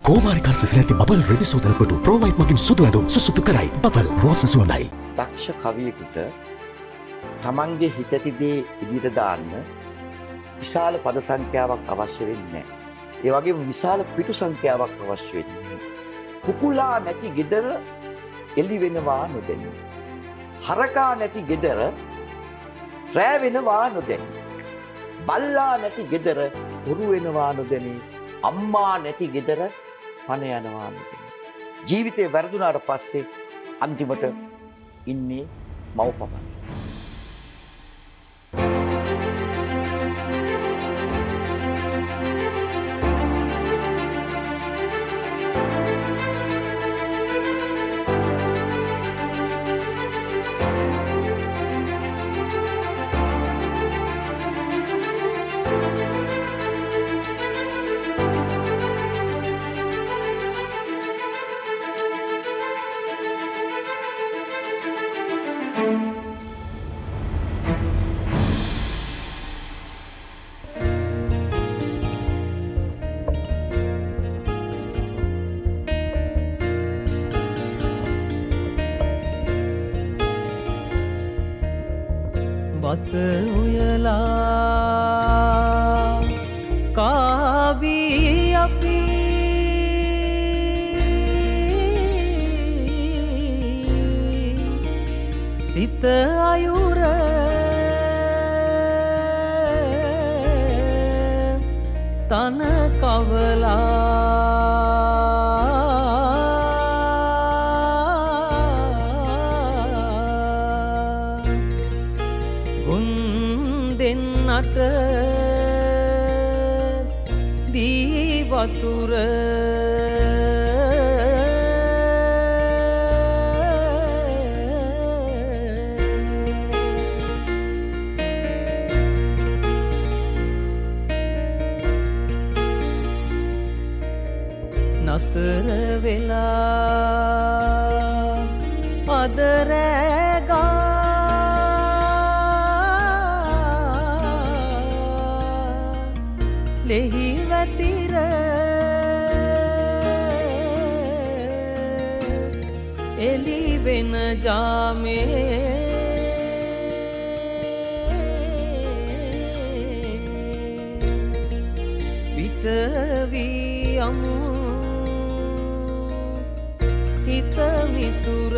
කෝමාරිකා සිසිලැති bubble රෙදි සෝදනකොට ප්‍රෝවයිට් මගින් සුදු ඇඳුම් සුසුදු කරයි. බබල් රෝස සුවඳයි. දක්ෂ කවියෙකුට තමන්ගේ හිත ඇති දේ ඉදිරියට දාන්න විශාල පද සංඛ්‍යාවක් අවශ්‍ය වෙන්නේ නැහැ. ඒ වගේම විශාල පිටු සංඛ්‍යාවක් අවශ්‍ය වෙන්නේ නැහැ. කුකුලා නැති ගෙදර එළි වෙනවා නොදැනි. හරකා නැති ගෙදර රෑ වෙනවා නොදැනි. බල්ලා නැති ගෙදර හොරු වෙනවා නොදැනි. අම්මා නැති ගෙදර පණ යනවා නොදැනි. ජීවිතේ වැරදුනාට පස්සේ අන්තිමට ඉන්නේ මව පපන්. වත උයලා කාවී අපි සිත අයුර තන දෙන්නට දී වතුර නතර වෙලා අද රැගා ලෙහි වැතිර එලි වෙන ජාමේ පිටවී යමු හිත මිතුර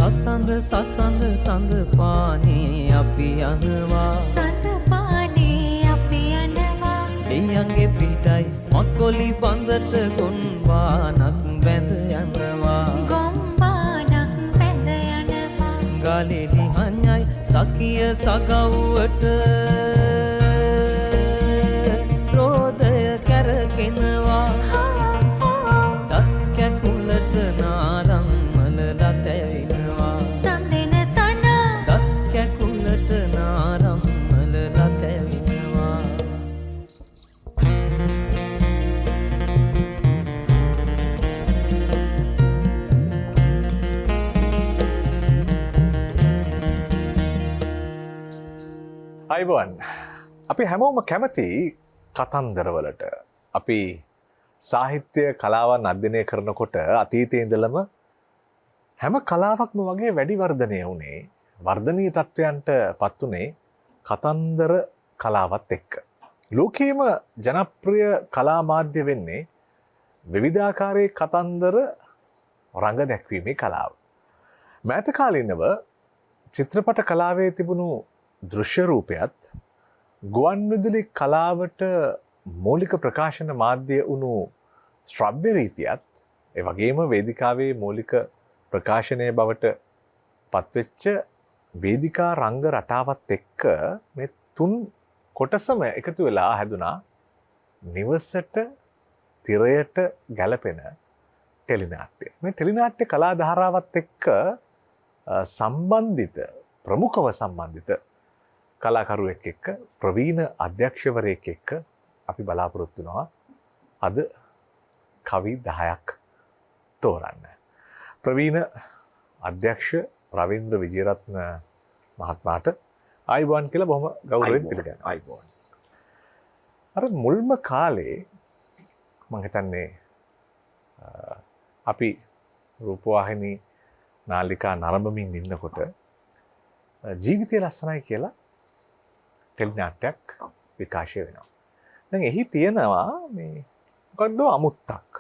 සසඳ සසඳ සඳ පානේ අපි යනවා සඳ පානේ අපි යනවා දෙයන්ගේ පිටයි මකොලි බඳට ගොන්වානක් වැඳ යනවා ගොම්බානක් පැඳ යනවා ගලෙලි හඤ්ඤයි සකිය සගව්වට රෝදය කැරකෙනවා දත් කැකුලට නාරම් මලලා තැවෙනවා අයිබෝන් අපි හැමෝම කැමති කතන්දරවලට. අපි සාහිත්‍ය කලාවන් අධ්‍යයනය කරනකොට අතීතයේ ඉඳලම හැම කලාවක්ම වගේ වැඩි වර්ධනය වුණේ වර්ධනීය තත්වයන්ට පත් වුණේ කතන්දර කලාවත් එක්ක. ලෝකයේම ජනප්‍රිය කලා මාධ්‍ය වෙන්නේ විවිධාකාරයේ කතන්දර රඟ දැක්වීමේ කලාව. මෑත කාලිනව චිත්‍රපට කලාවේ තිබුණු දෘශ්‍ය රූපයත් ගුවන් විදුලි කලාවට මූලික ප්‍රකාශන මාධ්‍ය වුණු ශ්‍රව්‍ය රීතියත් ඒ වගේම වේදිකාවේ මූලික ප්‍රකාශනය බවට පත්වෙච්ච වේදිකා රංග රටාවත් එක්ක මේ තුන් කොටසම එකතු වෙලා හැදුනා නිවසට තිරයට ගැලපෙන ටෙලිනාට්‍ය. මේ ටෙලිනාට්‍ය කලා ධාරාවත් එක්ක සම්බන්ධිත ප්‍රමුඛව සම්බන්ධිත කලාකරුවෙක් එක්ක ප්‍රවීණ අධ්‍යක්ෂවරයෙක් එක්ක අපි බලාපොරොත්තු වෙනවා අද කවි 10ක් තෝරන්න. ප්‍රවීණ අධ්‍යක්ෂ රවීන්ද්‍ර විජේරත්න මහත්මයාට ආයිබෝන් කියලා බොහොම ගෞරවයෙන් පිළිගන්නවා. අයිබෝන්. අර මුල්ම කාලේ මම හිතන්නේ අපි රූපවාහිනී නාලිකා නරඹමින් ඉන්නකොට ජීවිතය ලස්සනයි කියලා ටෙලි නාට්‍යයක් විකාශය වෙනවා. දැන් එහි තියෙනවා මේ මොකද්ද අමුත්තක්.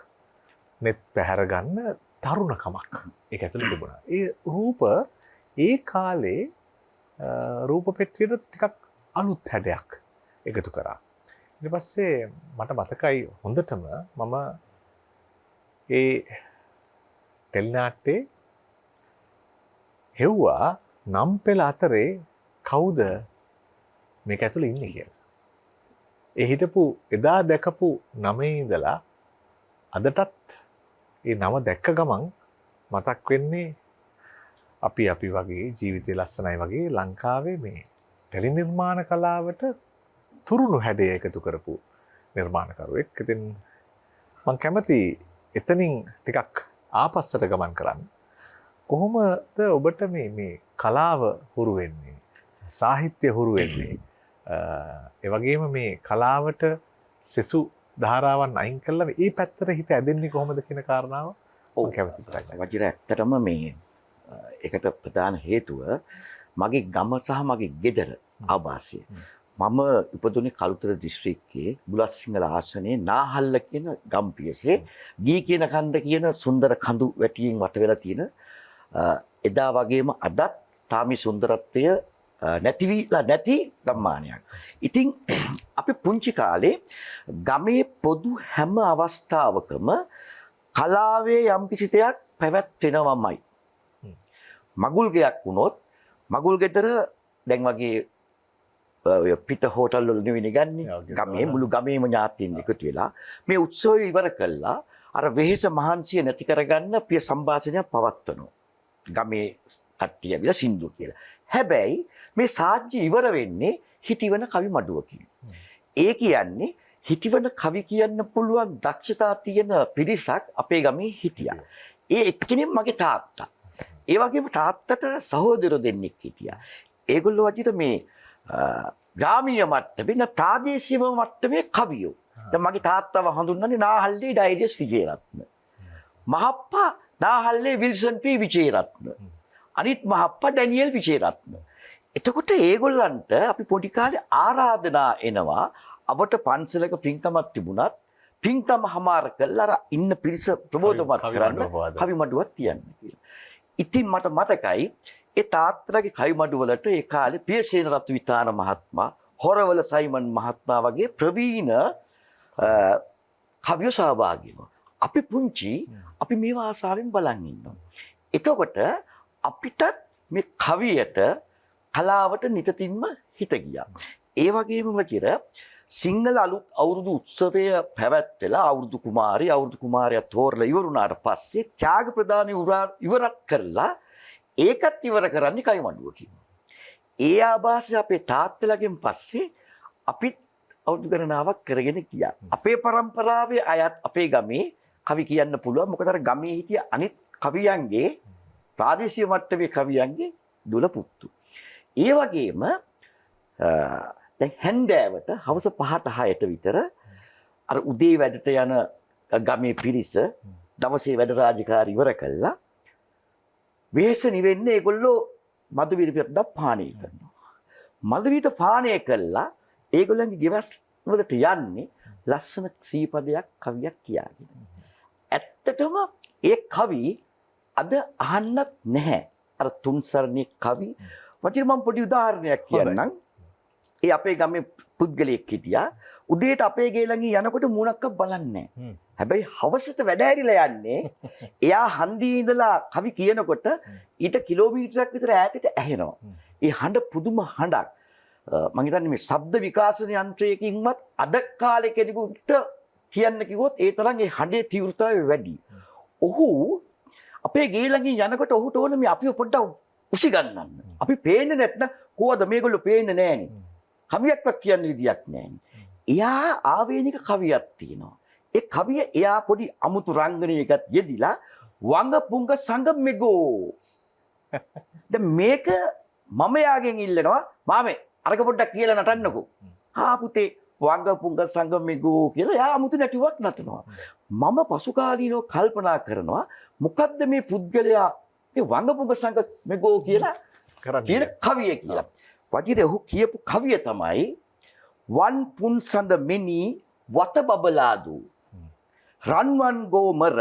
net පැහැර ගන්න තරුණකමක්. ඒක ඇතුළේ තිබුණා. ඒ රූප ඒ කාලේ රූප පෙට්ටියට ටිකක් අලුත් හැඩයක් එකතු කරා. ඊට පස්සේ මට මතකයි හොඳටම මම ඒ ටෙලි නාට්‍යයේ හෙව්වා නම් පෙළ අතරේ කවුද මේක ඇතුළේ ඉන්නේ කියලා. ඒ හිටපු එදා දැකපු නමේ ඉඳලා අදටත් ඒ නම දැක්ක ගමන් මතක් වෙන්නේ අපි වගේ ජීවිතය ලස්සනයි වගේ ලංකාවේ මේ ටෙලි නිර්මාණ කලාවට තුරුණු හැඩය එකතු කරපු නිර්මාණකරුවෙක්. ඉතින් මම කැමති එතනින් ටිකක් ආපස්සට ගමන් කරන්න. කොහොමද ඔබට මේ කලාව හුරු වෙන්නේ? සාහිත්‍ය හුරු වෙන්නේ? ඒ වගේම මේ කලාවට සෙසු ධාරාවන් අයින් කළා මේ පැත්තට හිත ඇදෙන්නේ කොහොමද කියන කාරණාව මම කැමතියි හිතන්න. වජිර ඇත්තටම මේ ඒකට ප්‍රධාන හේතුව මගේ ගම සහ මගේ ගෙදර ආවාසය. මම ඉපදුනේ කළුතර දිස්ත්‍රික්කයේ බුලත් සිංහල ආසනයේ නාහල්ල කියන ගම්පියසේ ගී කියන කන්ද කියන සුන්දර කඳු වැටියෙන් වට වෙලා තියෙන එදා වගේම අදත් තාමි සුන්දරත්වය නැතිවිලා නැති ගම්මානයක්. ඉතින් අපි පුංචි කාලේ ගමේ පොදු හැම අවස්ථාවකම කලාවේ යම්කිසි දෙයක් පැවැත්වෙනවමයි. මගුල් ගෙයක් වුණොත් මගුල් ගෙදර දැන් වගේ ඔය පිට හෝටල් වල නෙවෙයි ගන්නේ. ගමේ මුළු ගමේම ඥාතීන් එකතු වෙලා මේ උත්සවය ඉවර කළා අර වෙහෙස මහන්සිය නැති කරගන්න ප්‍රිය සම්භාෂණයක් පවත්වනවා. ගමේ කට්ටිය ඇවිල්ලා සින්දු කියලා. හැබැයි මේ සාජ්‍ය ඉවර වෙන්නේ හිටිවන කවි මඩුවකින්. ඒ කියන්නේ හිටිවන කවි කියන්න පුළුවන් දක්ෂතා තියෙන පිරිසක් අපේ ගමේ හිටියා. ඒ එක්කෙනෙක් මගේ තාත්තා. ඒ වගේම තාත්තට සහෝදරයෝ දෙන්නෙක් හිටියා. ඒගොල්ලෝ වදිට මේ ග්‍රාමීය මට්ටමේ ප්‍රාදේශීය මට්ටමේ කවියෝ. දැන් මගේ තාත්තව හඳුන්වන්නේ නාහල්ලේ ඩයිරියස් විජේරත්න. මහප්පා නාහල්ලේ විල්සන් පී විජේරත්න. අනිත් මහප්පා ඩැනියෙල් විජේරත්න. එතකොට ඒගොල්ලන්ට අපි පොඩි කාලේ ආරාධනා එනවා අපට පන්සලක පින්කමක් තිබුණත් පින්කම හමාර කළා අර ඉන්න පිරිස ප්‍රබෝධමත් කරන්න කවි මඩුවක් තියන්න කියලා. ඉතින් මට මතකයි ඒ තාත්තලාගේ කවි මඩු වලට ඒ කාලේ පියසේන රතු විතාන මහත්මයා, හොරවල සයිමන් මහත්මයා වගේ ප්‍රවීණ කවියෝ සහභාගී වෙනවා. අපි පුංචි අපි මේවා ආසාවෙන් බලන් ඉන්නවා. එතකොට අපිටත් මේ කවියට කලාවට නිතින්ම හිත ගියා. ඒ වගේම වචිර සිංහල අලුත් අවුරුදු උත්සවය පැවැත්වෙලා අවුරුදු කුමාරයා තෝරලා ඉවරුණාට පස්සේ ත්‍යාග ප්‍රදානය ඉවරත් කරලා ඒකත් ඉවර කරන්නේ කවි මඩුවකින්. ඒ ආభాසය අපේ තාත්තලාගෙන් පස්සේ අපිත් අවුරුදු ගණනාවක් කරගෙන ගියා. අපේ પરම්පරාවේ අයත් අපේ ගමේ කවි කියන්න පුළුවන්. මොකද අර ගමේ හිටිය අනිත් කවියන්ගේ ප්‍රාදේශීය මට්ටමේ කවියන්ගේ දුල පුත්තු. ඒ වගේම දැන් හැන්දෑවට හවස 5ට 6ට විතර අර උදේ වැඩට යන ගමේ පිරිස දවසේ වැඩ රාජකාරී ඉවර කළා. වෙහෙස නිවෙන්නේ ඒගොල්ලෝ මදුවිත පානය කරනවා. මදුවිත පානය කළා ඒගොල්ලන්ගේ ගෙවස් වලට යන්නේ ලස්සන සීපදයක් කවියක් කියාගෙන. ඇත්තටම ඒ කවි අද අහන්නත් නැහැ. අර තුන්සරණේ කවි. වචිර මම පොඩි උදාහරණයක් කියන්නම්. ඒ අපේ ගමේ පුද්ගලයෙක් හිටියා. උදේට අපේ ගේ ළඟින් යනකොට මූණක්ක බලන්නේ නැහැ. හැබැයි හවසට වැඩ ඇරිලා යන්නේ එයා හන්දියේ ඉඳලා කවි කියනකොට ඊට කිලෝමීටරයක් විතර ඈතට ඇහෙනවා. ඒ හඬ පුදුම හඬක්. මම හිතන්නේ මේ ශබ්ද විකාශන යන්ත්‍රයකින්වත් අද කාලේ කෙනෙකුට කියන්න කිව්වොත් ඒ තරම් ඒ හඬේ තීව්‍රතාවය වැඩි. ඔහු අපේ ගේ ළඟින් යනකොට ඔහුට ඕන මේ අපිව පොඩ්ඩක් උසි ගන්නන්න. අපි පේන්නේ නැත්නම් කොහොමද මේගොල්ලෝ පේන්නේ නැහනේ. කවියක්වත් කියන්න විදියක් නැහනේ. එයා ආවේනික කවියක් තියෙනවා. ඒ කවිය එයා පොඩි අමුතු රංගනයකට යෙදිලා වංග පුංග සංග මෙගෝ. දැන් මේක මම යාගෙන් ඉල්ලනවා මාමේ අරක පොඩ්ඩක් කියලා නටන්නකෝ. හා පුතේ වංග පුංග සංග මෙගෝ කියලා එයා අමුතු නැටිවක් නටනවා. මම පසු කාලීනව කල්පනා කරනවා මොකද්ද මේ පුද්ගලයා මේ වංග පුංග සංග මෙගෝ කියලා කියන කවිය කියලා. වජිර ඔහු කියපු කවිය තමයි වන් පුන් සඳ මෙනි වත බබලාදු රන්වන් ගෝමර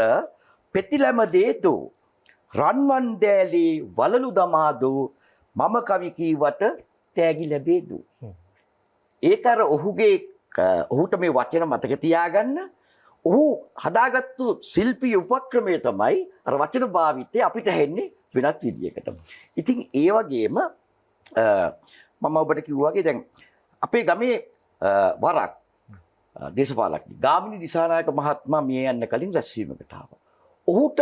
පෙතිලම දේතු රන්වන් දෑලේ වලලු දමාදු මම කවි කීවට තෑගි ලැබේදු. ඒක අර ඔහුට මේ වචන මතක තියාගන්න ඔහු හදාගත්තු ශිල්පී උපක්‍රමය තමයි අර වචන භාවිතය අපිට හෙන්නේ වෙනත් විදියකට. ඉතින් ඒ වගේම මම ඔබට කිව්වා වගේ දැන් අපේ ගමේ වරක් දේශපාලඥ ගාමිණී දිසානායක මහත්මයා මිය යන්න කලින් රැස්වීමකට ආවා. ඔහුට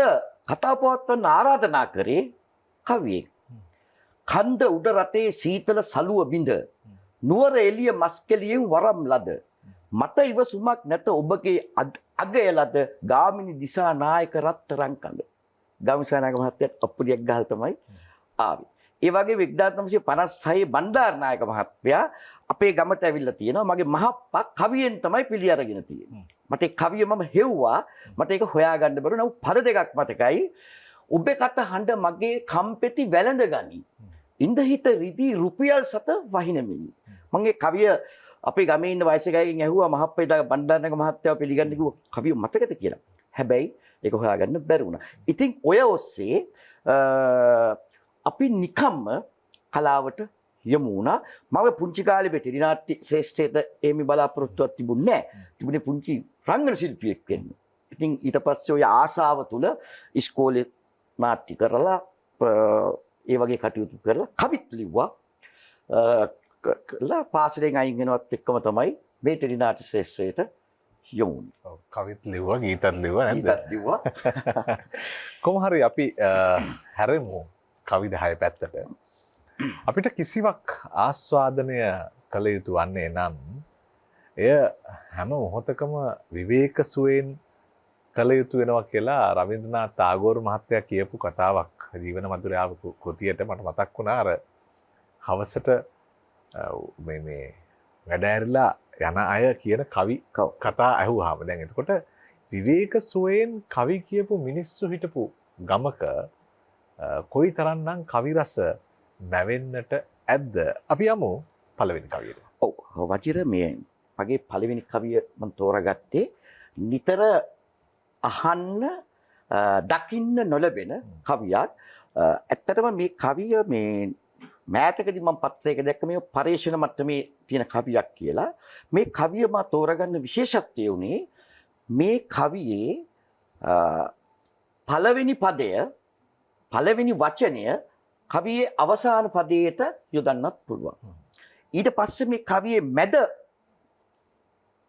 කතා පවත්වන්න ආරාධනා කරේ කවියෙක්. කන්ද උඩ රටේ සීතල සලුව බිඳ නුවර එළිය මස්කෙලියෙන් වරම් ලද මට ඉවසුමක් නැත ඔබගේ අගය ලද ගාමිණී දිසානායක රත්තරන් කඳ. ගාමිණී දිසානායක මහත්තයාත් අප්පුඩියක් ගහලා තමයි ආවේ. ඒ වගේ 1956 බණ්ඩාරනායක මහත්මයා අපේ ගමට ඇවිල්ලා තියෙනවා. මගේ මහප්පා කවියෙන් තමයි පිළි අරගෙන තියෙන්නේ. මට ඒ කවිය මම හෙව්වා. මට ඒක හොයාගන්න බැරුව නමුත් පද දෙකක් මතකයි. ඔබේ කට හඬ මගේ කම්පෙති වැළඳ ගනි. ඉඳ හිත රිදී රුපියල් සත වහිනමිනි. මම ඒ කවිය අපේ ගමේ ඉන්න වයසක අයගෙන් ඇහුවා මහප්පා එදා බණ්ඩාරනායක මහත්තයාව පිළිගන්න කිව්වා කවිය මතකද කියලා. හැබැයි ඒක හොයාගන්න බැරි වුණා. ඉතින් ඔය ඔස්සේ අපි නිකම්ම කලාවට යමු වුණා. මම පුංචි කාලේ වෙටරි නාට්‍ය ශ්‍රේෂ්ඨයට එමි බලාපොරොත්තුවක් තිබුණේ නැහැ. තිබුණේ පුංචි රංගන ශිල්පියෙක් වෙන්න. ඉතින් ඊට පස්සේ ඔය ආසාව තුල ඉස්කෝලේ නාට්‍ය කරලා ඒ වගේ කටයුතු කරලා කවිත් ලිව්වා. කළා පාසලෙන් අයින් වෙනවත් එක්කම තමයි වෙටරි නාට්‍ය ශ්‍රේෂ්ඨයට යමු වුණේ. ඔව් කවිත් ලිව්වා ගීතත් ලිව්වා නේද? ගීතත් ලිව්වා. කොහොම හරි අපි හැරෙමු කවි 10 පැත්තට. අපිට කිසිවක් ආස්වාදනය කළ යුතු වන්නේ නම් එය හැම මොහොතකම විවේක සුවයෙන් කළ යුතු වෙනවා කියලා රවීන්ද්‍රනාත් tagore මහත්තයා කියපු කතාවක් ජීවන මధుරාව කෘතියට මට මතක් වුණා. අර හවසට මේ වැඩ ඇරිලා යන අය කියන කවි කතා ඇහුවාම දැන් එතකොට විවේක සුවයෙන් කවි කියපු මිනිස්සු හිටපු ගමක කොයි තරම්නම් කවි රස මැවෙන්නට ඇද්ද? අපි යමු පළවෙනි කවියට. ඔව් වජිර මේ මගේ පළවෙනි කවිය මම තෝරාගත්තේ නිතර අහන්න දකින්න නොලැබෙන කවියක්. ඇත්තටම මේ කවිය මේ මෑතකදී මම පත්‍රයක දැක්ක මේ පරේක්ෂණ මට්ටමේ තියෙන කවියක් කියලා. මේ කවිය මම තෝරාගන්න විශේෂත්වය උනේ මේ කවියේ පළවෙනි පදය පළවෙනි වචනය කවියේ අවසාන පදයට යොදන්නත් පුළුවන්. ඊට පස්සේ මේ කවියේ මැද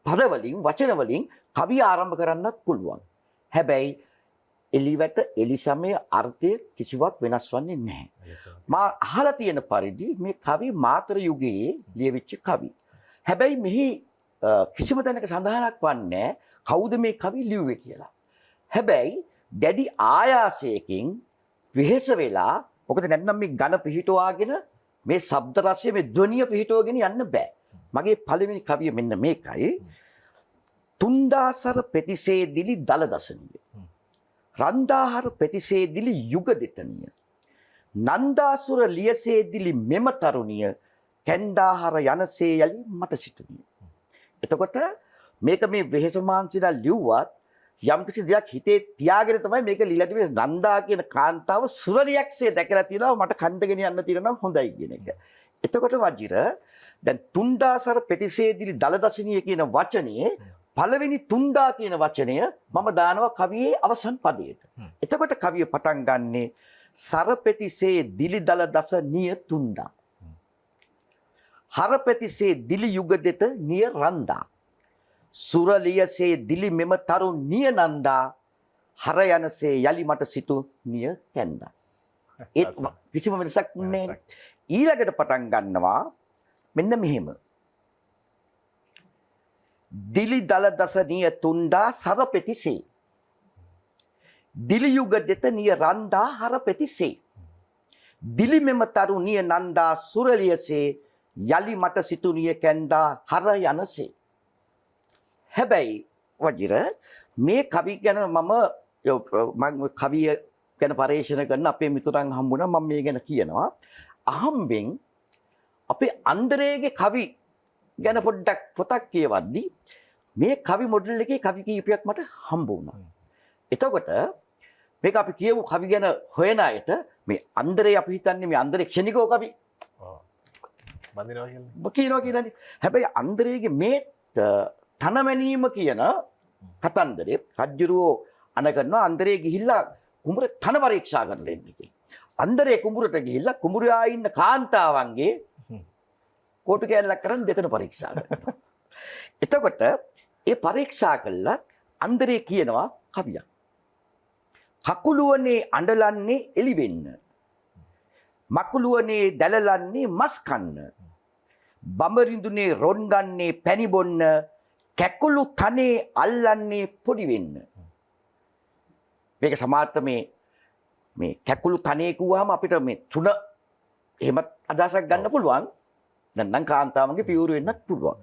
පදවලින් වචන වලින් කවිය ආරම්භ කරන්නත් පුළුවන්. හැබැයි එලිවට එලිසමය අර්ථය කිසිවක් වෙනස් වන්නේ නැහැ. මා අහලා තියෙන පරිදි මේ කවි මාතර යුගයේ ලියවිච්ච කවි. හැබැයි මෙහි කිසිම තැනක සඳහනක් වන්නේ කවුද මේ කවි ලිව්වේ කියලා. හැබැයි දැඩි ආයාසයකින් විහෙස වෙලා මොකද නැත්නම් මේ ඝන පිහිටුවාගෙන මේ ශබ්ද රසය මේ ධ්වනිය පිහිටුවගෙන යන්න බෑ. මගේ පළවෙනි කවිය මෙන්න මේකයි. තුන්දාසර ප්‍රතිසේදිලි දල දසනිය. රන්දාහර ප්‍රතිසේදිලි යුග දෙතනිය. නන්දාසුර ලියසේදිලි මෙම තරුණිය කැන්දාහර යනසේ යලි මට සිතුනිය. එතකොට මේක මේ වෙහෙස මාංශිලා ලිව්වත් යම්කිසි දෙයක් හිතේ තියාගෙන තමයි මේක ලියලා තිබෙන්නේ. නන්දා කියන කාන්තාව සුරලියක්සේ දැකලා තියෙනවා මට කන්දගෙන යන්න තියෙනවා හොඳයි කියන එක. එතකොට වජිර දැන් තුන්දාසර ප්‍රතිසේදිලි දලදශනිය කියන වචනේ පළවෙනි තුන්දා කියන වචනය මම දානවා කවියේ අවසන් පදයට. එතකොට කවිය පටන් ගන්නේ සරපෙතිසේ දිලි දල දස නිය තුන්දා. හරපෙතිසේ දිලි යුග දෙත නිය රන්දා. සුරලියසේ දිලි මෙම තරු නිය නන්දා. හර යනසේ යලි මට සිතු නිය කැන්දා. ඒත් කිසිම වෙනසක් නැහැ. ඊළඟට පටන් ගන්නවා මෙන්න මෙහෙම. දිලි දල දසනිය තුන්දා සරපෙතිසේ. දිලි යුග දෙතනිය රන්දා හරපෙතිසේ. දිලි මෙම තරුණිය නන්දා සුරලියසේ යලි මට සිතුනිය කැන්දා හර යනසේ. හැබැයි වජිර මේ කවි ගැන මම කවිය ගැන පර්යේෂණ කරන අපේ මිතුරන් හම්බුණා. මම මේ ගැන කියනවා. අහම්බෙන් අපේ අන්දරේගේ කවි ගැන පොඩ්ඩක් පොතක් කියවද්දි මේ කවි මොඩල් එකේ කවි කීපයක් මට හම්බ වුණා. එතකොට මේක අපි කියමු කවි ගැන හොයන අයට මේ අන්දරේ අපි හිතන්නේ මේ අන්දරේ ක්ෂණිකව කවි කියනවා කියන්නේ. හැබැයි අන්දරේගේ මේ තනමැනීම කියන කතන්දරේ රජ්ජුරුවෝ අනගන්නවා අන්දරේ ගිහිල්ලා කුඹුර තන පරීක්ෂා කරන්න එන්න කියලා. අන්දරේ කුඹුරට ගිහිල්ලා කුඹුරා ඉන්න කාන්තාවන්ගේ කොටු කැලලක් කරන් දෙතන පරීක්ෂා කරනවා. එතකොට ඒ පරීක්ෂා කළා අන්දරේ කියනවා කවියක්. කකුලුවනේ අඬලන්නේ එලි වෙන්න. මකුලුවනේ දැලලන්නේ මස් කන්න. බඹරිඳුනේ රොන් ගන්නේ පැණි බොන්න. කැකුළු තනේ අල්ලන්නේ පොඩි වෙන්න. මේක සමාර්ථ මේ කැකුළු තනේ කිව්වම අපිට මේ තුන එහෙමත් අදහසක් ගන්න පුළුවන්. නැත්නම් කාන්තාවන්ගේ පියවර වෙන්නත් පුළුවන්.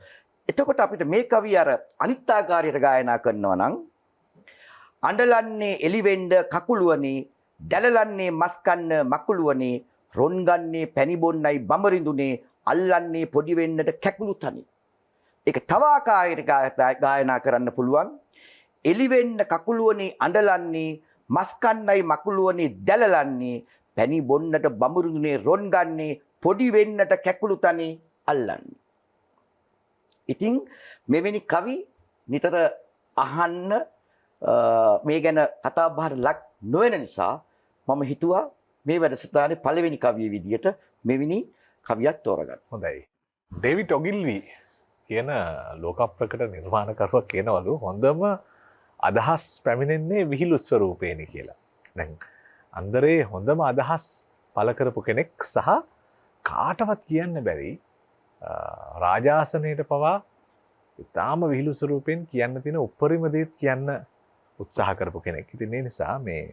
එතකොට අපිට මේ කවිය අර අනිත් ආකාරයට ගායනා කරනවා නම් අඬලන්නේ එලිවෙන්න කකුලුවනේ දැලලන්නේ මස් කන්න මකුලුවනේ රොන් ගන්නේ පැණි බොන්නයි බඹරිඳුනේ අල්ලන්නේ පොඩි වෙන්නට කැකුළු තනේ. ඒක තව ආකාරයකට ගායනා කරන්න පුළුවන්. එලිවෙන්න කකුලුවනේ අඬලන්නේ මස් කන්නයි මකුලුවනේ දැලලන්නේ පැණි බොන්නට බඹරිඳුනේ රොන් ගන්නේ පොඩි වෙන්නට කැකුළු තනේ අල්ලන්නේ. ඉතින් මෙවැනි කවි නිතර අහන්න මේ ගැන කතා බහට ලක් නොවන නිසා මම හිතුවා මේ වැඩසටහනේ පළවෙනි කවිය විදියට මෙවැනි කවියක් තෝරගන්න. හොඳයි. ඩේවිඩ් ඔගිල්වි කියන ලෝක ප්‍රකට නිර්මාණකරුවා කියනවලු හොඳම අදහස් පැමිණෙන්නේ විහිළු ස්වරූපේනි කියලා. දැන් අන්දරේ හොඳම අදහස් පළ කරපු කෙනෙක් සහ කාටවත් කියන්න බැරි රාජාසනයට පවා ඉතාම විහිළු ස්වරූපයෙන් කියන්න තියෙන උපරිම දේත් කියන්න උත්සාහ කරපු කෙනෙක්. ඉතින් ඒ නිසා මේ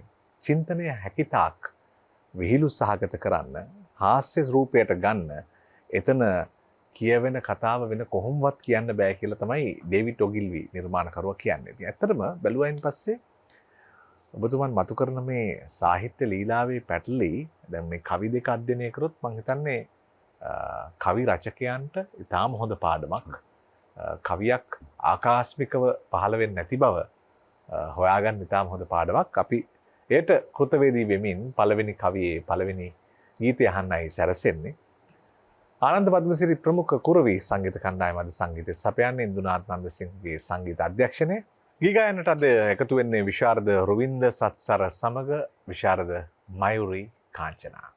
චින්තනය හැකිතාක් විහිළු සහගත කරන්න, හාස්‍ය රූපයට ගන්න, එතන කියවෙන කතාව වෙන කොහොමවත් කියන්න බෑ කියලා තමයි ඩේවිඩ් ඔගිල්වි නිර්මාණකරුවා කියන්නේ. ඉතින් ඇත්තටම බැලුවයින් පස්සේ ඔබතුමන් මතු කරන මේ සාහිත්‍ය ලීලාවේ පැටලි දැන් මේ කවි දෙක අධ්‍යයනය කරොත් මම හිතන්නේ කවි රචකයන්ට ඉතාම හොඳ පාඩමක්. කවියක් ආකාස්මිකව පහළ වෙන්නේ නැති බව හොයාගන්න ඉතාම හොඳ පාඩමක්. අපි ඒට කෘතවේදී වෙමින් පළවෙනි කවියේ පළවෙනි ගීතය අහන්නයි සැරසෙන්නේ. ආනන්ද පද්මසිරි ප්‍රමුඛ කුරවි සංගීත කණ්ඩායම අද සංගීතය සපයන්නේ ඉන්දුනාත් නන්දසිංහගේ සංගීත අධ්‍යක්ෂණය. ගීගායනට අද එකතු වෙන්නේ විශාරද රුවින්ද සත්සර සමග විශාරද මයුරි කාංචනා.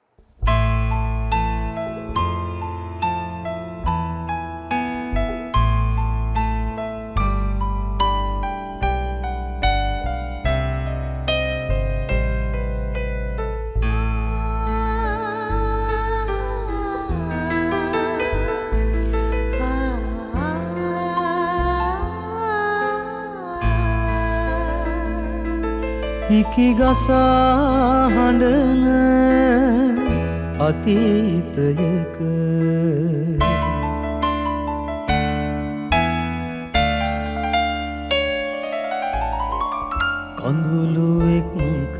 හිකි ගසා හඬන අතීතයක කඳුළු එක්ක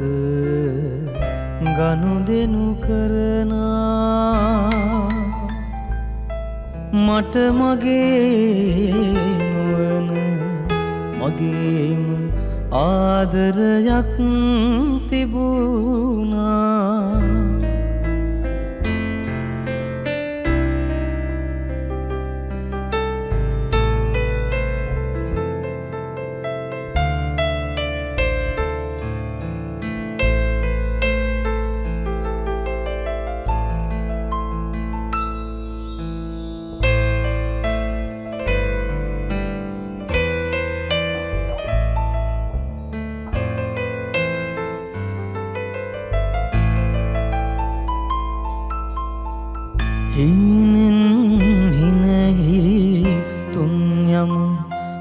ගනුදෙනු කරනා මට මගේ නොවන මගේම ආදරයක් තිබුණා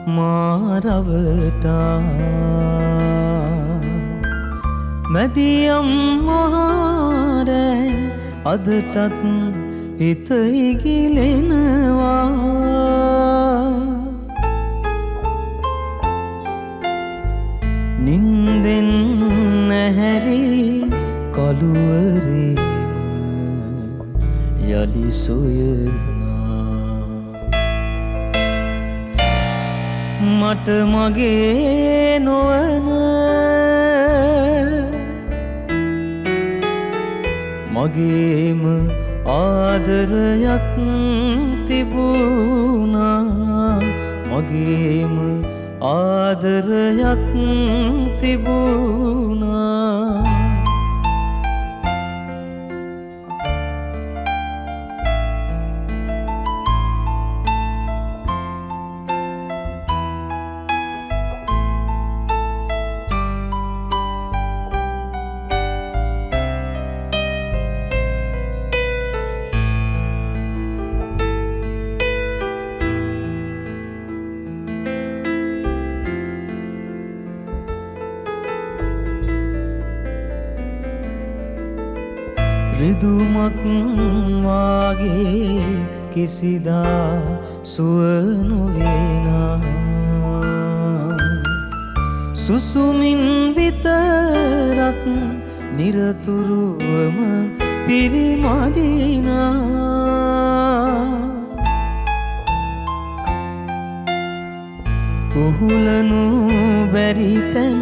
මාරවටා මැදියම් මහාරෑ අදටත් හිත ඉගිලෙනවා නින්දෙන් නැහැරි කළුවරේම යලි සොයනා මට මගේ නොවන මගේම ආදරයක් තිබුණා මගේම ආදරයක් තිබුණා රිදුමක් වාගේ කිසිදා සුව නොවේනා සුසුමින් විතරක් නිරතුරුවම පිරිමදිනා උහුලනු බැරි තැන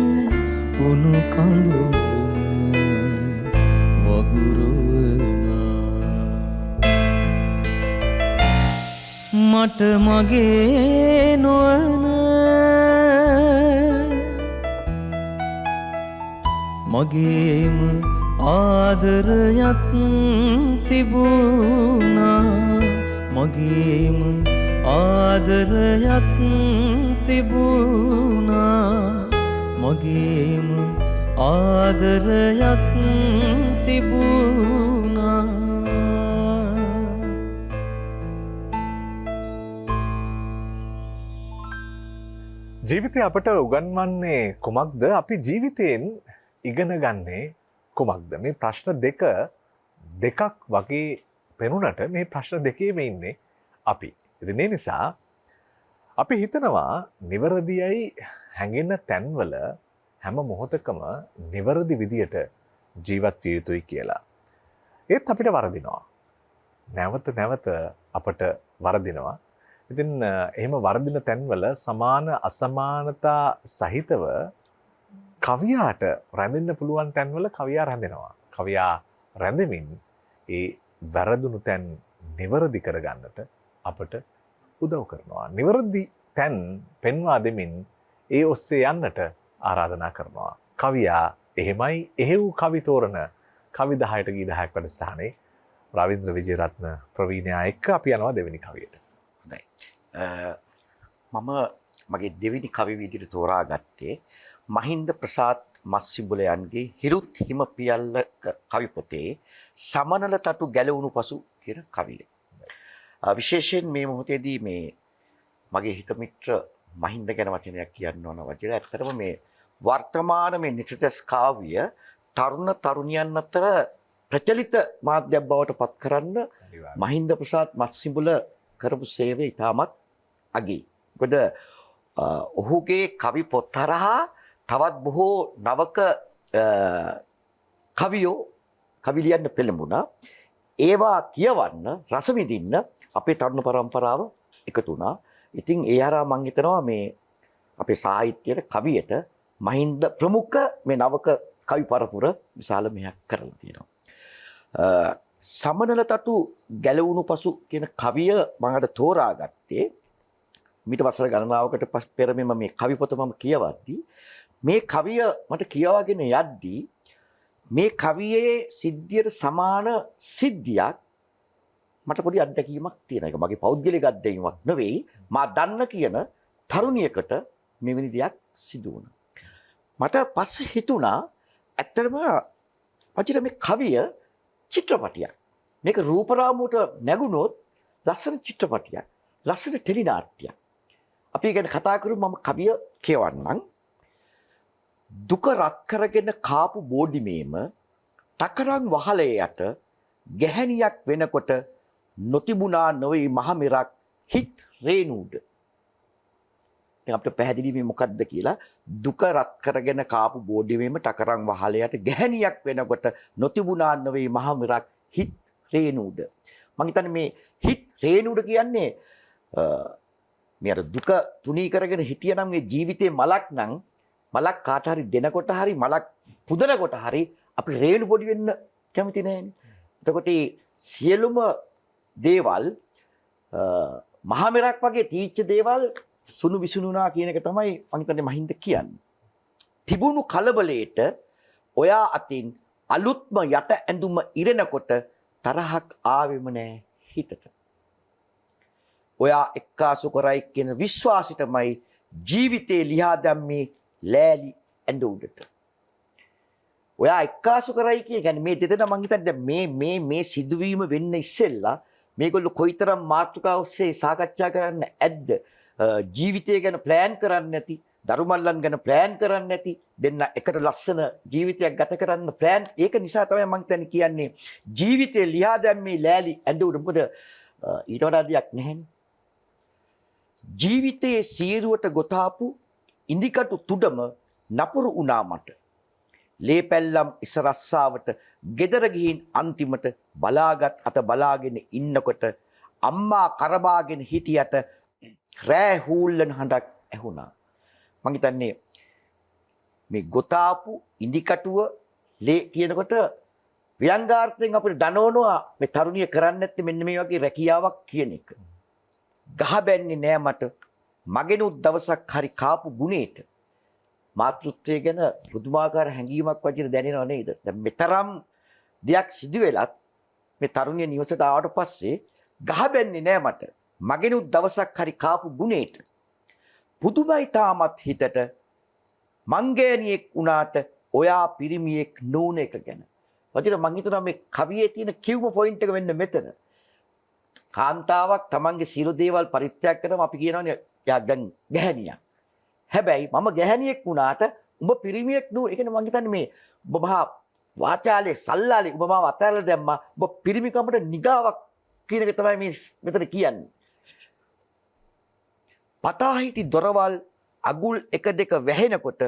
උණු කඳුළුම මට මගේ නොවන මගේම ආදරයක් තිබුණා මගේම ආදරයක් තිබුණා මගේම ආදරයක් තිබුණා ජීවිතය අපට උගන්වන්නේ කුමක්ද අපි ජීවිතයෙන් ඉගෙන ගන්නේ කුමක්ද මේ ප්‍රශ්න දෙකක් වගේ පෙනුනට මේ ප්‍රශ්න දෙකේම ඉන්නේ අපි. ඉතින් ඒ නිසා අපි හිතනවා නිවැරදියයි හැඟෙන තැන්වල හැම මොහොතකම නිවැරදි විදියට ජීවත් විය යුතුයි කියලා. ඒත් අපිට වරදිනවා. නැවත අපට වරදිනවා. ඉතින් එහෙම වර්ධින තැන්වල සමාන අසමානතා සහිතව කවියාට රැඳෙන්න පුළුවන් තැන්වල කවියා රැඳෙනවා. කවියා රැඳෙමින් ඒ වැරදුණු තැන් නිවැරදි කරගන්නට අපට උදව් කරනවා. නිවැරදි තැන් පෙන්වා දෙමින් ඒ ඔස්සේ යන්නට ආරාධනා කරනවා. කවියා එහෙමයි එහෙව් කවි තෝරන කවි 10ට ගී 10ක් වැඩසටහනේ රවීන්ද්‍ර විජේරත්න ප්‍රවීණයා එක්ක අපි යනවා දෙවෙනි කවියට. මම මගේ දෙවෙනි කවි විදිහට තෝරාගත්තේ මහින්ද ප්‍රසාද් මස්සිඹුලයන්ගේ හිරුත් හිම පියල්ල කවි පොතේ සමනල තටු ගැලවුණු පසු කියන කවිය. විශේෂයෙන් මේ මොහොතේදී මේ මගේ හිත මිත්‍ර මහින්ද ගැන වචනයක් කියන්න ඕන වචන. ඇත්තටම මේ වර්තමාන මේ නිසතස් කාව්‍ය තරුණ තරුණියන් අතර ප්‍රචලිත මාධ්‍යයක් බවට පත් කරන්න මහින්ද ප්‍රසාද් මස්සිඹුල කරපු සේවය ඉතාමත් අගී. මොකද ඔහුගේ කවි පොත් හරහා තවත් බොහෝ නවක කවියෝ කවි ලියන්න පෙළඹුණා. ඒවා කියවන්න රස විඳින්න අපේ තරුණ පරම්පරාව එකතු වුණා. ඉතින් ඒ හරහා මම හිතනවා මේ අපේ සාහිත්‍යයේ කවියට මහින්ද ප්‍රමුඛ මේ නවක කවි පරපුර විශාල මෙහෙයක් කරලා තියෙනවා. සමනල තටු ගැලවුණු පසු කියන කවිය මම අද තෝරාගත්තේ මීට වසර ගණනාවකට පෙර මෙම මේ කවි පොත මම කියවද්දී මේ කවිය මට කියවාගෙන යද්දී මේ කවියේ සිද්ධියට සමාන සිද්ධියක් මට පොඩි අත්දැකීමක් තියෙනවා. ඒක මගේ පෞද්ගලික අත්දැකීමක් නෙවෙයි. මා දන්න කියන තරුණියකට මෙවැනි දෙයක් සිදු වුණා. මට පස්සේ හිතුණා ඇත්තටම පචිර මේ කවිය චිත්‍රපටියක්. මේක රූපරාමුවට නැගුණොත් ලස්සන චිත්‍රපටියක්. ලස්සන ටෙලි නාට්‍යයක්. අපි ගැන කතා කරමු. මම කවිය කියවන්නම්. දුක රත් කරගෙන කාපු බෝඩිමේම ටකරන් වහලේ යට ගැහැණියක් වෙනකොට නොතිබුණා නොවේ මහ මෙරක් හිත් රේණුඩ. දැන් අපිට පැහැදිලි මේ මොකද්ද කියලා. දුක රත් කරගෙන කාපු බෝඩිමේම ටකරන් වහලේ යට ගැහැණියක් වෙනකොට නොතිබුණා නොවේ මහ මෙරක් හිත් රේණුඩ. මම හිතන්නේ මේ හිත් රේණුඩ කියන්නේ මේ අර දුක තුනී කරගෙන හිටියනම් මේ ජීවිතේ මලක් නම් මලක් කාට හරි දෙනකොට හරි මලක් පුදනකොට හරි අපි රේණු පොඩි වෙන්න කැමති නැහැනේ. එතකොට සියලුම දේවල් මහා මෙරක් වගේ තීච්ච දේවල් සුණු විසුණුනා කියන එක තමයි මම හිතන්නේ මහින්ද කියන්නේ. තිබුණු කලබලයට ඔයා අතින් අලුත්ම යට ඇඳුම ඉරෙනකොට තරහක් ආවෙම නැහැ හිතට. ඔයා එක්කාසු කරයි කියන විශ්වාසිතමයි ජීවිතේ ලියා දැම්මේ ලෑලි ඇඳ උඩට. ඔයා එක්කාසු කරයි කියන්නේ මේ දෙදෙනා මං හිතන්නේ මේ සිදුවීම වෙන්න ඉස්සෙල්ලා මේගොල්ලෝ කොයිතරම් මාතෘකාව ඔස්සේ සාකච්ඡා කරන්න ඇද්ද? ජීවිතය ගැන ප්ලෑන් කරන්නේ නැති, දරුමල්ලන් ගැන ප්ලෑන් කරන්නේ නැති, දෙන්න එකට ලස්සන ජීවිතයක් ගත කරන්න ප්ලෑන්. ඒක නිසා තමයි මං කියන්නේ ජීවිතේ ලියා දැම්මේ ලෑලි ඇඳ උඩ. මොකද ඊට වඩා දෙයක් නැහැනේ. ජීවිතයේ සීරුවට ගොතාපු ඉන්දිකටු තුඩම නපුරු වුණා මට. ලේ පැල්ලම් ඉස රස්සාවට ගෙදර ගිහින් අන්තිමට බලාගත් අත බලාගෙන ඉන්නකොට අම්මා කරබාගෙන හිටියට රෑ හූල්ලන හඬක් ඇහුණා. මං හිතන්නේ මේ ගොතාපු ඉන්දිකටුව ලේ කියනකොට ව්‍යංගාර්ථයෙන් අපිට දනවනවා මේ තරුණිය කරන්නේ නැත්තේ මෙන්න මේ වගේ රැකියාවක් කියන එක. ගහ බැන්නේ නෑ මට මගෙනුත් දවසක් හරි කාපු ගුණේට. මාතෘත්වය ගැන පුදුමාකාර හැඟීමක් වගේ දැනෙනව නේද? දැන් මෙතරම් දෙයක් සිදු වෙලත් මේ තරුණිය නිවසට ආවට පස්සේ ගහ බැන්නේ නෑ මට මගෙනුත් දවසක් හරි කාපු ගුණේට. පුදුමයි තාමත් හිතට මංගෑනියෙක් වුණාට ඔයා පිරිමියෙක් නෝන එක ගැන. වචන මං හිතනවා මේ කවියේ තියෙන කිව්ම පොයින්ට් එක වෙන්න මෙතන. කාන්තාවක් තමන්ගේ සියලු දේවල් පරිත්‍යාග කරනම අපි කියනවානේ යා දැන් ගැහණියක්. හැබැයි මම ගැහණියෙක් වුණාට උඹ පිරිමියෙක් නෝ. ඒ කියන්නේ මං හිතන්නේ මේ ඔබ මහා වාචාලේ සල්ලාලේ ඔබ මාව අතහැරලා දැම්මා. ඔබ පිරිමිකමට නිගාවක් කියන එක තමයි මේ මෙතන කියන්නේ. පතා හිටි දොරවල් අගුල් එක දෙක වැහෙනකොට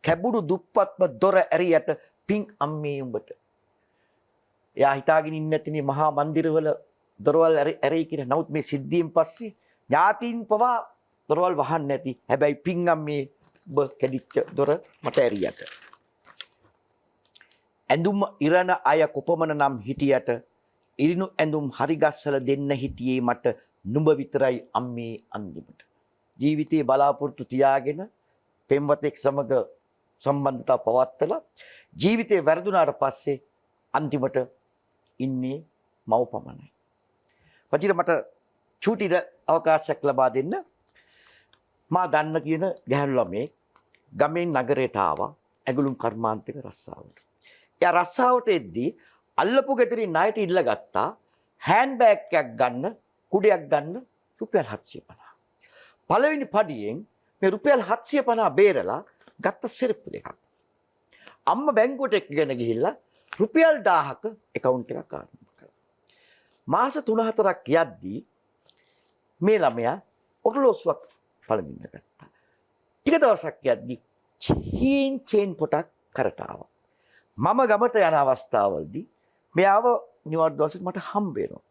කැබුණු දුප්පත්ම දොර ඇරියට පිං අම්මේ උඹට. එයා හිතාගෙන ඉන්නේ නැතිනේ මහා මන්දිරවල දොරවල් ඇරෙයි කියන. නමුත් මේ සිද්ධියෙන් පස්සේ ඥාතීන් පවා දොරවල් වහන්නේ නැති. හැබැයි පිං අම්මේ ඔබ කැඩිච්ච දොර මට ඇරියට. ඇඳුම් ඉරණ අය කොපමණ නම් හිටියට ඉරිනු ඇඳුම් හරි ගස්සල දෙන්න හිටියේ මට නුඹ විතරයි අම්මේ අන්තිමට. ජීවිතේ බලාපොරොත්තු තියාගෙන පෙම්වතෙක් සමග සම්බන්ධතාව පවත්වලා ජීවිතේ වැරදුනාට පස්සේ අන්තිමට ඉන්නේ මව පමණයි. වචිර මට චූටිද අවකාශයක් ලබා දෙන්න. මා දන්න කියන ගැහැණු ළමේ ගමෙන් නගරයට ආවා ඇඟලුම් කර්මාන්තක රස්සාවට. එයා රස්සාවට එද්දී අල්ලපු ගෙදරින් ණයට ඉල්ල ගත්තා හෑන්ඩ් බෑග් එකක් ගන්න, කුඩයක් ගන්න රුපියල් 750. පළවෙනි පඩියෙන් මේ රුපියල් 750 බේරලා ගත්ත සෙරප්පු දෙකක්. අම්මා බැංකුවට එක්කගෙන ගිහිල්ලා රුපියල් 1000ක account එකක් ආරම්භ කළා. මාස 3-4ක් යද්දී මේ ළමයා ඔරලෝසුවක් පළඳින්න ගත්තා. ටික දවසක් යද්දී චේන් පොටක් කරට ආවා. මම ගමට යන අවස්ථාවවලදී මෙයාව නිවාඩු දවසට මට හම්බ වෙනවා.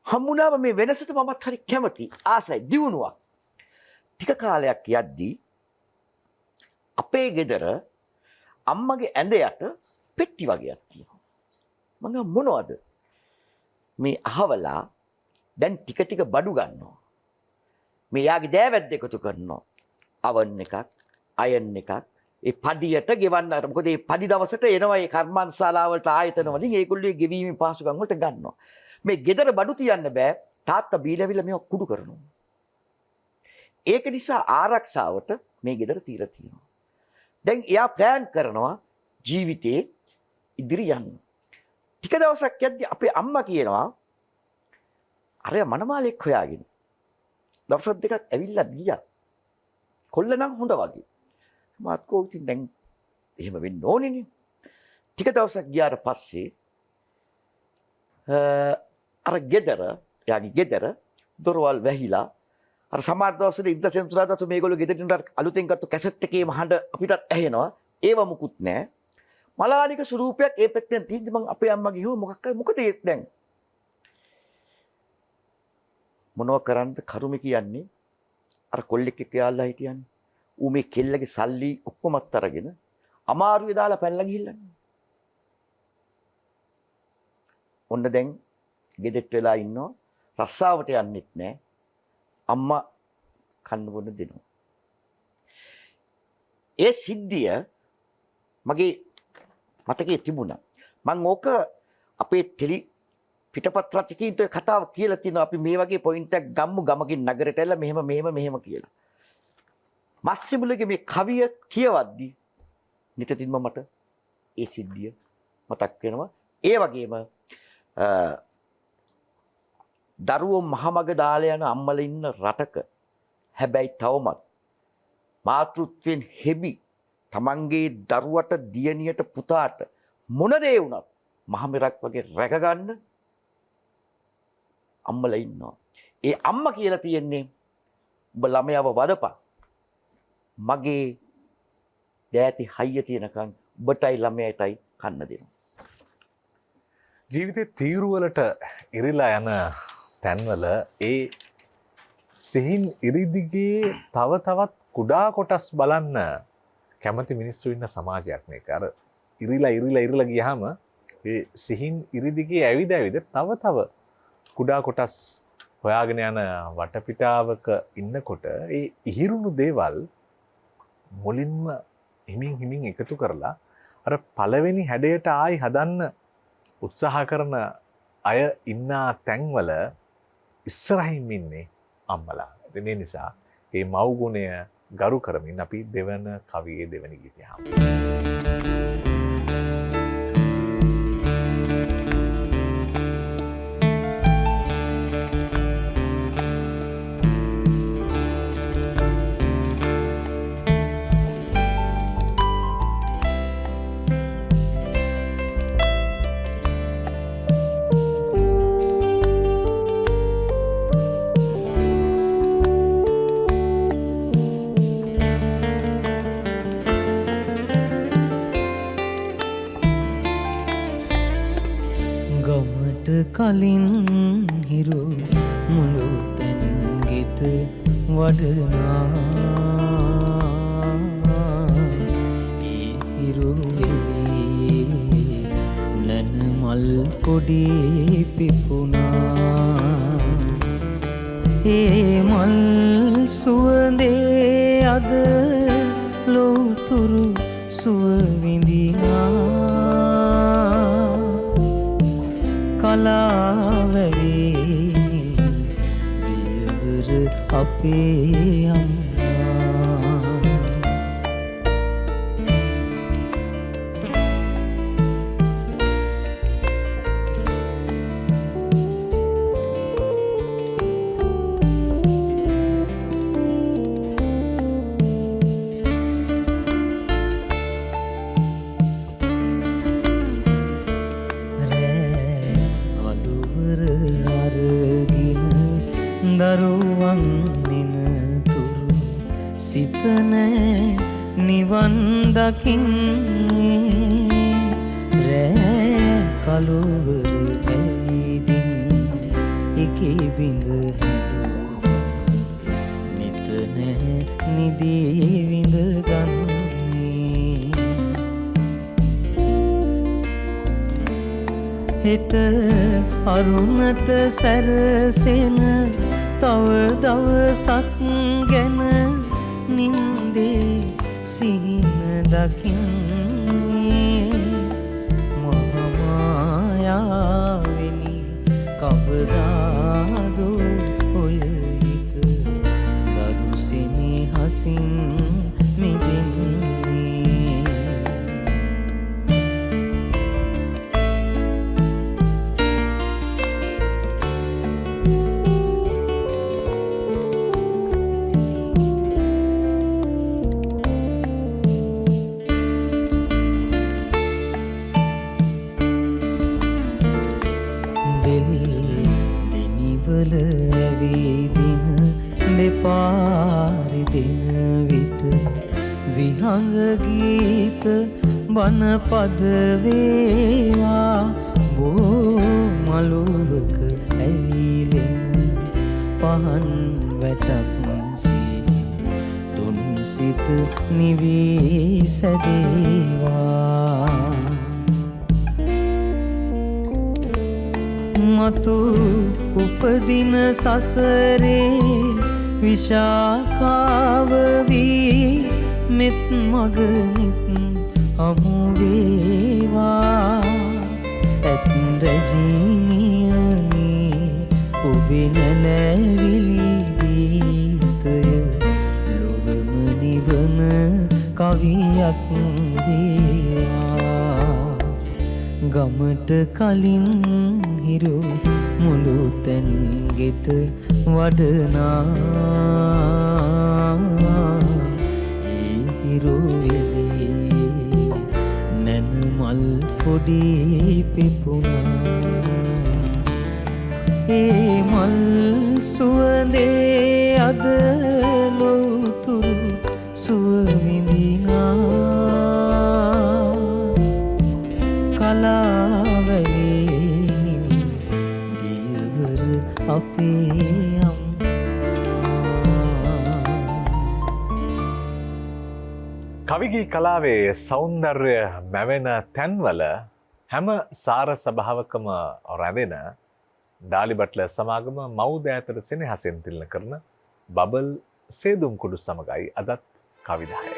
හම්බුණාම මේ වෙනසට මමත් හරි කැමති, ආසයි, දියුණුවක්. ටික කාලයක් යද්දී අපේ ගෙදර අම්මගේ ඇඳ යට පෙට්ටි වගේක් තියෙනවා. මම මොනවද? මේ අහවලා දැන් ටික ටික බඩු ගන්නවා. මේ යාගේ දෑවැද්ද එකතු කරනවා. අවන් එකක්, අයන් එකක්, ඒ පඩියට ගෙවන්න. මොකද මේ පඩි දවසට එනවා මේ කර්මාන්තශාලා වලට ආයතන වලින් ඒගොල්ලෝ ගෙවීමේ පහසුකම් වලට ගන්නවා. මේ ගෙදර බඩු තියන්න බෑ. තාත්තා බීලවිල මේව කුඩු කරනවා. ඒක නිසා ආරක්ෂාවට මේ ගෙදර තීර තියෙනවා. දැන් එයා ප්ලෑන් කරනවා ජීවිතේ ඉදිරි යන්න. ටික දවසක් යද්දී අපේ අම්මා කියනවා අර මනමාලෙක් හොයාගෙන දවස් දෙකක් ඇවිල්ලා ගියා. කොල්ල නම් හොඳ වගේ. මාත් කෝ ඉතින් දැන් එහෙම වෙන්න ඕනේනේ. ටික දවසක් ගියාට පස්සේ අර ගෙදර දොරවල් වැහිලා අර සමහර දවස්වල ඉඳ සෙන්සුරාදා දවස් මේගොල්ලෝ ගෙදරින් අලුතෙන් ගත්ත කැසට් එකේම හඬ අපිටත් ඇහෙනවා. ඒව මුකුත් නැහැ. මලානික ස්වරූපයක් ඒ පැත්තෙන් තියද්දි මං අපේ අම්මා ගිහුව මොකද දැන් මොනව කරන්නද කරුමේ කියන්නේ අර කොල්ලෙක් එක්ක යාළුවා හිටියන්නේ ඌ මේ කෙල්ලගේ සල්ලි ඔක්කොමත් අරගෙන අමාරුවේ දාලා පැනලා ගිහිල්ලා ඔන්න දැන් ගෙදෙට්ට වෙලා ඉන්නවා රස්සාවට යන්නෙත් නැහැ අම්මා කන්න බොන්න දෙනවා ඒ සිද්ධිය මගේ මතකයේ තිබුණා මම ඕක අපේ පිටපත් රචකයින්ට කතාව කියලා තිනවා අපි මේ වගේ පොයින්ට් එකක් ගම්මු ගමකින් නගරයට ඇවිල්ලා මෙහෙම කියලා. මස්සිමුලගේ මේ කවිය කියවද්දි නිතින්ම මට ඒ සිද්ධිය මතක් වෙනවා. ඒ වගේම දරුවෝ මහමග දාලා යන අම්මලා ඉන්න රටක හැබැයි තවමත් මාතෘත්වයෙන් හෙබි තමන්ගේ දරුවට දියණියට පුතාට මොන දේ වුණත් මහමෙරක් වගේ රැකගන්න අම්මලා ඉන්නවා. ඒ අම්මා කියලා තියෙන්නේ ඔබ ළමයාව වදපන්. මගේ දෑති හයිය තියනකන් ඔබටයි ළමයාටයි කන්න දෙනවා. ජීවිතේ තීරුවලට ඉරිලා යන තැන්වල ඒ සිහින් ඉරිදිගේ තව තවත් කුඩා කොටස් බලන්න කැමති මිනිස්සු ඉන්න සමාජයක් මේක. අර ඉරිලා ගියාම ඒ සිහින් ඉරිදිගේ ඇවිද තව කුඩා කොටස් හොයාගෙන යන වටපිටාවක ඉන්නකොට ඒ ඉහිරුණු දේවල් මුලින්ම හිමින් එකතු කරලා අර පළවෙනි හැඩයට ආයි හදන්න උත්සාහ කරන අය ඉන්න තැන්වල ඉස්සරහින් ඉන්නේ අම්මලා. ඉතින් ඒ නිසා මේ මව් ගුණය ගරු කරමින් අපි දෙවන කවියේ දෙවනි ගීතය අහමු. කලින් හිරු මුළු තැන්ගෙට වඩනා ඒ හිරු වෙලේ නන මල් පොඩි පිපුණා ඒ මල් සුවඳේ අද ලෝතුරු සුව විඳිනා කලාවැවේ දියවර අපේ අම්මා දරුවන් නිනතුරු සිතන නිවන් දකින්නේ රෑ කළුවර ඇවිදින් එකේ බිඳ හැඩු නිතන නිදී විඳ ගන්නේ හෙට අරුණට සැරසෙන තව දවසක් ගැන නින්දේ සිහින දකින්නේ මහමායාවෙනි කවදාදෝ ඔය හිත දරුසිනි හසින් මිදින්නේ වාරි දෙන විට විහඟ ගීත බන පද වේවා බෝ මලුවක ඇවිලෙන පහන් වැටක්සේ තුන් සිත නිවී සැදේවා මතු උපදින සසරේ විශාකාව වී මෙත් මගනිත් හමු වේවා ඇත් රජීනියනේ ඔබේ නැලවිලි ගීතය ලොවම නිවන කවියක් වේවා ගමට කලින් හිරු මුළු තැන්ගෙට වඩනා ඒ හිරු වෙලේ නැන මල් පොඩි පිපුණා ඒ මල් සුවඳේ අද ලොතුරු සුව විඳිනා කලාවැවේ නිවි දියවර අපේ කවිගී කලාවේ සෞන්දර්ය මැවෙන තැන්වල හැම සාර සභාවකම රැඳෙන ඩාලි බට්ලර් සමාගම මවුද ඇතට සෙනෙහසෙන් තිලන කරන බබල් සේදුම් කුඩු සමගයි අදත් කවිදාය.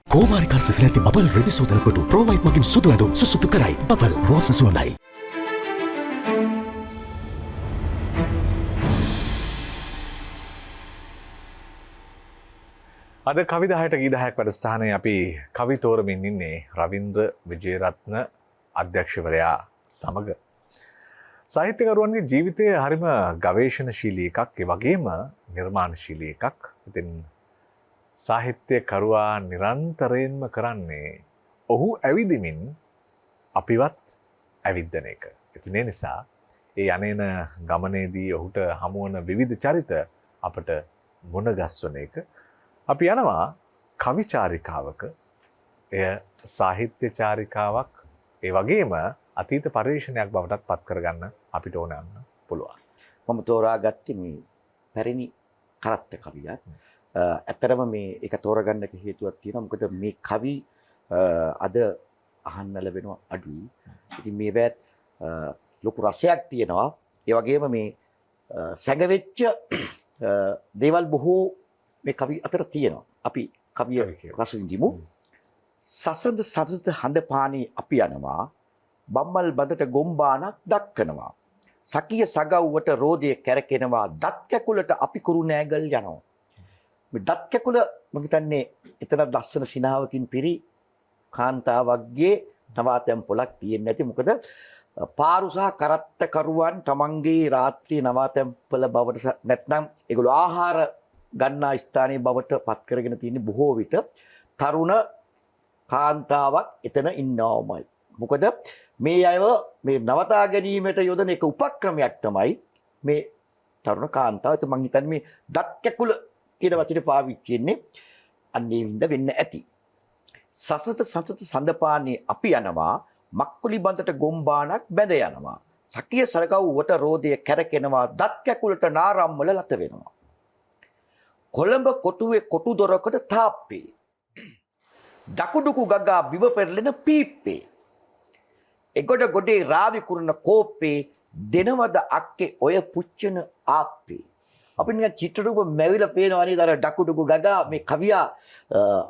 කෝමාරිකා සිසිල ඇති බබල් රෙදි සෝදන කොටු ප්‍රෝවයිට් මගින් සුදු ඇඳුම් සුසුදු කරයි. බබල් රෝස සුවඳයි. අද කවිදාහයට ගීදාහයක් වැඩසටහනේ අපි කවි තෝරමින් ඉන්නේ රවින්ද්‍ර විජේරත්න අධ්‍යක්ෂවරයා සමග. සාහිත්‍යකරුවන්ගේ ජීවිතය හරිම ගවේෂණශීලී එකක්, ඒ වගේම නිර්මාණශීලී එකක්. ඉතින් සාහිත්‍යකරුවා නිරන්තරයෙන්ම කරන්නේ ඔහු ඇවිදිමින් අපිවත් ඇවිද්දන එක. ඉතින් ඒ නිසා ඒ යන්නේන ගමනේදී ඔහුට හමුවන විවිධ චරිත අපට මුණගස්වන එක. අපි යනවා කවිචාරිකාවක, එය සාහිත්‍ය චාරිකාවක්, ඒ වගේම අතීත පරිශ්‍රණයක් බවටත් පත් කරගන්න අපිට ඕන යන්න පුළුවන්. මම තෝරාගත්තේ මේ පැරණි කරත්ත කවියක්. ඇත්තටම මේ එක තෝරගන්න හේතුවක් තියෙනවා. මොකද මේ කවි අද අහන්න ලැබෙනවා අඩුයි. ඉතින් මේවත් ලොකු රසයක් තියෙනවා. ඒ වගේම මේ සැඟවෙච්ච දේවල් බොහෝ මේ කවි අතර තියෙනවා. අපි කවිය රස විඳිමු. සසඳ සසඳ හඳ පානේ අපි යනවා, බම්මල් බඳට ගොම්බානක් දක්කනවා, සකිය සගව්වට රෝදය කැරකෙනවා, දත් කැකුලට අපි කුරු නෑගල් යනවා. මේ දත් කැකුල මම හිතන්නේ එතන ලස්සන සිනාවකින් පිරි කාන්තාවක්ගේ නවාතැන් පොලක් තියෙන්නේ නැති. මොකද පාරු සහ කරත්ත කරුවන් තමන්ගේ රාත්‍රී නවාතැන් පොළ බවට නැත්නම් ඒගොල්ලෝ ආහාර ගන්නා ස්ථානයේ බවට පත් කරගෙන තියෙන බොහෝ විට තරුණ කාන්තාවක් එතන ඉන්නවමයි. මොකද මේ අයව මේ නවතා ගැනීමට යොදන එක උපක්‍රමයක් තමයි මේ තරුණ කාන්තාව. ඒත් මම හිතන්නේ මේ දත් කැකුල කියන වචනේ පාවිච්චි වෙන්නේ අන්නේ වින්ද වෙන්න ඇති. සසත සසත සඳපානේ අපි යනවා, මක්කුලි බඳට ගොම්බානක් බැඳ යනවා, සකිය සරගව්වට රෝදය කැරකෙනවා, දත් කැකුලට නාරම්මල ලත වෙනවා, කොළඹ කොටුවේ කොටු දොරකට තාප්පේ, දකුඩුකු ගගා බිම පෙරලෙන පීප්පේ, එගොඩ ගොඩේ රාවි කුරන කෝප්පේ, දෙනවද අක්කේ ඔය පුච්චන ආප්පේ. අපි නිකන් චිත්‍ර රූප මැවිලා පේනවා නේද? අර දකුඩුකු ගගා මේ කවියා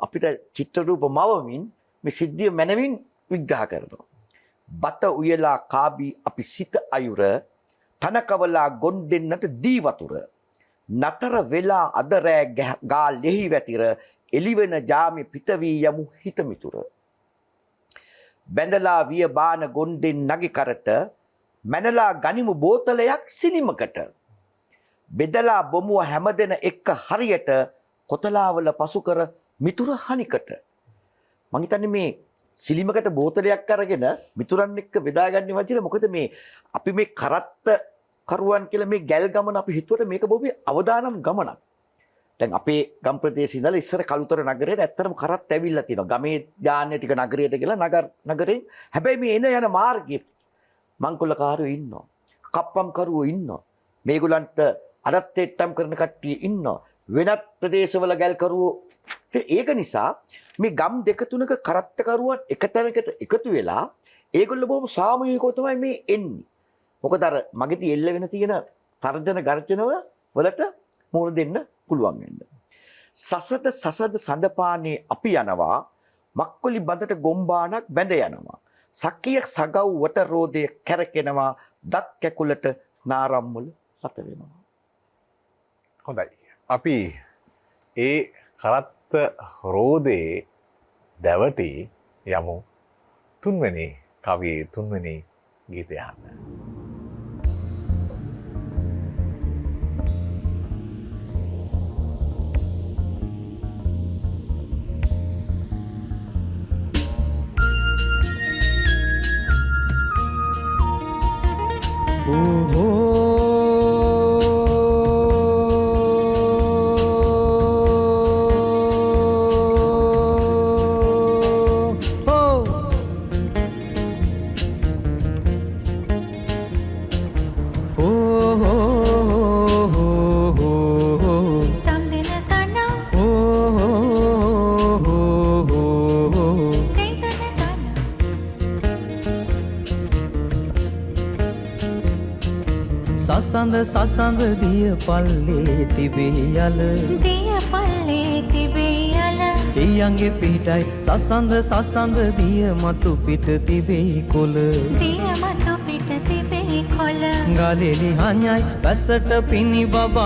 අපිට චිත්‍ර රූප මවමින් මේ සිද්ධිය මැනවින් විග්‍රහ කරනවා. බත උයලා කාබී අපි සිත අයුර, තනකවලා ගොන් දෙන්නට දී වතුර, නතර වෙලා අද රෑ ගාල් ලෙහි වැතිර, එළිවෙන ජාමේ පිට වී යමු හිතමිතුර. බැඳලා විය බාන ගොන් දෙන් නගි කරට, මැනලා ගනිමු බෝතලයක් සිනිමකට, බෙදලා බොමුව හැමදෙන එක්ක හරියට, කොතලාවල පසු කර මිතුර හනිකට. මං හිතන්නේ මේ සිලිමකට බෝතලයක් අරගෙන මිතුරන් එක්ක බෙදාගන්නේ වචන මොකද මේ අපි මේ කරත්ත කරුවන් කියලා මේ ගැල් ගමන අපි හිතුවට මේක බොහොම අවදානම් ගමනක්. දැන් අපේ ගම් ප්‍රදේශේ ඉඳලා ඉස්සර කළුතර නගරයට ඇත්තටම කරත් ඇවිල්ලා තියෙනවා. ගමේ යාන්නේ ටික නගරයට ගිහලා නගරෙන් හැබැයි මේ එන යන මාර්ගයේ මංකොල්ලකාරයෝ ඉන්නවා. කප්පම් කරුවෝ ඉන්නවා. මේගොල්ලන්ට අදත් එට්ටම් කරන කට්ටිය ඉන්නවා. වෙනත් ප්‍රදේශවල ගැල් කරුවෝ. ඒක නිසා මේ ගම් දෙක තුනක කරත්ත කරුවන් එක තැනකට එකතු වෙලා ඒගොල්ලෝ බොහොම සාමූහිකව තමයි මේ එන්නේ. මොකද අර මගදී එල්ල වෙන තියෙන තර්ජන ගර්ජනව වලට මුහුණ දෙන්න පුළුවන් වෙන්න. සසද සඳපානේ අපි යනවා මක්කොලි බඳට ගොම්බානක් බැඳ යනවා. සක්කිය සගව් වට රෝදේ කැරකෙනවා දත් කැකුලට නාරම්මුල රත වෙනවා. හොඳයි. අපි ඒ කරත්ත රෝදේ දැවටි යමු තුන්වෙනි කවියේ තුන්වෙනි ගීතය අහන්න. සසඳ දිය පල්ලේ තිබේ යල දිය පල්ලේ තිබේ යල දෙයන්ගේ පිටයි සසඳ දිය මතු පිට තිබේ කොළ දිය මතු පිට තිබේ කොළ ගලෙලි හඤ්ඤයි වැසට පිණි බබා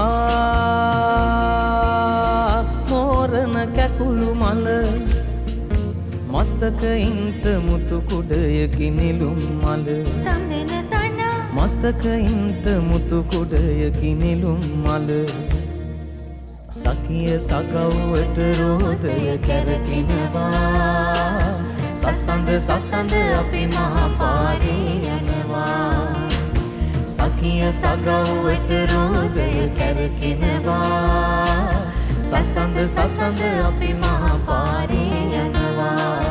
මෝරණ කැකුළු මල මස්තකයින්ට මුතු කුඩයකි නිලුම් මල තම් දෙන තන මස්තකයින්ට මුතු කුඩයකි නිලුම් මල සකිය සගව්වට රෝදය කැරකෙනවා සසඳ අපි මහපාරේ යනවා සකිය සගව්වට රෝදය කැරකෙනවා සසඳ අපි මහපාරේ යනවා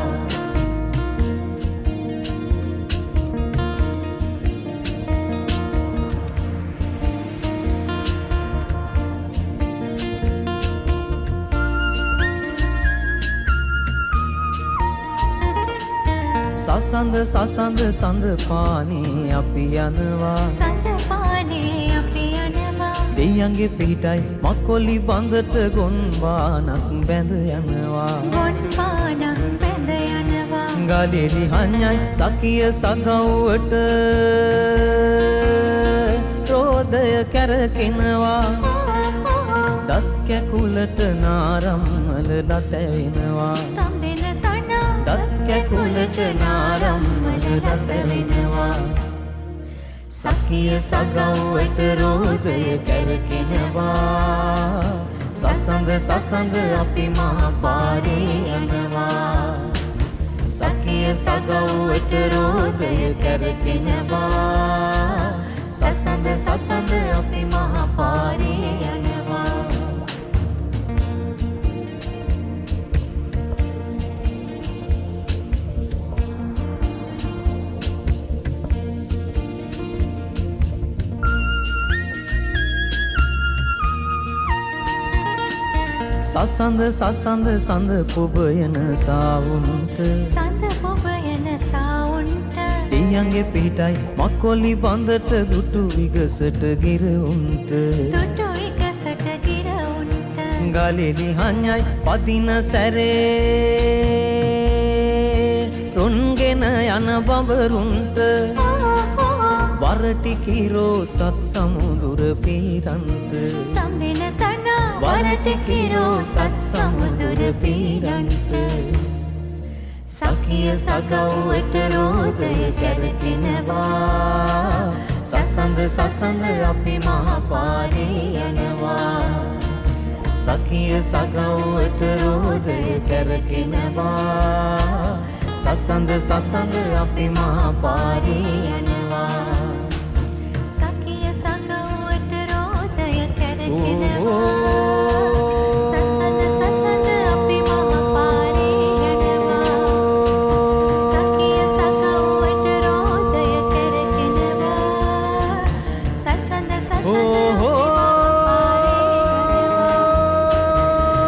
සසඳ පානේ අපි යනවා සඳ පානේ අපි යනවා දෙයන්ගේ පිටයි මක්කොලි බඳට ගොන්බානක් බැඳ යනවා ගොන් පානක් බැඳ යනවා ගලෙලි හඤ්ඤයි සකිය සගව්වට රෝදය කැරකෙනවා දත් කැකුලට නාරම්මල ලතැවෙනවා තම් දෙන තන දත් කැකුලට නාරම්මල ලතැවෙනවා සකිය සගව්වට රෝදය කැරකෙනවා සසඳ අපි මහපාරේ යනවා සකිය සගව්වට රෝදය කැරකෙනවා සසඳ අපි මහපාරේ යනවා සසඳ පුබයන සාවුන්ට සඳ පොබයන සවුන්ට දෙයන්ගේ පිටයි මක්කොලි බඳට දුටු විගසට ගිරවුන්ට දුටු එකසට ගිරවුන්ට ගලෙලි හඤ්ඤයි පදින සැරේ රුන්ගෙන යන බඹරුන්ට වරටි කිරෝ සත් සමුදුර පීරන්ත තම් දෙන තන වරටි කිරෝ සත් සමුදුර පීරන්ත සකිය සගව්වට රෝදය කැරකෙනවා සසඳ අපි මහපාරේ යනවා සකිය සගව්වට රෝදය කැරකෙනවා සසඳ සසඳ අපි මහා පාරේ යනවා සකිය සගව්වට රෝදය කැරකෙනවා සසඳ සසඳ අපි මහා පාරේ යනවා සකිය සගව්වට රෝදය කැරකෙනවා සසඳ සසඳ අපි මහා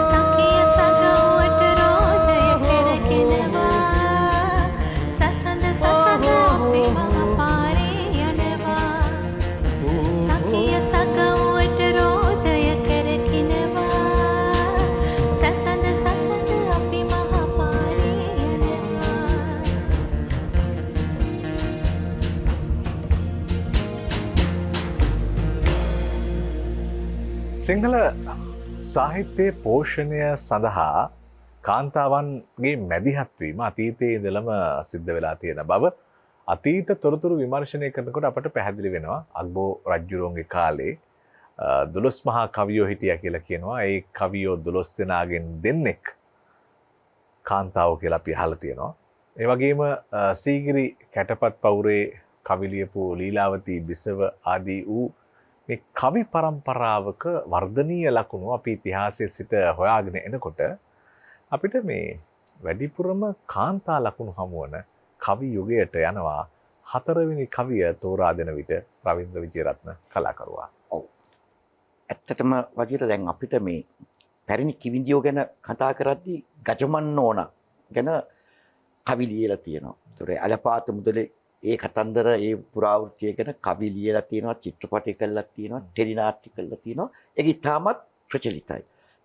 සකිය සගව්වට රෝදය කැරකෙනවා සසඳ සසඳ අපි මහා පාරේ යනවා සකිය සගව්වට රෝදය කැරකෙනවා සසඳ සසඳ අපි මහා පාරේ යනවා සිංහල සාහිත්‍යයේ පෝෂණය සඳහා කාන්තාවන්ගේ මැදිහත්වීම අතීතයේ ඉඳලම සිද්ධ වෙලා තියෙන බව අතීත තොරතුරු විමර්ශනය කරනකොට අපට පැහැදිලි වෙනවා. අග්බෝ රජ්ජුරුවන්ගේ කාලේ 12 මහා කවියෝ හිටියා කියලා කියනවා. ඒ කවියෝ 12 දෙනාගෙන් දෙන්නෙක් කාන්තාවෝ කියලා අපි අහලා තියෙනවා. ඒ වගේම සීගිරි කැටපත් පවුරේ කවි ලියපු ලීලාවතී බිසව ආදී වූ මේ කවි පරම්පරාවක වර්ධනීය ලකුණු අපි ඉතිහාසයේ සිට හොයාගෙන එනකොට අපිට මේ වැඩිපුරම කාන්තා ලකුණු හමුවන කවි යුගයට යනවා 4 වෙනි කවිය තෝරා දෙන විට රවීන්ද්‍ර විජේරත්න කලාකරුවා. ඔව්. ඇත්තටම වජිර දැන් අපිට මේ පැරණි කිවිඳියෝ ගැන කතා කරද්දී ගජමන්නෝන ගැන කවි ලියලා තියෙනවා. ඒතොර අලපාත මුදලේ ඒ කතන්දර ඒ පුරාවෘත්තිය ගැන කවි ලියලා තියෙනවා, චිත්‍රපටය කළා තියෙනවා, ටෙලි නාට්‍ය කළා තියෙනවා. ඒක ඉතාමත් ප්‍රචලිතයි.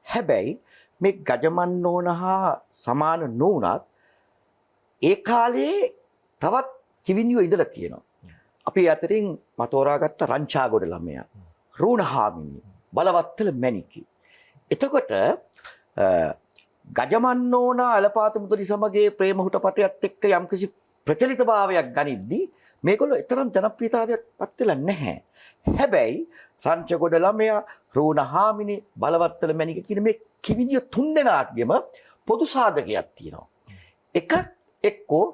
හැබැයි මේ ගජමන්නෝන හා සමාන නොවුනත් ඒ කාලේ තවත් කිවිඳියෝ ඉඳලා තියෙනවා. අපි අතරින් මතෝරාගත්ත රංචාගොඩ ළමයා, රුණහාමිනී, බලවත්තල මැණිකේ. එතකොට ගජමන්නෝන අලපාත මුදලි සමගයේ ප්‍රේම හුටපටයත් එක්ක යම්කිසි ප්‍රචලිතභාවයක් ගනිද්දී මේගොල්ලෝ තරම් ජනප්‍රියතාවයක් පත් වෙලා නැහැ. හැබැයි රංචගොඩ ළමයා, රුණහාමිනී, බලවත්තල මැණිකේ කියන මේ කිවිඳියෝ තුන්දෙනාගේම පොදු සාධකයක් තියෙනවා. එකක් එක්කෝ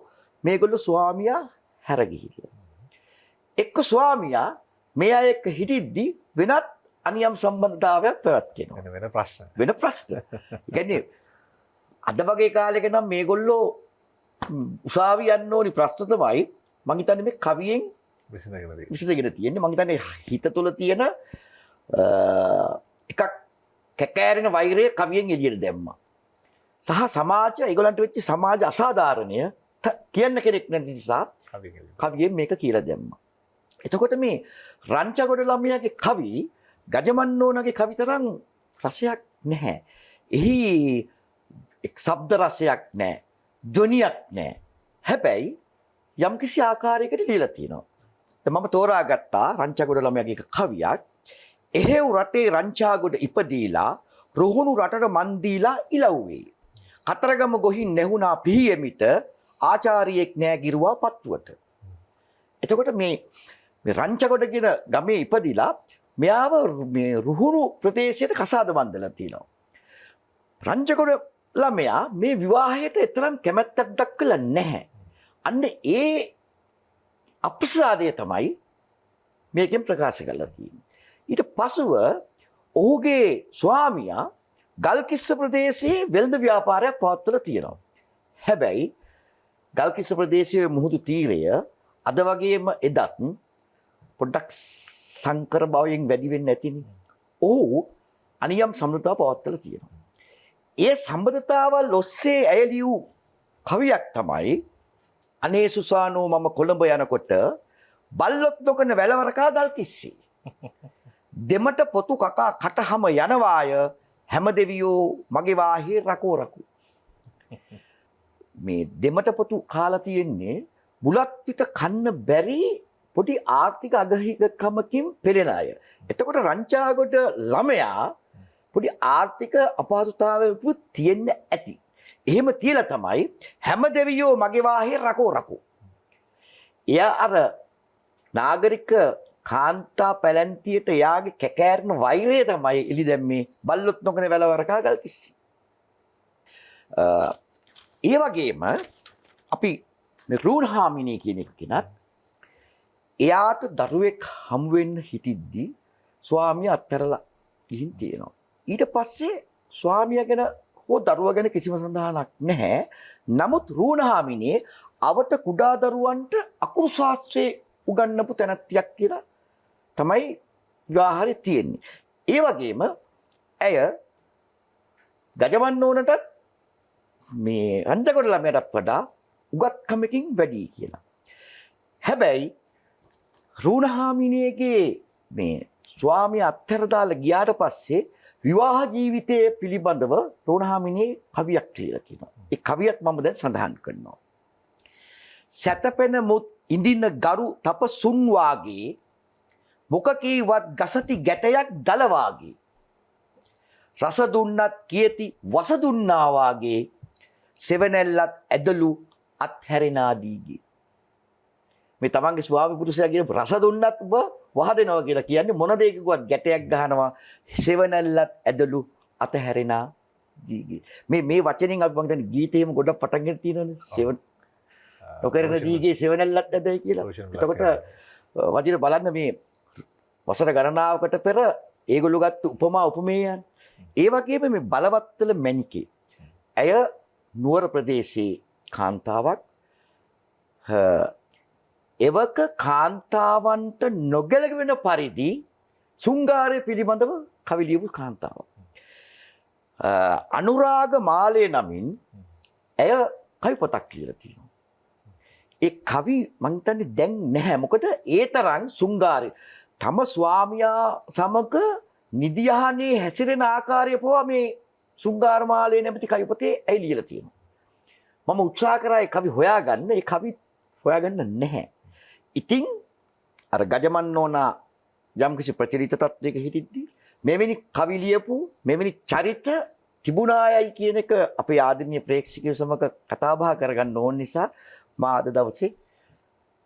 මේගොල්ලෝ ස්වාමියා හැර ගිහිල්ලා. එක්ක ස්වාමියා මේ අය එක්ක හිටිද්දී වෙනත් අනියම් සම්බන්ධතාවයක් පැවැත්වෙනවා. වෙන ප්‍රශ්න. වෙන ප්‍රශ්න. කියන්නේ අද වගේ කාලෙක නම් මේගොල්ලෝ උසාවි යන්න ඕනි ප්‍රශ්න තමයි මං හිතන්නේ මේ කවියෙන් විසඳගෙන තියෙන්නේ. මං හිතන්නේ හිත තුළ තියෙන එකක් කැකෑරෙන වෛරය කවියෙන් එළියට දැම්මා. සහ සමාජය ඒගොල්ලන්ට වෙච්ච සමාජ අසාධාරණය කියන්න කෙනෙක් නැති නිසා කවියෙන් මේක කියලා දැම්මා. එතකොට මේ රංචගොඩ ළමයාගේ කවි ගජමන්නෝනගේ කවි තරම් රසයක් නැහැ. එහි ශබ්ද රසයක් නැහැ. ධ්වනියක් නැහැ. හැබැයි යම්කිසි ආකාරයකට ලියලා තියෙනවා. මම තෝරාගත්තා රංචගොඩ ළමයාගේ කවියක්. එහෙව් රටේ රංචාගොඩ ඉපදීලා රුහුණු රටට මන් දීලා ඉලව්වේ. කතරගම ගොහින් නැහුණා පිහියෙමිට ආචාරියෙක් නෑ ගිරුවා පත්තුවට. එතකොට මේ රංචගොඩ කියන ගමේ ඉපදිලා මෙයාව මේ රුහුණු ප්‍රදේශයට කසාද බන්දලා තියෙනවා. රංචගොඩ ළමයා මේ විවාහයට එතරම් කැමැත්තක් දක්වලා නැහැ. අන්න ඒ අප්‍රසාදය තමයි මේකෙන් ප්‍රකාශ කරලා තියෙන්නේ. ඊට පසුව ඔහුගේ ස්වාමියා ගල්කිස්ස ප්‍රදේශයේ වෙළඳ ව්‍යාපාරයක් පවත්වලා තියෙනවා. හැබැයි ගල්කිස්ස ප්‍රදේශයේ මුහුදු තීරය අද වගේම එදත් පොඩ්ඩක් සංකර භාවයෙන් වැඩි වෙන්නේ නැතිනේ. ඔහු අනියම් සම්බන්ධතාව පවත්වලා තියෙනවා. ඒ සම්බන්ධතාවල් ඔස්සේ ඇය ලියූ කවියක් තමයි අනේ සුසානෝ මම කොළඹ යනකොට බල්ලොත් නොකන වැලවරකා ගල්කිස්සේ. දෙමට පොතු කකා කටහම යනවාය හැම දෙවියෝ මගේ වාහේ රකෝ රකු. මේ දෙමට පොතු කාලා තියෙන්නේ බුලත් විත කන්න බැරි පොඩි ආර්ථික අගහිගකමකින් පෙළෙන අය. එතකොට රංචාගොඩ ළමයා පොඩි ආර්ථික අපහසුතාවයකුත් තියෙන්න ඇති. එහෙම තියලා තමයි හැම දෙවියෝ මගේ වාහේ රකෝ රකෝ. එයා අර නාගරික කාන්තා පැලැන්තියට එයාගේ කැකෑරෙන වෛරය තමයි එලි දැම්මේ බල්ලොත් නොකන වැලවරකා ගල්කිස්සි. ඒ වගේම අපි රූණහාමිනේ කියන එක කෙනත් එයාට දරුවෙක් හම් වෙන්න හිටිද්දි ස්වාමියා අත්හැරලා ගිහින් තියෙනවා. ඊට පස්සේ ස්වාමියා ගැන හෝ දරුවා ගැන කිසිම සඳහනක් නැහැ. නමුත් රූණහාමිනේ අවට කුඩා දරුවන්ට අකුරු ශාස්ත්‍රයේ උගන්වපු තැනැත්තියක් කියලා තමයි විවාහරේ තියෙන්නේ. ඒ වගේම ඇය ගජවන්නෝනටත් මේ රංජගොඩ ළමයටත් වඩා උගත්කමකින් වැඩි කියලා. හැබැයි රූණහාමිනේගේ මේ ස්වාමියා අත්හැර දාලා ගියාට පස්සේ විවාහ ජීවිතය පිළිබඳව රූණහාමිනේ කවියක් ලියලා තියෙනවා. ඒ කවියත් මම දැන් සඳහන් කරනවා. සැතපෙන මුත් ඉඳින ගරු තපසුන් වාගේ මොකකීවත් ගසති ගැටයක් දල වාගේ රස දුන්නත් කියති වස දුන්නා වාගේ සෙවණැල්ලත් ඇදලු අත්හැරෙනාදීගේ. මේ තමන්ගේ ස්වාමි පුරුෂයා කියන රස දුන්නත් වහ දෙනවා කියලා කියන්නේ මොන දෙයකවත් ගැටයක් ගහනවා සෙවණැල්ලත් ඇදලු අතහැරෙනාදීගේ. මේ වචනෙන් අපි මම හිතන්නේ ගීතේම ගොඩක් පටන් ගන්න තියෙනවනේ. සෙවණ නොකරන දීගේ සෙවණැල්ලත් ඇදයි කියලා. එතකොට වචන බලන්න මේ වසර ගණනාවකට පෙර ඒගොල්ලෝ ගත්ත උපමා උපමේයන්. ඒ වගේම මේ බලවත්තල මැණිකේ ඇය නුවර ප්‍රදේශයේ කාන්තාවක්. එවක කාන්තාවන්ට නොගැලපෙන පරිදි සුංගාරය පිළිබඳව කවි ලියපු කාන්තාවක්. අනුරාග මාලය නමින් ඇය කවි පොතක් කියලා තියෙනවා. ඒ කවි මං හිතන්නේ දැන් නැහැ. මොකද ඒ තරම් සුංගාරය තම ස්වාමියා සමග නිදියහනේ හැසිරෙන ආකාරය පවා මේ සුංගාර මාලේ නැමැති කවි පොතේ ඇයි ලියලා තියෙනවා. මම උත්සාහ කරා ඒ කවි හොයාගන්න. ඒ කවි හොයාගන්න නැහැ. ඉතින් අර ගජමන්නෝනා යම්කිසි ප්‍රචලිත තත්ත්වයක හිටිද්දී මෙවැනි කවි ලියපු මෙවැනි චරිත තිබුණායයි කියන එක අපේ ආදරණීය ප්‍රේක්ෂකයෝ සමග කතා බහ කරගන්න ඕන නිසා මා අද දවසේ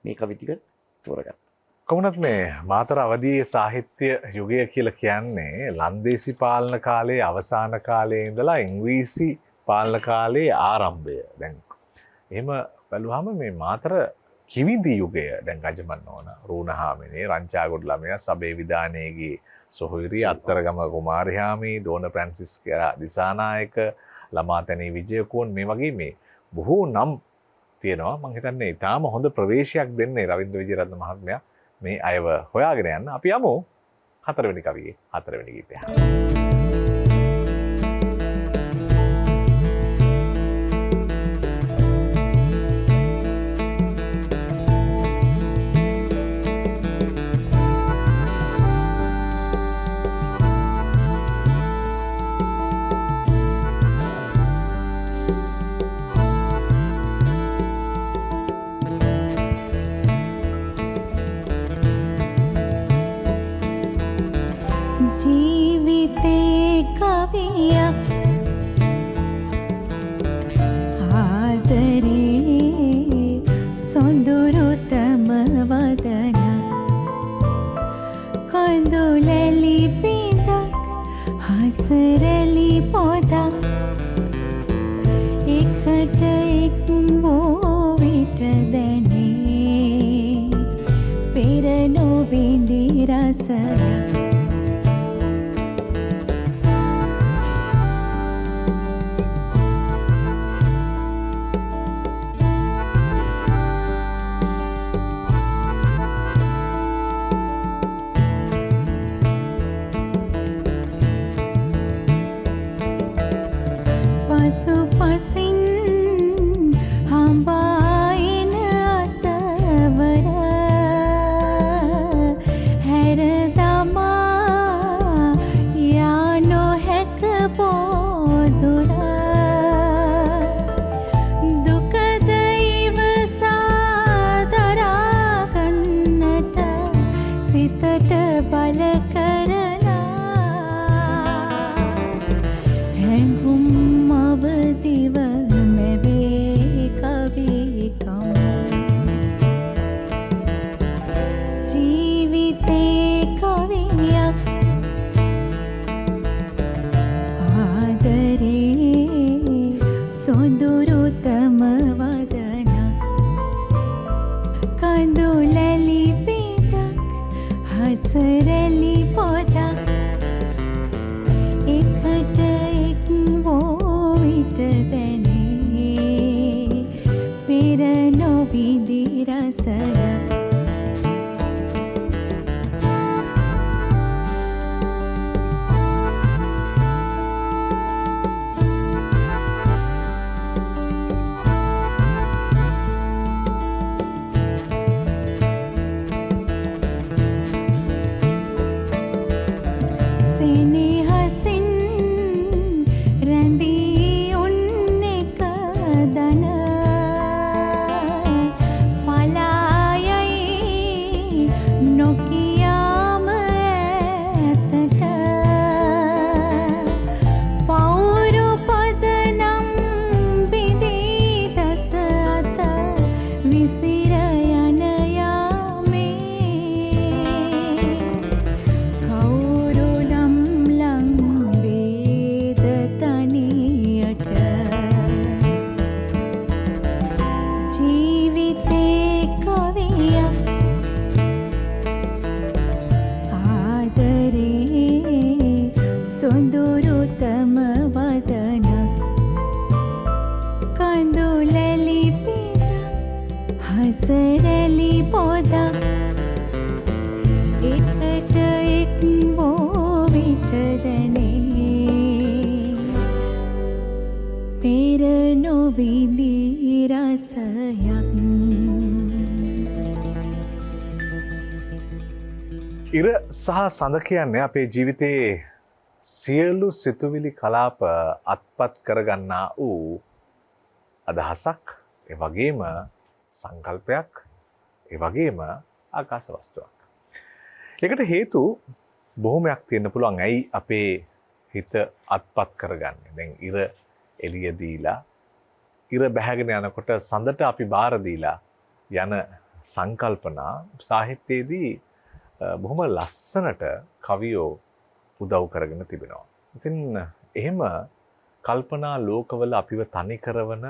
මේ කවි ටික තෝරගත්තා. කොහොමත් මේ මාතර අවදී සාහිත්‍ය යුගය කියලා කියන්නේ ලන්දේසි පාලන කාලයේ අවසාන කාලයේ ඉඳලා ඉංග්‍රීසි පාලන කාලයේ ආරම්භය. දැන් එහෙම බැලුවාම මේ මාතර කිවිඳි යුගය දැන් ගජමන්නෝන රූණහාමිනේ රංචාගොඩ ළමයා සබේ විදානයේගේ සොහොයුරි අත්තරගම කුමාරයාමි දෝන ප්‍රැන්සිස් දිසානායක ළමාතැනී විජයකුන් මේ වගේ මේ බොහෝ නම් තියෙනවා. මම හිතන්නේ ඊටාම හොඳ ප්‍රවේශයක් දෙන්නේ රවින්ද්‍ර විජේරත්න මහත්මයා මේ අයව හොයාගෙන යන්න. අපි යමු 4 වෙනි කවියේ 4 වෙනි ගීතය. ජීවිතේ කවියක් ආදරේ සොඳුරුතම වදන කඳුලැලි පිඳක් හසරැලි පොදක් එකට එක් වූ විට දැනේ පෙර නොබිඳි රසයක්. පසුපසින් හඹායින අතවර හැර දමා යා නොහැක බෝදුර දුකද ඉවසා දරාගන්නට සිතට බල කරනා හැඟුම් අවදිව මෙවේ කවිකම ජීවිතේ කවියක් ආදරේ සොඳුරුතම වදනා. හසරැලි පොදක් එකට එක් වූ විට දැනේ පෙර නොවිදි රසයක් සෙනෙහසින් රැඳී උන් එක දන පලායයි නොකියාම ඇතට පවුරු පදනම් බිඳී දස අත විසිර යන යාමේ කවුරු නම් ලං වේද තනියට ජීවිතේ කවියක් ආදරේ සොඳුරුතම වදනක් කඳුලැලි පිටක් හසරැලි පොදක් එකට එක් වූ විට දැනේ පෙර නොවිදි රසයක් ඉර සහ සඳ කියන්නේ අපේ ජීවිතයේ සියලු සිතුවිලි කලාප අත්පත් කරගන්නා වූ අදහසක්, ඒ වගේම සංකල්පයක්, ඒ වගේම ආකාශ වස්තුවක්. ඒකට හේතු බොහොමයක් තියෙන්න පුළුවන්. ඇයි අපේ හිත අත්පත් කරගන්නේ? දැන් ඉර එළිය දීලා ඉර බැහැගෙන යනකොට සඳට අපි බාර දීලා යන සංකල්පනා සාහිත්‍යයේදී බොහොම ලස්සනට කවියෝ උදව් කරගෙන තිබෙනවා. ඉතින් එහෙම කල්පනා ලෝකවල අපිව තනි කරවන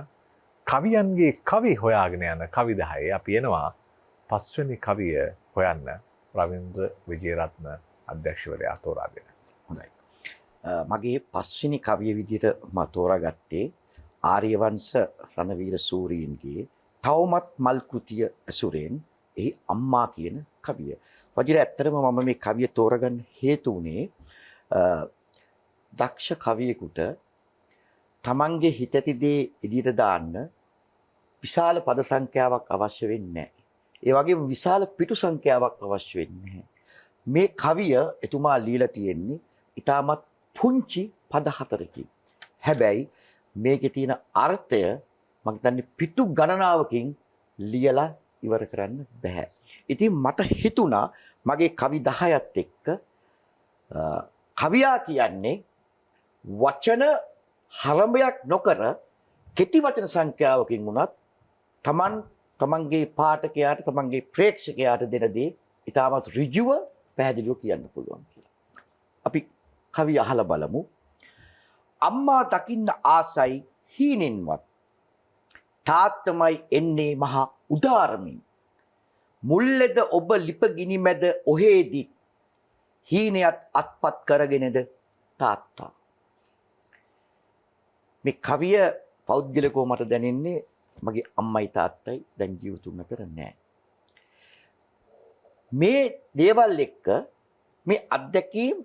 කවියන්ගේ කවි හොයාගෙන යන කවි 10 අපි එනවා පස්වෙනි කවිය හොයන්න රවින්ද්‍ර විජේරත්න අධ්‍යක්ෂවරයා තෝරා දෙන. හොඳයි. මගේ පස්වෙනි කවිය විදිහට මම තෝරාගත්තේ ආර්යවංශ රණවීර සූරීන්ගේ තවමත් මල් කෘතිය ඇසුරෙන් එහි අම්මා කියන කවිය. වජිර ඇත්තටම මම මේ කවිය තෝරගන්න හේතු වුණේ දක්ෂ කවියෙකුට තමන්ගේ හිත ඇති දේ එළියට දාන්න විශාල පද සංඛ්‍යාවක් අවශ්‍ය වෙන්නේ නැහැ. ඒ වගේම විශාල පිටු සංඛ්‍යාවක් අවශ්‍ය වෙන්නේ නැහැ. මේ කවිය එතුමා লীලා තියෙන්නේ ඊටමත් පුංචි පද 4කින්. හැබැයි මේකේ තියෙන අර්ථය මම හිතන්නේ පිටු ගණනාවකින් ලියලා ඉවර කරන්න බෑ. ඉතින් මට හිතුණා මගේ කවි 10ත් එක්ක කවියා කියන්නේ වචන හරඹයක් නොකර කෙටි වචන සංඛ්‍යාවකින් වුණත් තමන්ගේ පාඨකයාට තමන්ගේ ප්‍රේක්ෂකයාට දෙන දේ ඉතාමත් ඍජුව පැහැදිලිව කියන්න පුළුවන් කියලා. අපි කවිය අහලා බලමු. අම්මා දකින්න ආසයි හීනෙන්වත් තාත්තමයි එන්නේ මහා උදාරමින් මුල්ලෙද ඔබ ලිපගිනි මැද ඔහේදිත් හීනයත් අත්පත් කරගෙනද තාත්තා. මේ කවිය පෞද්ගලිකව මට දැනෙන්නේ මගේ අම්මයි තාත්තයි දැන් ජීවිතුන් අතර නැහැ. මේ දේවල් එක්ක මේ අත්දැකීම්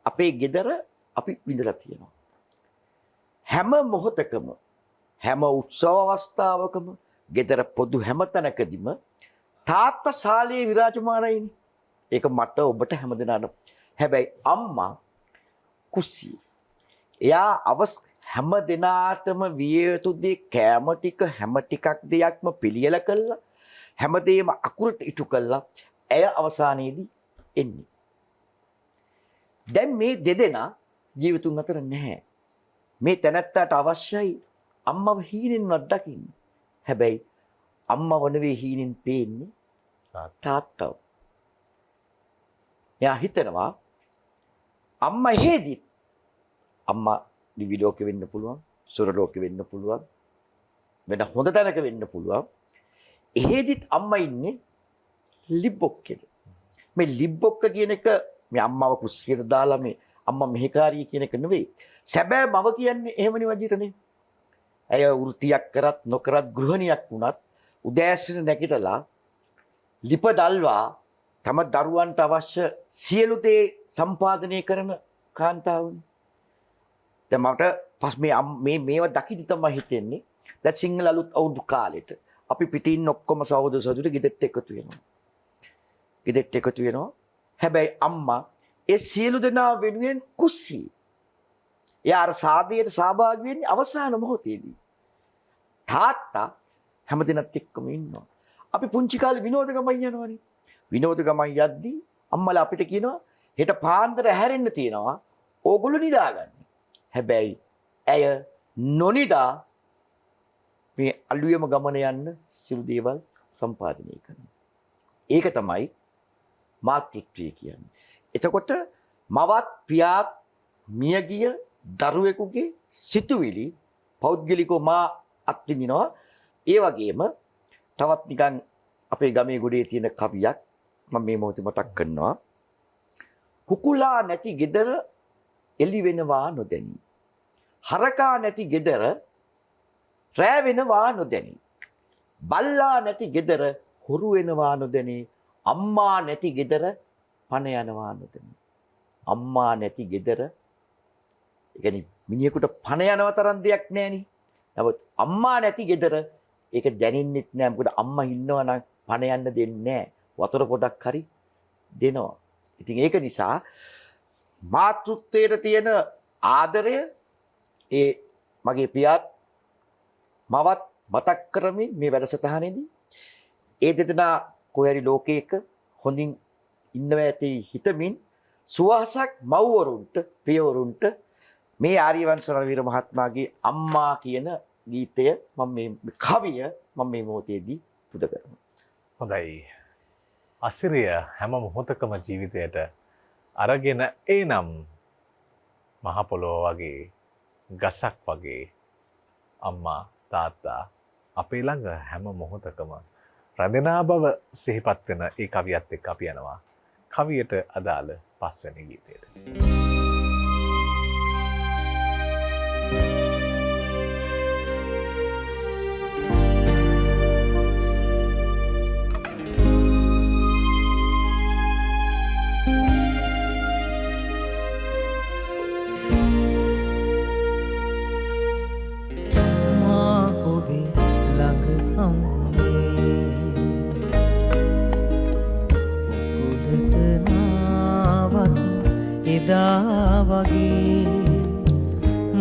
අපේ ගෙදර අපි විඳලා තියෙනවා. හැම මොහොතකම හැම උත්සව අවස්ථාවකම ගෙදර පොදු හැම තැනකදීම තාත්තා ශාලයේ විරාජමානයිනේ. ඒක මට ඔබට හැමදෙනාට. හැබැයි අම්මා කුසී. එයා හැම දිනාටම විය යුතු දේ කෑම ටික හැම ටිකක් දෙයක්ම පිළියෙල කළා. හැමදේම අකුරට ඉටු කළා. ඇය අවසානයේදී එන්නේ. දැන් මේ දෙදෙනා ජීවිතුන් අතර නැහැ. මේ තැනැත්තාට අවශ්‍යයි අම්මව හීනෙන්වත් දකින්න. හැබැයි අම්මව නෙවෙයි හීනෙන් පේන්නේ තාත්තව. එයා හිතනවා අම්මා හේදිත් අම්මා දිවි ලෝකෙ වෙන්න පුළුවන්, සුර ලෝකෙ වෙන්න පුළුවන්, වෙන හොඳ තැනක වෙන්න පුළුවන්. එහෙදිත් අම්මා ඉන්නේ ලිබ්බොක්කේද. මේ ලිබ්බොක්ක කියන එක මේ අම්මව කුස්සියට දාලා මේ අම්මා මෙහෙකාරිය කියන එක නෙවෙයි. සැබෑ මව කියන්නේ එහෙමනේ වජිතනේ. ඇය වෘත්තියක් කරත් නොකරත් ගෘහණියක් වුණත් උදෑසන නැගිටලා ලිප දල්වා තම දරුවන්ට අවශ්‍ය සියලු දේ සම්පාදනය කරන කාන්තාවනේ. දැන් මට මේවා දකිද්දි තමයි හිතෙන්නේ දැන් සිංහල අලුත් අවුරුදු කාලෙට අපි පිටින් ඔක්කොම සහෝදර සහෝදරි ගෙදරට එකතු වෙනවා. ගෙදරට එකතු වෙනවා. හැබැයි අම්මා ඒ සියලු දෙනා වෙනුවෙන් කුස්සී. එයා අර සාදයට සහභාගී වෙන්නේ අවසාන මොහොතේදී. තාත්තා හැමදෙනත් එක්කම ඉන්නවා. අපි පුංචි කාලේ විනෝද ගමන් යනවනේ. විනෝද ගමන් යද්දී අම්මලා අපිට කියනවා හෙට පාන්දර හැරෙන්න තියෙනවා. ඕගොල්ලෝ නිදාගන්න. හැබැයි ඇය නොනිදා මේ අලුයම ගමන යන්න සිළු දේවල් සම්පාදනය කරනවා. ඒක තමයි මාතෘත්වය කියන්නේ. එතකොට මවත් පියාත් මියගිය දරුවෙකුගේ සිතුවිලි පෞද්ගලිකව මා අත්විඳිනවා. ඒ වගේම තවත් නිකන් අපේ ගමේ ගොඩේ තියෙන කවියක් මම මේ මොහොතේ මතක් කරනවා. කුකුලා නැති ගෙදර එළි වෙනවා නොදැනි. හරකා නැති ගෙදර රෑ වෙනවා නොදැනි. බල්ලා නැති ගෙදර හොරු වෙනවා නොදැනි. අම්මා නැති ගෙදර පණ යනවා නොදැනි. අම්මා නැති ගෙදර ඒ කියන්නේ මිනිහෙකුට පණ යනව තරම් දෙයක් නැහෙනි. නමුත් අම්මා නැති ගෙදර ඒක දැනෙන්නෙත් නෑ. මොකද අම්මා ඉන්නවා නම් පණ යන්න දෙන්නේ නෑ. වතුර පොඩක් හරි දෙනවා. ඉතින් ඒක නිසා මාතෘත්වයට තියෙන ආදරය ඒ මගේ පියාත් මවත් මතක් කරමින් මේ වැඩසටහනේදී ඒ දෙදෙනා කොහේරි ලෝකයක හොඳින් ඉන්නවා ඇති හිතමින් සුවහසක් මව්වරුන්ට පියවරුන්ට මේ ආර්යවංශ රණවීර මහත්මයාගේ අම්මා කියන ගීතය මම මේ කවිය මම මේ මොහොතේදී පුද කරනවා. හොඳයි. අසිරිය හැම මොහොතකම ජීවිතයට අරගෙන එනම් මහ පොළොව වගේ ගසක් වගේ අම්මා තාත්තා අපේ ළඟ හැම මොහොතකම රැඳෙනා බව සිහිපත් වෙන ඒ කවියත් එක්ක අපි යනවා කවියට අදාළ පස්වෙනි ගීතයට. වගේ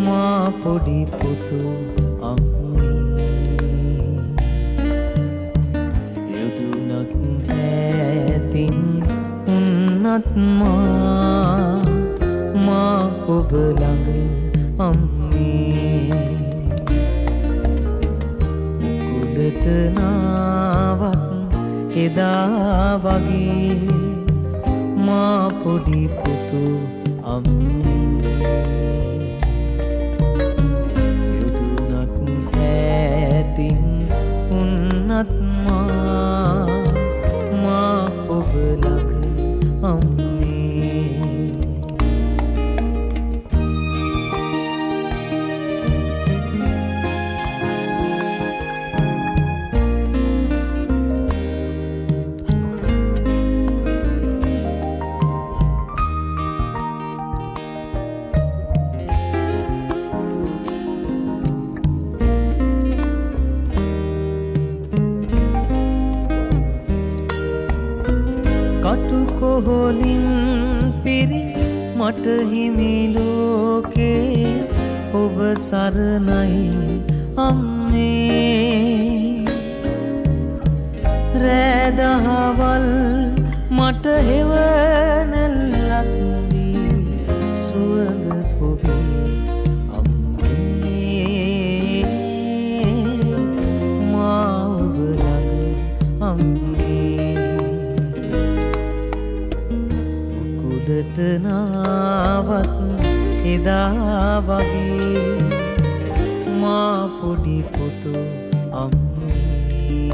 මා පොඩි පුතු අම්මේ යදුනක් ඇතින් උන්නත් මා ඔබ ළඟ අම්මේ කුලට නාවත් එදා වගේ මා පොඩි පුතු යුදුනක් ඇතින් උන්නත් මා ඔබ ළඟ අම්මේ කොහොලින් පිරි මට හිමි ලෝකේ ඔබ සරණයි අම්මේ රැදහවල් මට හෙවනල්ලක් දී සුවඳ ඔබේ අම්මේ මා ඔබ ළඟ අම්මේ කුලට නාවත් එදා වගේ මා පොඩි පුතු අම්මේ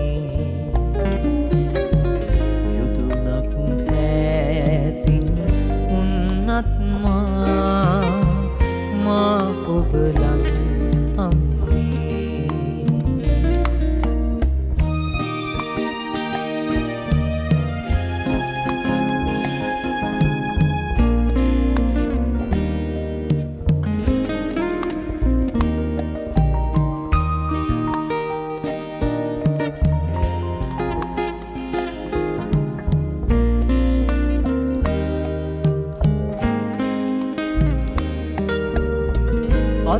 යුදුනක්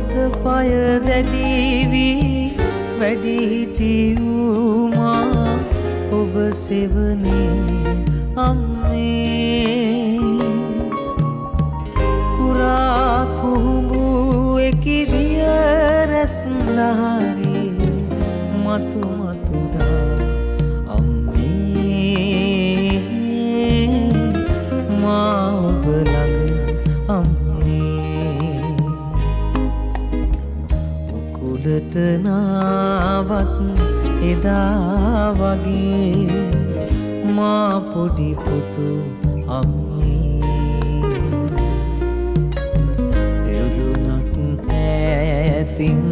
අතපය දැඩීවී වැඩි හිටියූමා ඔබ සෙවනේ අම්මේ කුරා කුහුඹු එකි දිය රැස්නහරේ මතු මතුදා අම්මේ මා ඔබ ළඟ අම්මේ උකුලට නාවත් එදා වගේ මා පොඩි පුතු අම්මේ එළුණක් ඈතින්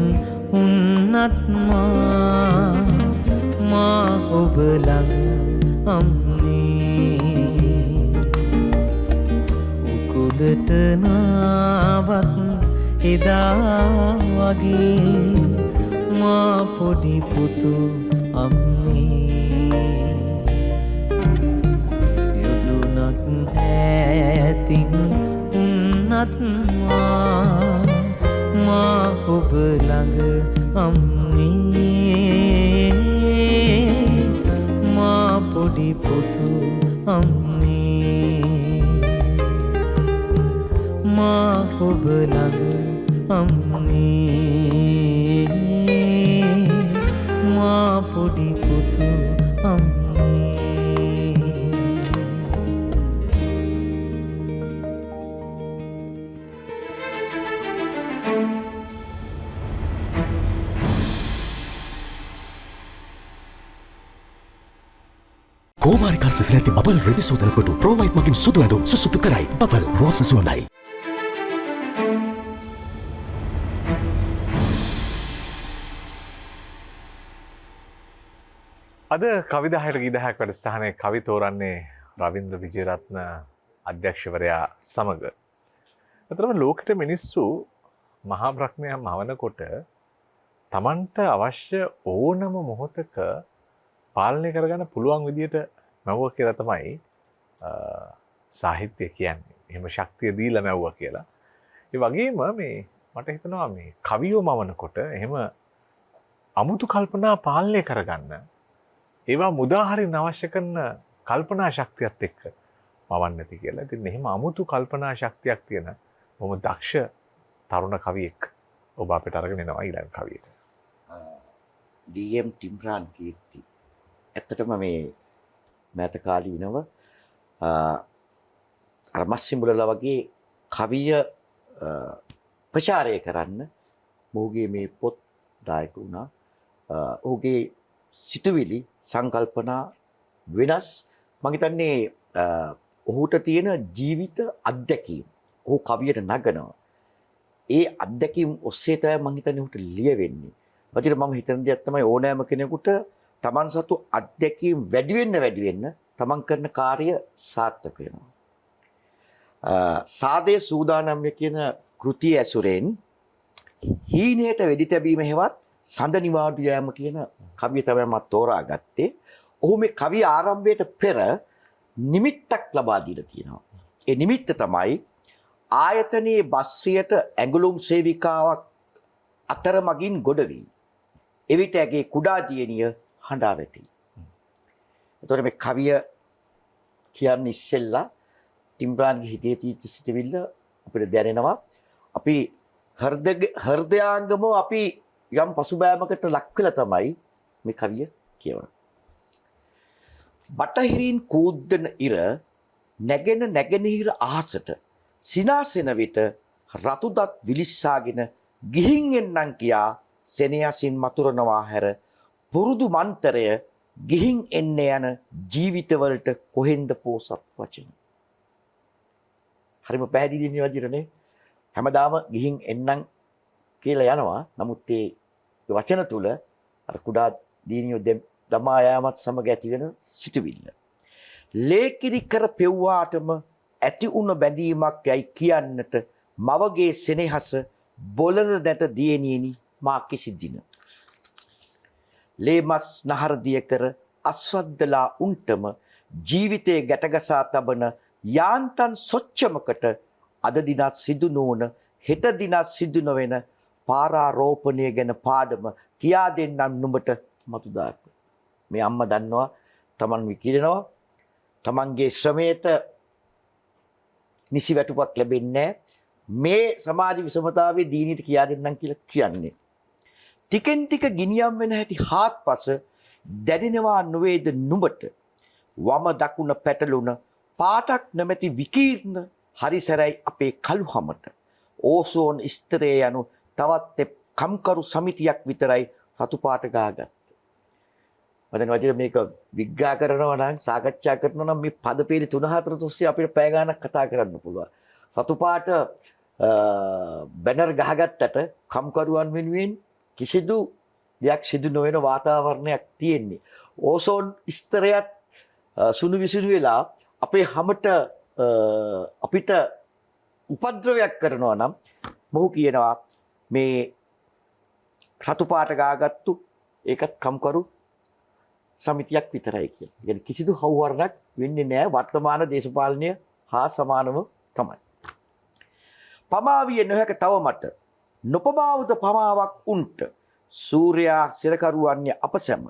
උන්නත් මා ඔබ ළඟ අම්මේ උකුලට නාවත් එදා වගේ මා පොඩි පුතු අම්මේ යොදුනක් ඈතින් උන්නත් මා ඔබ ළඟ අම්මේ මා පොඩි පුතු අම්මේ මා ඔබ ළඟ අම්මේ මා පොඩි පුතු අම්මේ කෝමාරිකා සිසිල ඇති බබල් රෙදි සෝදන කොටු ප්‍රෝවයිට් මගින් සුදු ඇඳුම් සුසුදු කරයි. බබල් රෝස සුවඳයි. අද කවිදාහයට ගීදහයක් වැඩසටහනේ කවි තෝරන්නේ රවින්ද්‍ර විජේරත්න අධ්‍යක්ෂවරයා සමග. අතරම ලෝකෙට මිනිස්සු මහා බ්‍රහ්මයන් මවනකොට තමන්ට අවශ්‍ය ඕනම මොහොතක පාලනය කරගන්න පුළුවන් විදියට මැව්ව කියලා තමයි සාහිත්‍ය කියන්නේ. එහෙම ශක්තිය දීලා මැව්වා කියලා. ඒ වගේම මේ මට හිතෙනවා මේ කවියෝ මවනකොට එහෙම අමුතු කල්පනා පාලනය කරගන්න ඒවා මුදා හරින්න අවශ්‍ය කරන කල්පනා ශක්තියත් එක්ක මවන්න නැති කියලා. ඉතින් එහෙම අමුතු කල්පනා ශක්තියක් තියෙන බොහොම දක්ෂ තරුණ කවියෙක් ඔබ අපිට අරගෙන එනවා ඊළඟ කවියට. ඩී.එම්. ටිම්රාන් කීර්ති. ඇත්තටම මේ මෑත කාලීනව අර මස්සිඹුලලා වගේ කවිය ප්‍රචාරය කරන්න මොහුගේ මේ පොත් දායක වුණා. ඔහුගේ සිතුවිලි සංකල්පනා වෙනස්. මම හිතන්නේ ඔහුට තියෙන ජීවිත අත්දැකීම් ඔහු කවියට නගනවා. ඒ අත්දැකීම් ඔස්සේ තමයි මම හිතන්නේ ඔහුට ලියවෙන්නේ. වචන මම හිතන දෙයක් තමයි ඕනෑම කෙනෙකුට තමන් සතු අත්දැකීම් වැඩි වෙන්න තමන් කරන කාර්ය සාර්ථක වෙනවා. සාදේ සූදානම් කියන කෘතිය ඇසුරෙන් හීනයට වෙඩි තැබීම හෙවත් සඳ නිවාඩු යෑම කියන කවිය තමයි මම තෝරාගත්තේ. ඔහු මේ කවිය ආරම්භයට පෙර නිමිත්තක් ලබා දීලා තියෙනවා. ඒ නිමිත්ත තමයි ආයතනයේ බස්රියට ඇඟලුම් සේවිකාවක් අතරමඟින් ගොඩ වී එවිට ඇගේ කුඩා දියණිය හඬා වැටි. එතකොට මේ කවිය කියන්නේ ඉස්සෙල්ලා ටිම්රාන්ගේ හිතේ තියෙච්ච සිතුවිල්ල අපිට දැනෙනවා. අපි හෘදයාංගම අපි යම් පසුබෑමකට ලක් වෙලා තමයි මේ කවිය කියවන්නේ. බටහිරින් කූද්දන ඉර නැගෙන නැගෙනහිර අහසට සිනාසෙන විට රතුදත් විලිස්සාගෙන ගිහින් එන්නම් කියා සෙනෙහසින් මතුරනවා හැර පුරුදු මන්තරය ගිහින් එන්න යන ජීවිතවලට කොහෙන්ද පෝසත් වචන. හරිම පැහැදිලිනේ වදිරනේ. හැමදාම ගිහින් එන්නම් කියලා යනවා. නමුත් ඒ වචන තුල අර කුඩා දීනියෝ දමා යාමත් සමග ඇති වෙන සිතුවිල්ල. ලේකිරි කර පෙව්වාටම ඇති උන බැඳීමක් යයි කියන්නට මවගේ සෙනෙහස බොලන නැත දියණියනි මා කිසි දින. ලේමස් නහර දිය කර අස්වද්දලා උන්ටම ජීවිතයේ ගැටගසා තබන යාන්තන් සොච්චමකට අද දිනත් සිදු නොවන හෙට දිනත් සිදු නොවන පාරාරෝපණය ගැන පාඩම කියා දෙන්නම් නුඹට මතුදාක. මේ අම්මා දන්නවා තමන් විකිරෙනවා. තමන්ගේ ශ්‍රමයට නිසි වැටුපක් ලැබෙන්නේ නැහැ. මේ සමාජ විෂමතාවයේ දීනිට කියා දෙන්නම් කියලා කියන්නේ. ටිකෙන් ටික ගිනියම් වෙන හැටි හාත්පස දැනෙනවා නොවේද නුඹට? වම දකුණ පැටළුණ පාටක් නැමැති විකීර්ණ හරිසැරයි අපේ කළුහමට. ඕසෝන් ස්තරය යනු තවත් කම්කරු සමිතියක් විතරයි රතු පාට ගාගත්ත. මදන් වචන මේක විග්‍රහ කරනවා නම් සාකච්ඡා කරනවා නම් මේ පද පේලි 3-4 තොස්සේ අපිට පැය ගාණක් කතා කරන්න පුළුවන්. රතු පාට බැනර් ගහගත්තට කම්කරුවන් වෙනුවෙන් කිසිදු දෙයක් සිදු නොවන වාතාවරණයක් තියෙන්නේ. ඕසෝන් ස්තරයත් සුණු විසුණු වෙලා අපේ හැමට අපිට උපද්‍රවයක් කරනවා නම් මොහු කියනවා මේ රතු පාට ගාගත්තු ඒකත් කම්කරු සමිතියක් විතරයි කියලා. يعني කිසිදු හවුවරණක් වෙන්නේ නැහැ වර්තමාන දේශපාලනය හා සමානව තමයි. පමාවිය නොහැක තව මට නොපමාවුද පමාවක් උන්ට සූර්යා සිරකරුවන්නේ අප සැම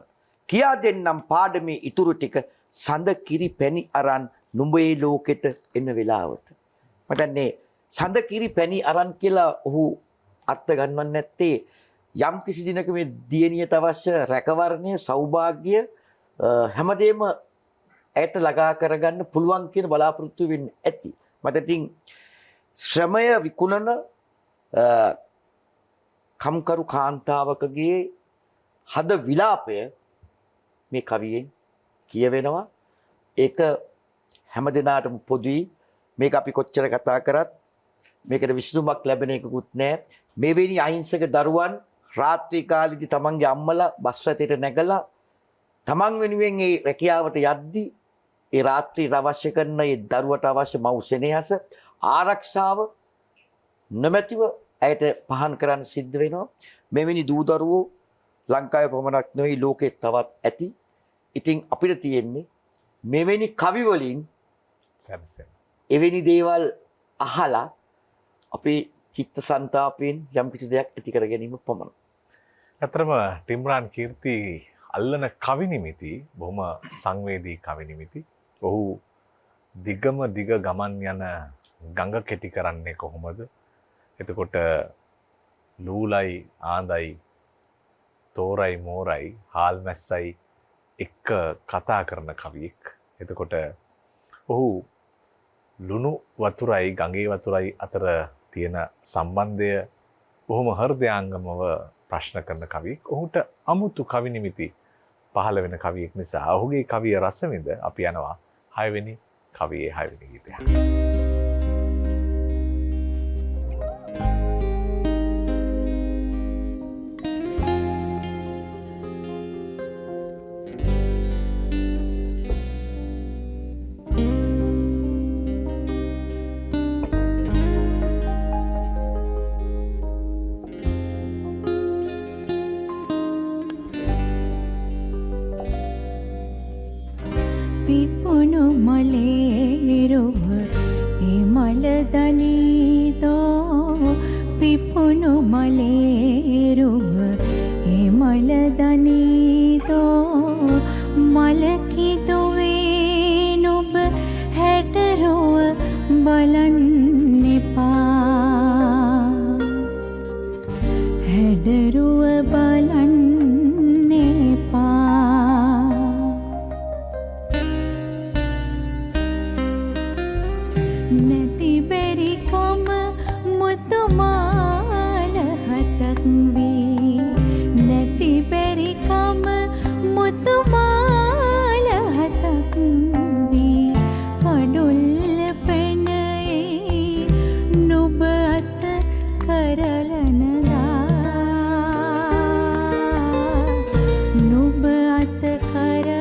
කියා දෙන්නම් පාඩමේ ඉතුරු ටික සඳ කිරි පැණි අරන් නුඹේ ලෝකෙට එන වෙලාවට. මටන්නේ සඳ කිරි පැණි අරන් කියලා ඔහු අර්ථ ගන්නවන්නේ නැත්තේ යම් කිසි දිනක මේ දියණියට අවශ්‍ය රැකවරණය සෞභාග්‍ය හැමදේම ඇයට ළඟා කරගන්න පුළුවන් කියන බලාපොරොත්තු වෙන්නේ ඇති. මට ඉතින් ශ්‍රමය විකුණන කම්කරු කාන්තාවකගේ හද විලාපය මේ කවියෙන් කියවෙනවා. ඒක හැම දිනාටම පොදුයි. මේක අපි කොච්චර කතා කරත් මේකට විසඳුමක් ලැබෙන එකකුත් නැහැ. මෙවැනි අහිංසක දරුවන් රාත්‍රී කාලෙදි තමන්ගේ අම්මලා බස් රථයට නැගලා තමන් වෙනුවෙන් ඒ රැකියාවට යද්දී ඒ රාත්‍රියට අවශ්‍ය කරන ඒ දරුවට අවශ්‍ය මව් සෙනෙහස ආරක්ෂාව නොමැතිව ඇයට පහන් කරන්න සිද්ධ වෙනවා. මෙවැනි දූ දරුවෝ ලංකාවේ පමණක් නෙවෙයි ලෝකෙ තවත් ඇති. ඉතින් අපිට තියෙන්නේ මෙවැනි කවි වලින් සැනසෙන්න. එවැනි දේවල් අහලා අපේ චිත්ත සංතාපයෙන් යම් කිසි දෙයක් ඇති කර ගැනීම පමණයි. ඇත්තටම ටිම්රාන් කීර්ති අල්ලන කවි නිමිති බොහොම සංවේදී කවි නිමිති. ඔහු දිගම දිග ගමන් යන ගඟ කෙටි කරන්නේ කොහොමද? එතකොට ලූලයි ආඳයි තෝරයි මෝරයි හාල් මැස්සයි එක්ක කතා කරන කවියෙක්. එතකොට ඔහු ලුණු වතුරයි ගඟේ වතුරයි අතර තියෙන සම්බන්ධය බොහොම හෘදයාංගමව ප්‍රශ්න කරන කවියෙක්. ඔහුට අමුතු කවි නිමිති පහළ වෙන කවියෙක් නිසා ඔහුගේ කවිය රසවිඳ අපි යනවා 6 වෙනි කවියේ 6 වෙනි ගීතය. පිපුණු මලේරුව මලදනීදෝ පිපුණු මලේරුව මලදනීදෝ මලකිදුවේ නුඹ හැටරුව බලන්න එපා හැඩරුව බලන්න එපා නැති බැරිකම මුතුමාල හතක් වී නැති බැරිකම මුතුමාල හතක් වී පඩුල්ල පැනයි නුඹ අත කරලනදා නුඹ අත කරලනදා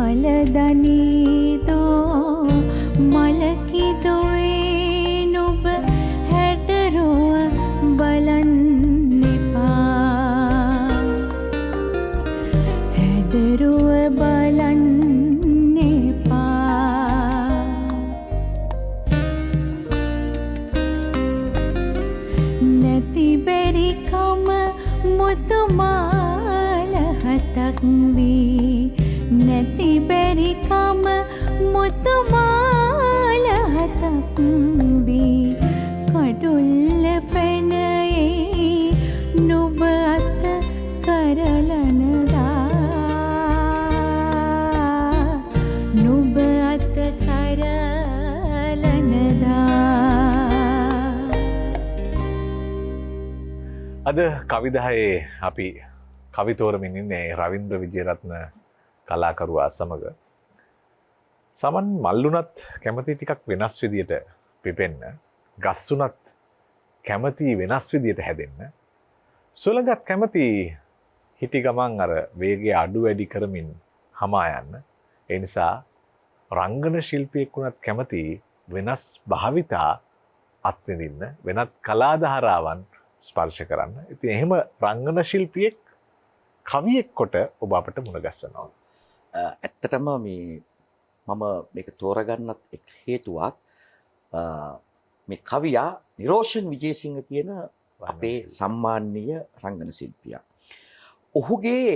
මලදනීදෝ මලකිදොවේ නුබ හැටරුව බලන්න එපා හැඩරුව බලන්න එපා නැති බැරිකම මුතුමාල හතක් වී නැති බැරිකම මුතුමාල හතක් වී කඩුල්ල පැනයේ නුබ අත කරලනදා නුබ අත කරලනදා අද කවිදහයේ අපි කවිතෝරමින් ඉන්නේ රවින්ද්‍ර විජේරත්න කලාකරුවා සමග. සමන් මල්ලුනත් කැමති ටිකක් වෙනස් විදියට පිපෙන්න, ගස්සුනත් කැමති වෙනස් විදියට හැදෙන්න, සුළඟත් කැමති හිටි ගමන් අර වේගය අඩු වැඩි කරමින් හමා යන්න. ඒ නිසා රංගන ශිල්පියෙක් වුණත් කැමති වෙනස් භාවිතා අත්විඳින්න, වෙනත් කලාධාරාවන් ස්පර්ශ කරන්න. ඉතින් එහෙම රංගන ශිල්පියෙක් කවියෙක් කොට ඔබ අපට මුණ ගැස්සනවා. ඇත්තටම මම මේක තෝරගන්නත් එක් හේතුවක් මේ කවියා නිරෝෂන් විජේසිංහ කියන අපේ සම්මානීය රංගන ශිල්පියා. ඔහුගේ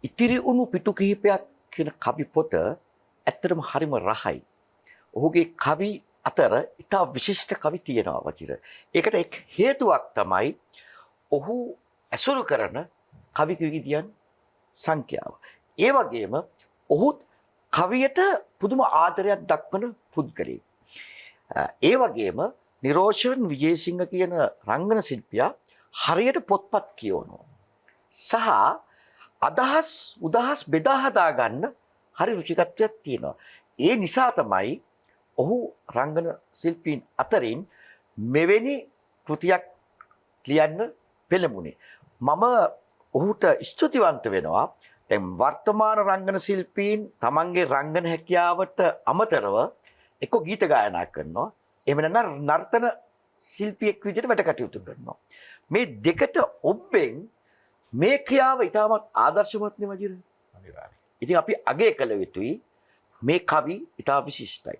ඉතිරි වුණු පිටු කිහිපයක් කියන කවි පොත ඇත්තටම හරිම රහයි. ඔහුගේ කවි අතර ඉතා විශිෂ්ට කවි තියෙනවා වචිර. ඒකට එක් හේතුවක් තමයි ඔහු ඇසුරු කරන කවි විදියන් සංඛ්‍යාව. ඒ වගේම ඔහුත් කවියට පුදුම ආදරයක් දක්වන පුද්ගලයෙක්. ඒ වගේම නිරෝෂන් විජේසිංහ කියන රංගන ශිල්පියා හරියට පොත්පත් කියවනවා. සහ උදහස් බෙදා හදා ගන්න හරි රුචිකත්වයක් තියෙනවා. ඒ නිසා තමයි ඔහු රංගන ශිල්පීන් අතරින් මෙවැනි කෘතියක් ලියන්න පෙළඹුණේ. මම ඔහුට ස්තුතිවන්ත වෙනවා. දැන් වර්තමාන රංගන ශිල්පීන් තමන්ගේ රංගන හැකියාවට අමතරව එක්ක ගීත ගායනා කරනවා. එහෙම නැත්නම් නර්තන ශිල්පියෙක් විදිහට වැඩ කටයුතු කරනවා. මේ දෙකට ඔබෙන් මේ ක්‍රියාව ඉතාමත් ආදර්ශමත් නේ වජිර. අනිවාර්යයෙන්. ඉතින් අපි අගය කළ යුතුයි. මේ කවි ඉතා විශිෂ්ටයි.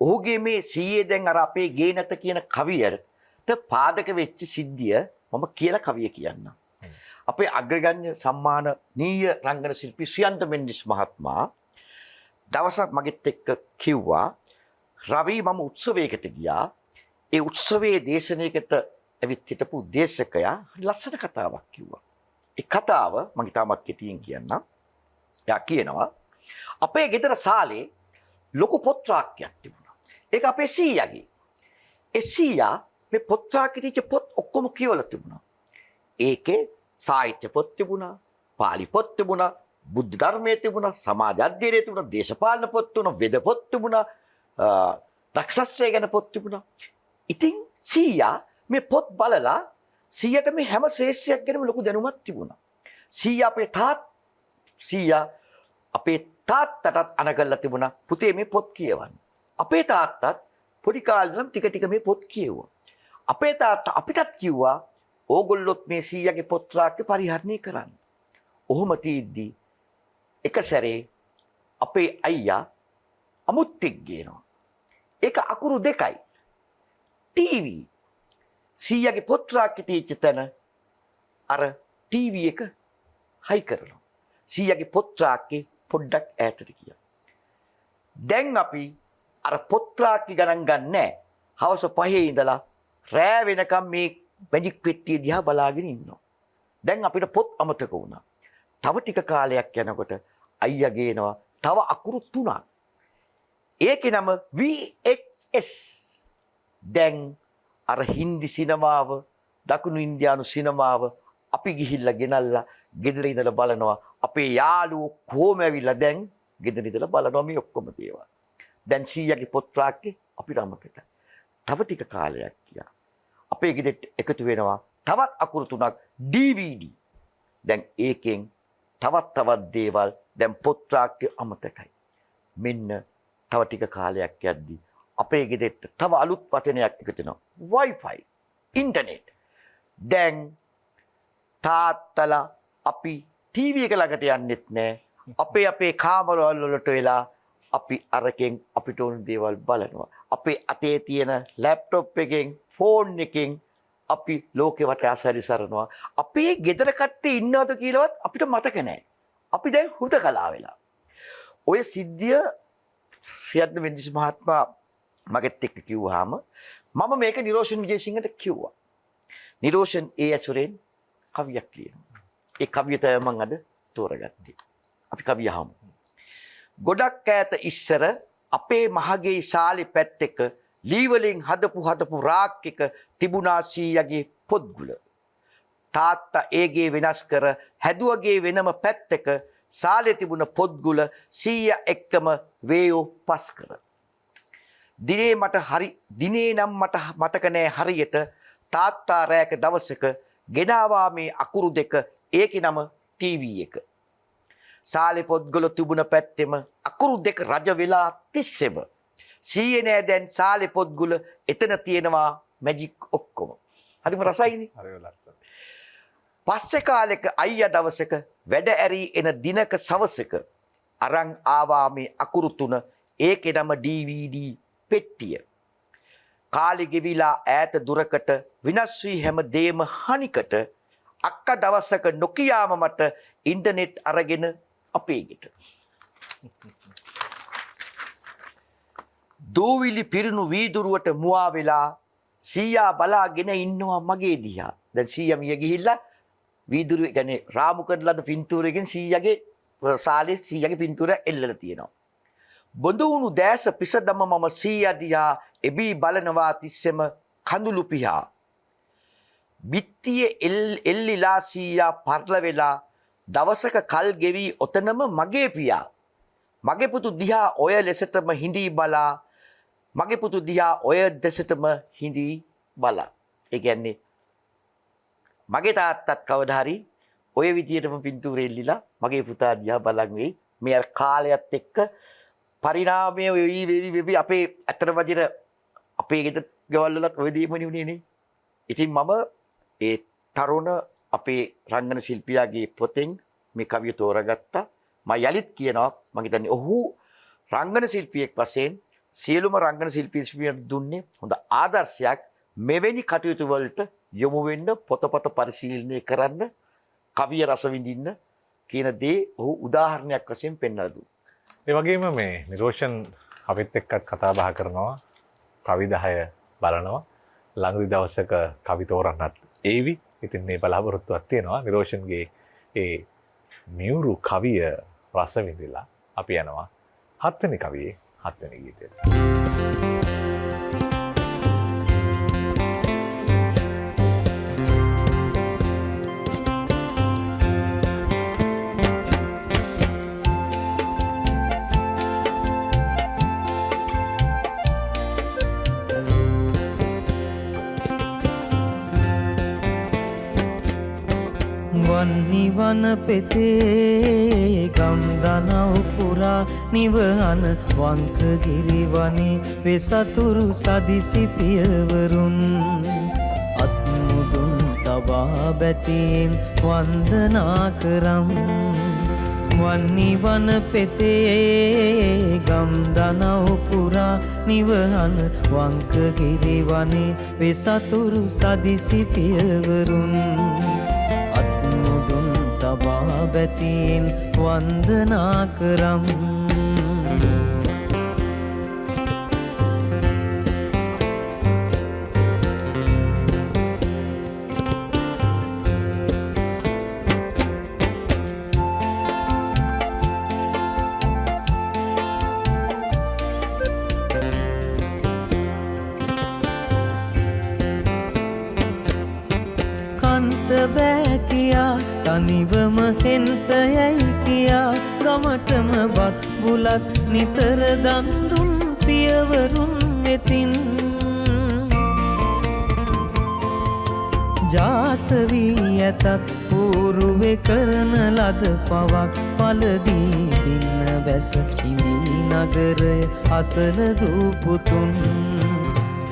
ඔහුගේ මේ සීයේ දැන් අර අපේ ගේ නැත කියන කවියට පාදක වෙච්ච සිද්ධිය මම කියලා කවිය කියන්නම්. අපේ අග්‍රගණ්‍ය සම්මානීය රංගන ශිල්පී ශ්‍රියන්ත මෙන්ඩිස් මහත්මයා දවසක් මගෙත් එක්ක කිව්වා රවි මම උත්සවයකට ගියා. ඒ උත්සවයේ දේශනයකට ඇවිත් හිටපු දේශකයා ලස්සන කතාවක් කිව්වා. ඒ කතාව මම තාමත් කෙටියෙන් කියන්නම්. එයා කියනවා අපේ ගෙදර සාලේ ලොකු පොත් රාක්කයක් තිබුණා. ඒක අපේ සීයාගේ. ඒ සීයා මේ පොත් රාක්කේ තිබ්ච පොත් ඔක්කොම කියවලා තිබුණා. ඒකේ සාහිත්‍ය පොත් තිබුණා, පාලි පොත් තිබුණා, බුද්ධ ධර්මයේ තිබුණා, සමාජ අධ්‍යයනයේ තිබුණා, දේශපාලන පොත් තිබුණා, වෙද පොත් තිබුණා, රක්ෂස්ත්‍රය ගැන පොත් තිබුණා. ඉතින් සීයා මේ පොත් බලලා සීයාට මේ හැම ශ්‍රේෂ්ඨයක් ගැනම ලොකු දැනුමක් තිබුණා. සීයා අපේ තාත්තටත් අනගල්ලා තිබුණා පුතේ මේ පොත් කියවන්න. අපේ තාත්තත් පොඩි කාලේ ඉඳන් ටික ටික මේ පොත් කියවුවා. අපේ තාත්තා අපිටත් කිව්වා ඕගොල්ලොත් මේ සීයාගේ පොත් රාක්කේ පරිහරණය කරන්න. ඔහොම තීද්දි එක සැරේ අපේ අයියා අමුත්තෙක් ගේනවා. ඒක අකුරු දෙකයි. ටීවී සීයාගේ පොත් රාක්කේ තියෙච්ච තැන අර ටීවී එක හයි කරනවා. සීයාගේ පොත් රාක්කේ පොඩ්ඩක් ඈතට ගියා. දැන් අපි අර පොත් රාක්කේ ගණන් ගන්නෑ. හවස 5 ඉඳලා රෑ වෙනකම් මේ මැජික් පෙට්ටිය දිහා බලාගෙන ඉන්නවා. දැන් අපිට පොත් අමතක වුණා. තව ටික කාලයක් යනකොට අයියා ගේනවා තව අකුරු 3ක්. ඒකේ නම VHS. දැන් අර හින්දි සිනමාව, දකුණු ඉන්දියානු සිනමාව අපි ගිහිල්ලා ගෙනල්ලා ගෙදර ඉඳලා බලනවා. අපේ යාළුවෝ කොහොම ඇවිල්ලා දැන් ගෙදර ඉඳලා බලනවා මේ ඔක්කොම දේවල්. දැන් සීයාගේ පොත් රාක්කේ අපිට අමතකයි. තව ටික කාලයක් ගියා. අපේ ගෙදරට එකතු වෙනවා තවත් අකුරු 3ක් DVD. දැන් ඒකෙන් තවත් දේවල් දැන් පොත් රාක්කය අමතකයි. මෙන්න තව ටික කාලයක් යද්දී අපේ ගෙදරට තව අලුත් වචනයක් එකතු වෙනවා. Wi-Fi, internet. දැන් තාත්තලා අපි ටීවී එක ළඟට යන්නෙත් නැහැ. අපේ කාමරවල වලට වෙලා අපි අරකින් අපිට ඕන දේවල් බලනවා. අපේ අතේ තියෙන ලැප්ටොප් එකෙන්, ෆෝන් එකෙන් අපි ලෝකෙ වටේ අසරිසරනවා. අපේ ගෙදර කට්ටිය ඉන්නවද කියලාවත් අපිට මතක නැහැ. අපි දැන් හුදකලා වෙලා. ඔය සිද්ධිය ශ්‍රියද්ද වෙන්දිස් මහත්මයා මගෙත් එක්ක කිව්වහම මම මේක නිරෝෂන් විජේසිංහට කිව්වා. නිරෝෂන් ඒ ඇසුරෙන් කවියක් ලියනවා. ඒ කවිය තමයි මම අද තෝරගත්තේ. අපි කවිය අහමු. ගොඩක් ඈත ඉස්සර අපේ මහගේ ශාලේ පැත්තක ලී වලින් හදපු රාක් එක තිබුණා සීයාගේ පොත්ගුල. තාත්තා ඒගේ වෙනස් කර හැදුවගේ වෙනම පැත්තක ශාලේ තිබුණ පොත්ගුල සීයා එක්කම වේයෝ පස් කර. දිනේ නම් මට මතක නෑ හරියට තාත්තා රෑක දවසක ගෙනාවා මේ අකුරු දෙක ඒකේ නම ටීවී එක. ශාලේ පොත්ගුල තිබුණ පැත්තෙම අකුරු දෙක රජ වෙලා තිස්සෙම. සීයේ නෑ දැන් ශාලේ පොත්ගුල එතන තියෙනවා මැජික් ඔක්කොම. හරිම රසයිනේ. හරිම ලස්සනයි. පස්සේ කාලෙක අයියා දවසක වැඩ ඇරී එන දිනක සවසක අරන් ආවා මේ අකුරු තුන ඒකේ නම DVD පෙට්ටිය. කාලෙ ගෙවිලා ඈත දුරකට විනාශ වී හැම දෙයක්ම හනිකට අක්ක දවසක නොකියාම මට ඉන්ටර්නෙට් අරගෙන අපේ ගෙට. දෝවිලි පිරුණු වීදුරුවට මුවා වෙලා සීයා බලාගෙන ඉන්නවා මගේ දිහා. දැන් සීයා මිය ගිහිල්ලා වීදුරුවේ කියන්නේ රාමු කරලාද පින්තූරයෙන් සීයාගේ ශාලේ සීයාගේ පින්තූර එල්ලලා තියෙනවා. බොඳ වුණු දැස පිසදම මම සීයා දිහා එබී බලනවා තිස්සෙම කඳුළු පිහා. බිත්තියේ එල්ලිලා සීයා පර්ල වෙලා දවසක කල් ගෙවි ඔතනම මගේ පියා. මගේ පුතු දිහා ඔය ලෙසටම හිඳී බලා මගේ පුතු දිහා ඔය දෙසටම හිඳී බලා. ඒ කියන්නේ මගේ තාත්තත් කවදා හරි ඔය විදියටම පින්තූරෙ එල්ලිලා මගේ පුතා දිහා බලන් වෙයි. මේ අර කාලයත් එක්ක පරිණාමය වෙවි අපේ අතර වදින අපේ ගෙදර ගෙවල් වලත් ඔය දෙයමනේ උනේ නේ. ඉතින් මම ඒ තරුණ අපේ රංගන ශිල්පියාගේ පොතෙන් මේ කවිය තෝරාගත්තා. මම යලිත් කියනවා මම හිතන්නේ ඔහු රංගන ශිල්පියෙක් වශයෙන් සියලුම රංගන ශිල්පීන්ට දුන්නේ හොඳ ආදර්ශයක්. මෙවැනි කටයුතු වලට යොමු වෙන්න පොතපත පරිශීලනය කරන්න කවිය රස විඳින්න කියන දේ ඔහු උදාහරණයක් වශයෙන් පෙන්වලා දුන්නා. ඒ වගේම මේ නිරෝෂන් අපිත් එක්කත් කතා බහ කරනවා කවි 10 බලනවා ළඟදි දවසක කවි තෝරන්නත් ඒවි. ඉතින් මේ බලාපොරොත්තුවක් තියෙනවා නිරෝෂන්ගේ ඒ මියුරු කවිය රස විඳිලා අපි යනවා 7 වෙනි කවියේ 7 වෙනි ගීතයට. නිවන පෙතේ ගම් දනව් පුරා නිවහන වංක ගිරිවනේ වෙසතුරු සදිසි පියවරුන් අත්මුදුන් තබා බැතියෙන් වන්දනා කරම්. නිවන පෙතේ ගම් දනව් පුරා නිවහන වංක ගිරිවනේ වෙසතුරු සදිසි පියවරුන් තබා බැතියෙන් වන්දනා කරම්. කන්ට බෑ කියා තනිවම හෙන්ට යැයි කියා ගමටම බත් බුලත් නිතර දන්දුන් පියවරුන් වෙතින් ජාත වී ඇතත් ඌරුවේ කරන ලද පවක් පලදී බින්න බැස ඉඳී නගරය අසල දූපුතුන්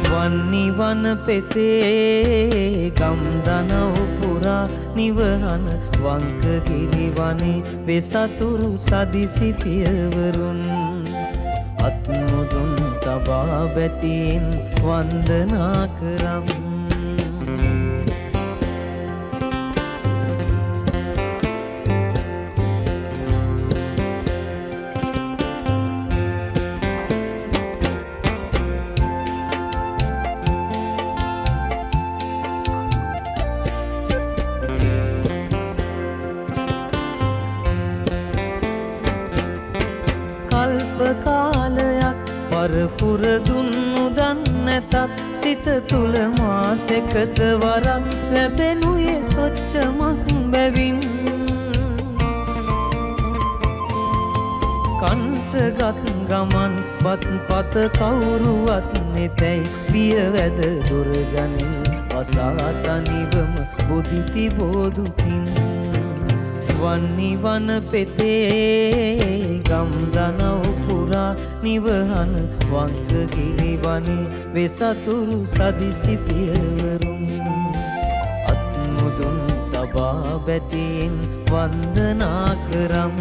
වන්නිවන පෙතේ ගම්දනව් පුරා නිවහන වංකගිරි වනේ වෙසතුරු සදිසි පියවරුන් අත්මුදුන් තබා බැතින් වන්දනා කරම් කාලයක් පරපුර දුන්නු දන්නැතත් සිත තුළ මාසෙකට වරක් ලැබෙනුයේ සොච්චමක් බැවින් කන්ටගත් ගමන් බත් පත කවුරුවත් නෙතැයි පියවැද දුරජනින් වසා තනිවම බුදිති බෝදුකින් වන්නිවන පෙතේ ගම්දනව් පුරා නිවහන වංකගිරි වනේ වෙසතුරු සදිසි පියවරුන් අත්මුදුන් තබා බැතින් වන්දනා කරම්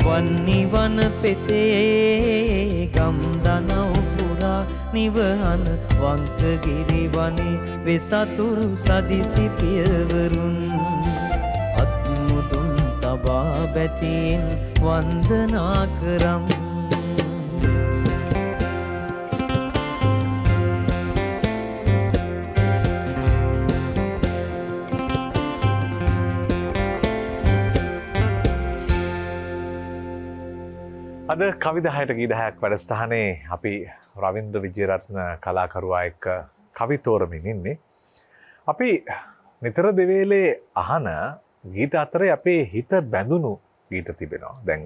වන්නිවන පෙතේ ගම්දනව් පුරා නිවහන වංකගිරි වනේ වෙසතුරු සදිසි පියවරුන් තබා බැතින් වන්දනා කරම් අද කවිදහයට ගීදහයක් වැඩස්ටහනේ අපි රවින්ද්‍ර විජේරත්න කලාකරුවා එක්ක කවි තෝරමින් ඉන්නේ. අපි නිතර දෙවේලේ අහන ගීත අතරේ අපේ හිත බැඳුණු ගීත තිබෙනවා. දැන්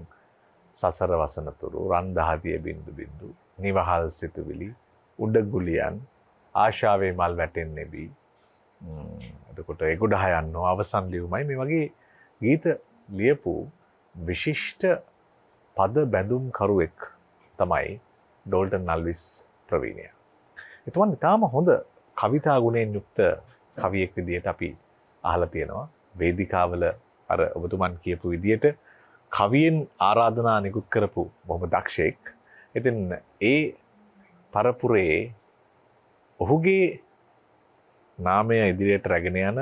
සසර වසනතුරු, රන් දහදිය බින්දු බින්දු, නිවහල් සිතුවිලි, උඩගුලියන්, ආශාවේ මල් වැටෙන්නේ බී. එතකොට ඒගොඩහ යන්නෝ අවසන් ලියුමයි මේ වගේ ගීත ලියපු විශිෂ්ට පද බැඳුම් කරුවෙක් තමයි ඩෝල්ටන් නල්විස් ප්‍රවීණයා. එතුමන් ඉතාම හොඳ කවිතා ගුණයෙන් යුක්ත කවියෙක් විදියට අපි අහලා තියෙනවා. වේදිකාවල අර ඔබතුමන් කියපු විදියට කවියෙන් ආරාධනා නිකුත් කරපු බොහොම දක්ෂයෙක්. ඉතින් ඒ පරපුරේ ඔහුගේ නාමය ඉදිරියට රැගෙන යන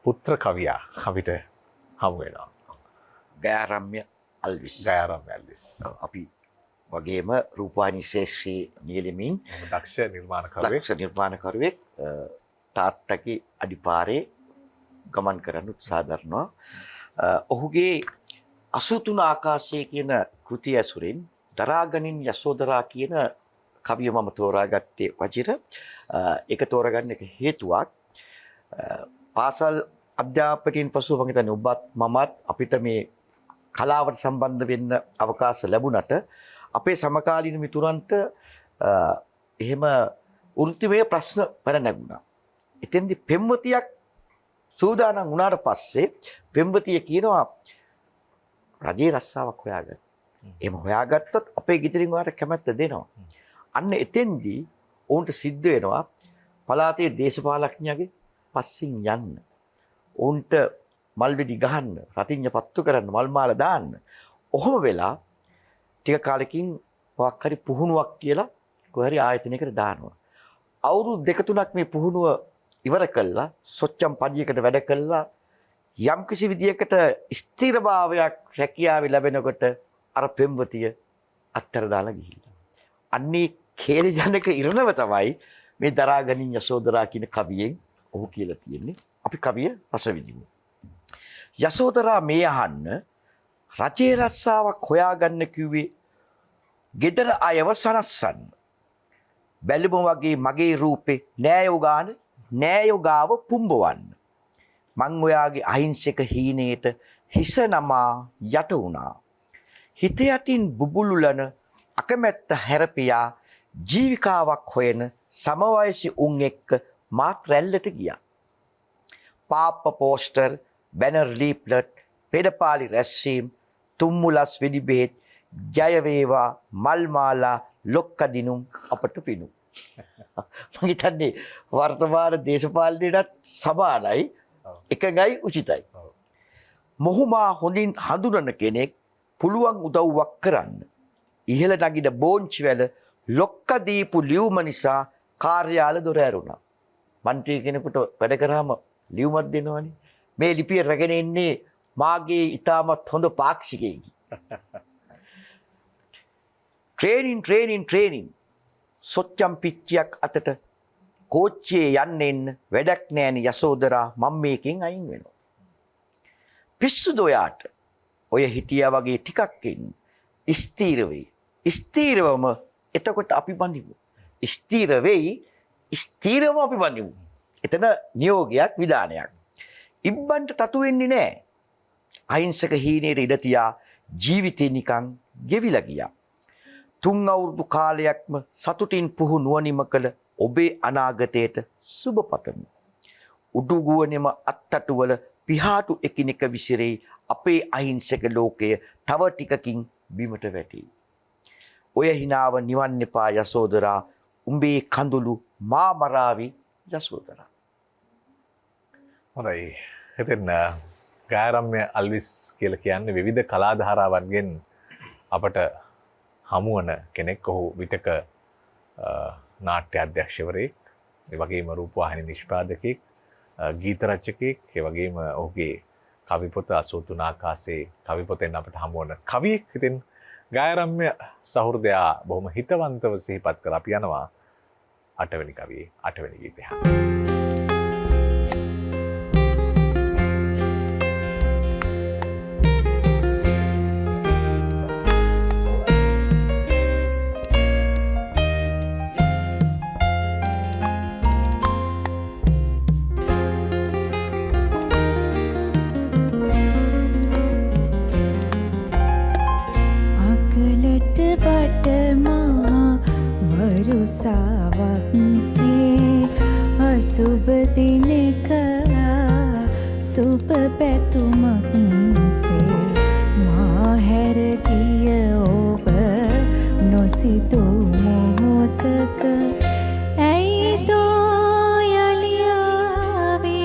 පුත්‍ර කවියා අපිට හමු වෙනවා. ගයාරම්‍ය අල්විස්. ගයාරම්‍ය අල්විස්. අපි වගේම රූපවාහිනී ශේෂ්ත්‍රයේ නියැලෙමින් දක්ෂ නිර්මාණකරුවෙක් තාත්තගේ අඩිපාරේ ගමන් කරන්න උත්සාහ දරනවා. ඔහුගේ 83 ආකාශයේ කියන කෘතිය ඇසුරින් දරාගනින් යසෝදරා කියන කවිය මම තෝරාගත්තේ වජිර. ඒක තෝරගන්න එක හේතුවක් පාසල් අධ්‍යාපකයන් පසු මම හිතන්නේ ඔබත් මමත් අපිට මේ කලාවට සම්බන්ධ වෙන්න අවකාශ ලැබුණට අපේ සමකාලීන මිතුරන්ට එහෙම වෘත්තිමය ප්‍රශ්න පැන නැගුණා. එතෙන්දි පෙම්වතියක් සූදානම් වුණාට පස්සේ පෙම්වතිය කියනවා රජේ රස්සාවක් හොයාගන්න. එහෙම හොයාගත්තොත් අපේ ගෙදරින් ඔයාලට කැමැත්ත දෙනවා. අන්න එතෙන්දී ඔවුන්ට සිද්ධ වෙනවා පළාතේ දේශපාලඥයාගේ පස්සෙන් යන්න. ඔවුන්ට මල් වෙඩි ගහන්න, රතිඤ්ඤ පත්තු කරන්න, මල් මාල දාන්න. ඔහොම වෙලා ටික කාලෙකින් මොකක් හරි පුහුණුවක් කියලා කොහරි ආයතනයකට දානවා. අවුරුදු 2-3ක් මේ පුහුණුව ඉවර කළා, සොච්චම් පඩියකට වැඩ කළා. යම්කිසි විදියකට ස්ථිරභාවයක් රැකියාවේ ලැබෙනකොට අර පෙම්වතිය අත්තර දාලා ගිහිල්ලා. අන්නේ කේලජනක ඉරණව තමයි මේ දරාගනින් යසෝදරා කියන කවියෙන් ඔහු කියලා තියෙන්නේ. අපි කවිය රස විඳිමු. යසෝදරා මේ අහන්න රජේ රස්සාවක් හොයාගන්න කිව්වේ ගෙදර අයව සනස්සන්න. බැලුම වගේ මගේ රූපේ නෑයෝගාව පුම්බවන්න. මං ඔයාගේ අහිංසක හීනේට හිස නමා යට වුණා. හිත යටින් බුබුලුලන අකමැත්ත හැරපියා ජීවිකාවක් හොයන සමවයසි උන් එක්ක මාත් රැල්ලට ගියා. පාප්ප පෝස්ටර්, බැනර් ලීප්ලට්, පෙරපාලි රැස්වීම්, තුම්මුලස් වෙඩි බෙහෙත්, ජය වේවා, මල් මාලා, ලොක්ක දිනුම් අපට පිණු. මම හිතන්නේ වර්තමාන දේශපාලනයටත් සමානයි, එකඟයි, උචිතයි. මොහුමා හොඳින් හඳුනන කෙනෙක් පුළුවන් උදව්වක් කරන්න. ඉහළ නගින බෝංචිවැල ලොක්ක දීපු ලියුම නිසා කාර්යාල දොර ඇරුණා. මන්ත්‍රී කෙනෙකුට වැඩ කරාම ලියුමක් දෙනවනේ. මේ ලිපිය රැගෙන ඉන්නේ මාගේ ඉතාමත් හොඳ පාක්ෂිකයෙකි. ට්‍රේනින් සොච්චම් පිච්චියක් අතට කෝච්චියේ යන්න එන්න වැඩක් නෑනේ යසෝදරා, මම මේකෙන් අයින් වෙනවා. පිස්සුද ඔයාට? ඔය හිටියා වගේ ටිකක් එන්න. ස්ථීර වෙයි. ස්ථීරවම එතකොට අපි බඳිමු. ස්ථීර වෙයි, ස්ථීරවම අපි බඳිමු. එතන නියෝගයක්, විධානයක්. ඉබ්බන්ට තතු වෙන්නේ නෑ. අහිංසක හීනේට ඉඩ තියා ජීවිතේ නිකන් ගෙවිලා ගියා. 3 අවුරුදු කාලයක්ම සතුටින් පුහු නුවණිම කළ ඔබේ අනාගතයට සුබ පතමි. උඩුගුවනේම අත්තටුවල පිහාටු එකිනෙක විසිරෙයි අපේ අහිංසක ලෝකය තව ටිකකින් බිමට වැටේ. ඔය හිනාව නිවන්න එපා යසෝදරා, උඹේ කඳුළු මා මරාවි යසෝදරා. හොඳයි. ඉතින් ගායරම්‍ය අල්විස් කියලා කියන්නේ විවිධ කලා ධාරාවන්ගෙන් අපට හමුවන කෙනෙක්. ඔහු විටක නාට්‍ය අධ්‍යක්ෂවරයෙක්, ඒ වගේම රූපවාහිනී නිෂ්පාදකයෙක්, ගීත රචකයෙක්, ඒ වගේම ඔහුගේ කවි පොත 83 ආකාශයේ කවි පොතෙන් අපට හමුවන කවියෙක්. ඉතින් ගායරම්‍ය සහෘදයා බොහොම හිතවන්තව සිහිපත් කර අපි යනවා 8 වෙනි කවියේ 8 වෙනි ගීතය. සුබ දිනක සුබ පැතුමක් සේ මා හැර ගිය ඔබ නොසිතූ මොහොතක ඇයි දෝ යලි ආවේ.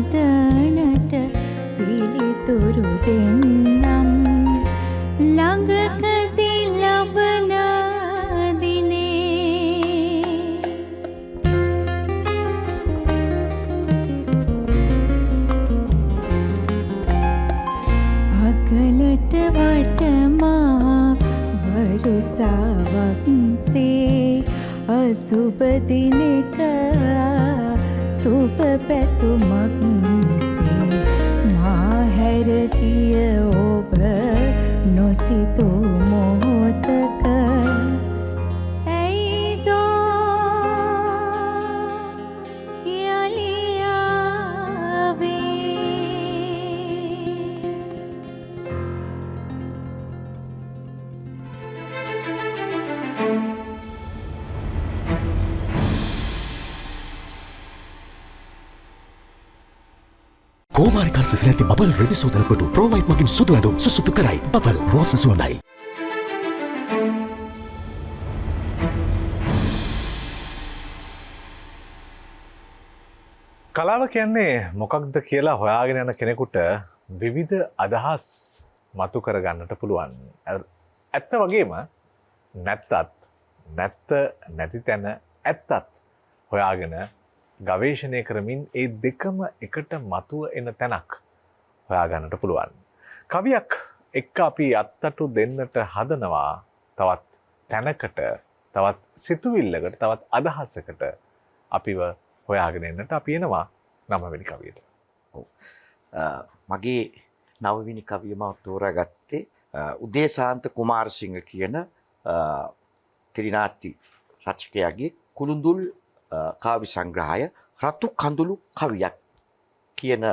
හදනට පිළිතුරු දෙන්නම් ළඟකදී ලබන දිනේ අකලට වටමා වරුසාවක්සේ අසුබ දිනක සුබ පැතුමක් සේ මා හැර ගිය ඔබ නොසිතූ මොහොතක ඇයිදෝ යලි ආවේ කෝමාරිකා සිසිල ඇති බබල් රෙදි සෝදන කොටු ප්‍රෝවයිට් මගින් සුදු ඇඳුම් සුසුදු කරයි. බබල් රෝස සුවඳයි. කලාව කියන්නේ මොකක්ද කියලා හොයාගෙන යන කෙනෙකුට විවිධ අදහස් මතු කරගන්නට පුළුවන්. ඇත්ත වගේම නැත්තත් නැත්ත නැති තැන ඇත්තත් හොයාගෙන ගවේෂණය කරමින් ඒ දෙකම එකට මතුව එන තැනක් හොයාගන්නට පුළුවන්. කවියක් එක්ක අපි අත්තටු දෙන්නට හදනවා තවත් තැනකට, තවත් සිතුවිල්ලකට, තවත් අදහසකට අපිව හොයාගෙන එන්නට අපි එනවා 9 වෙනි කවියට. මගේ 9 වෙනි කවිය මම තෝරාගත්තේ උදේශාන්ත කුමාරසිංහ කියන ටෙලිනාට්‍ය රචකයාගේ කුළුඳුල් කාව්‍ය සංග්‍රහය රතු කඳුළු කවියක් කියන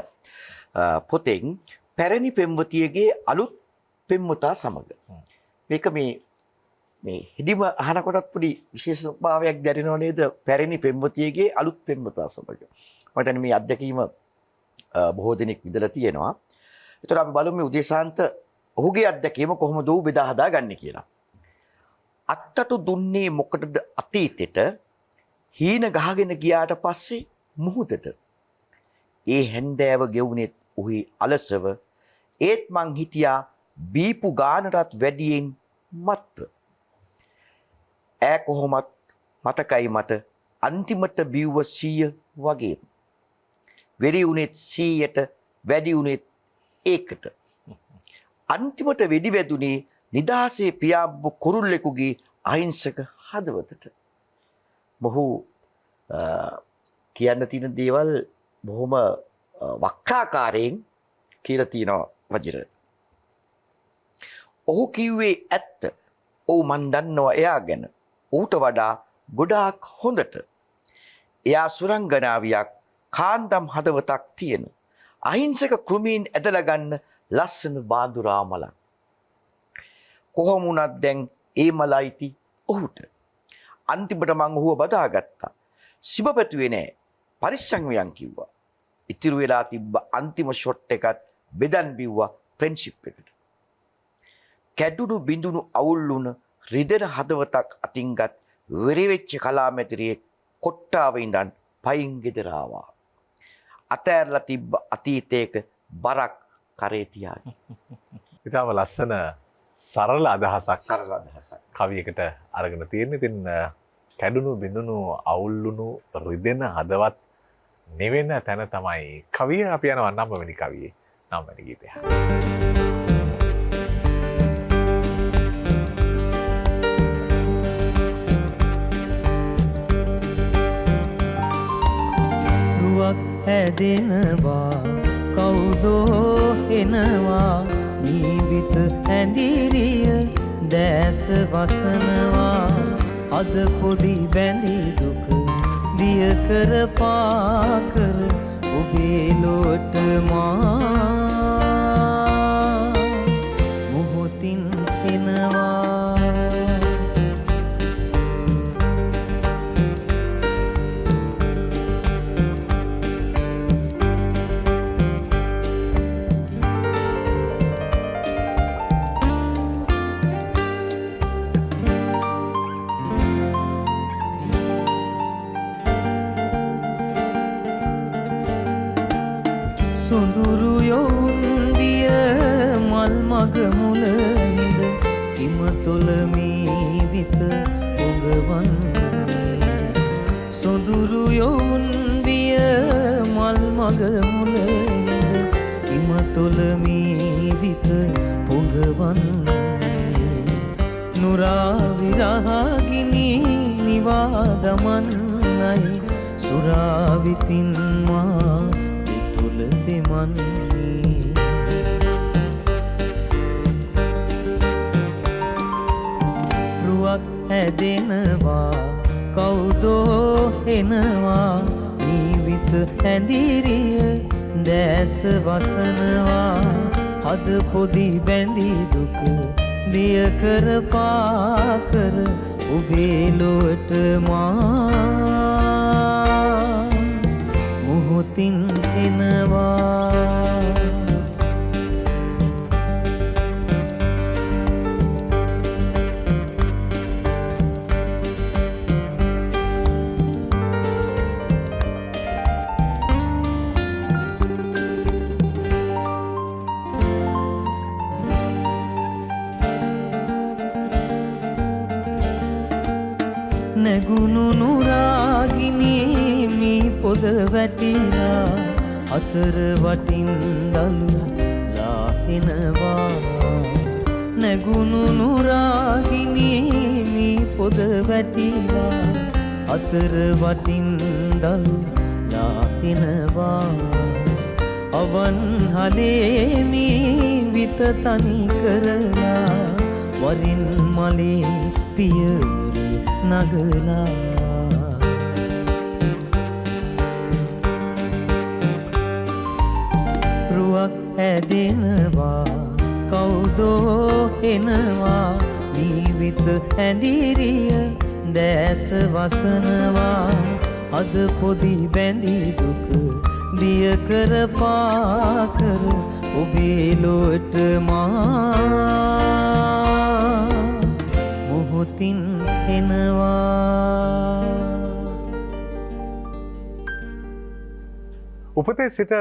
පොතෙන් පැරණි පෙම්වතියගේ අලුත් පෙම්වතා සමග. මේක මේ හිදිම අහනකොටත් පොඩි විශේෂභාවයක් දැනෙනව නේද? පැරණි පෙම්වතියගේ අලුත් පෙම්වතා සමග. මම හිතන්නේ මේ අත්දැකීම බොහෝ දෙනෙක් විඳලා තියෙනවා. ඒතර අපි බලමු මේ උදේශාන්ත ඔහුගේ අත්දැකීම කොහොමද ඌ බෙදා හදාගන්නේ කියලා. අත්තටු දුන්නේ මොකටද අතීතෙට හීන ගහගෙන ගියාට පස්සේ මුහුදට. ඒ හැන්දෑව ගෙවුනෙත් උහි අලසව ඒත් මං හිටියා බීපු ගානටත් වැඩියෙන් මත්ව. ඈ කොහොමත් මතකයි මට අන්තිමට බිව්ව 100 වගේ. වෙරි උනේත් 100ට වැඩි උනේත් ඒකට. අන්තිමට වෙඩි වැදුනේ නිදහසේ පියාඹු කුරුල්ලෙකුගේ අහිංසක හදවතට. මොහු කියන්න තියෙන දේවල් බොහොම වක්‍රාකාරයෙන් කියලා තියෙනවා වජිර. ඔහු කිව්වේ ඇත්ත. ඔව් මන් දන්නවා එයා ගැන. ඌට වඩා ගොඩාක් හොඳට. එයා සුරංගනාවියක් කාන්දම් හදවතක් තියෙන. අහිංසක කෘමීන් ඇදලා ගන්න ලස්සන බාඳුරා මලක්. කොහොම වුණත් දැන් ඒ මලයිති ඔහුට. අන්තිමට මං ඔහුව බදාගත්තා. සිබ පැතුවේ නෑ. පරිස්සම් වියන් කිව්වා. ඉතිරි වෙලා තිබ්බ අන්තිම ෂොට් එකත් බෙදන් බිව්වා ෆ්‍රෙන්ඩ්ෂිප් එකට. කැඩුණු බිඳුණු අවුල්ුණ රිදෙන හදවතක් අතින්ගත් වෙරිවෙච්ච කලාමැතිරියේ කොට්ටාව ඉඳන් පයින් ගෙදර ආවා. අතෑරලා තිබ්බ අතීතයක බරක් කරේ තියාගෙන. ඉතාම ලස්සන සරල අදහසක් කවියකට අරගෙන තියෙන. ඉතින් කැඩුණු බිඳුණු අවුල්ලුණු රිදෙන හදවත් නිවෙන තැන තමයි කවිය. අපි යනවා 9 වෙනි කවියේ 9 වෙනි ගීතය. රුවක් හැදෙනවා කවුදෝ එනවා ජීවිත ඇඳිරිය දැස වසනවා අද පොඩි බැඳි දුක දිය කර පාකර ඔබේ ලොට මා මොහොතින් එනවා සොඳුරු යොවුන් විය මල් මග මුල හිඳ කිම තුළ මේ විත පොඟවන්නේ සොඳුරු යොවුන් විය මල් මග මුල හිඳ කිම තුළ මේ විත පොඟවන්නේ නුරා විරහගිනි නිවා දමන්නයි සුරාවිතින් මා විතුල දෙමන්නේ රුවක් හැදෙනවා කවුදෝ එනවා ජීවිත ඇඳිරිය දැස වසනවා හද පොදි බැඳි දුක දිය කර පාකර ඔබේ ලොවට මා මොහොතින් එනවා නැගුණු නුරාගිනී මේ පොද වැටිලා අතර වටින් දළුලා එනවා නැගුණු නුරාගිනී මේ පොද වැටිලා අතර වටින් දළුලා එනවා අවන් හලේ මේ විත තනි කරලා වරින් මලේ පියවර නගලා රුවක් ඇදෙනවා කවුදෝ එනවා ජීවිත ඇඳිරිය දැස වසනවා අද පොදි බැඳි දුක දිය කර පාකර ඔබේ ලොවට මා මොහොතින් එනවා උපතේ සිට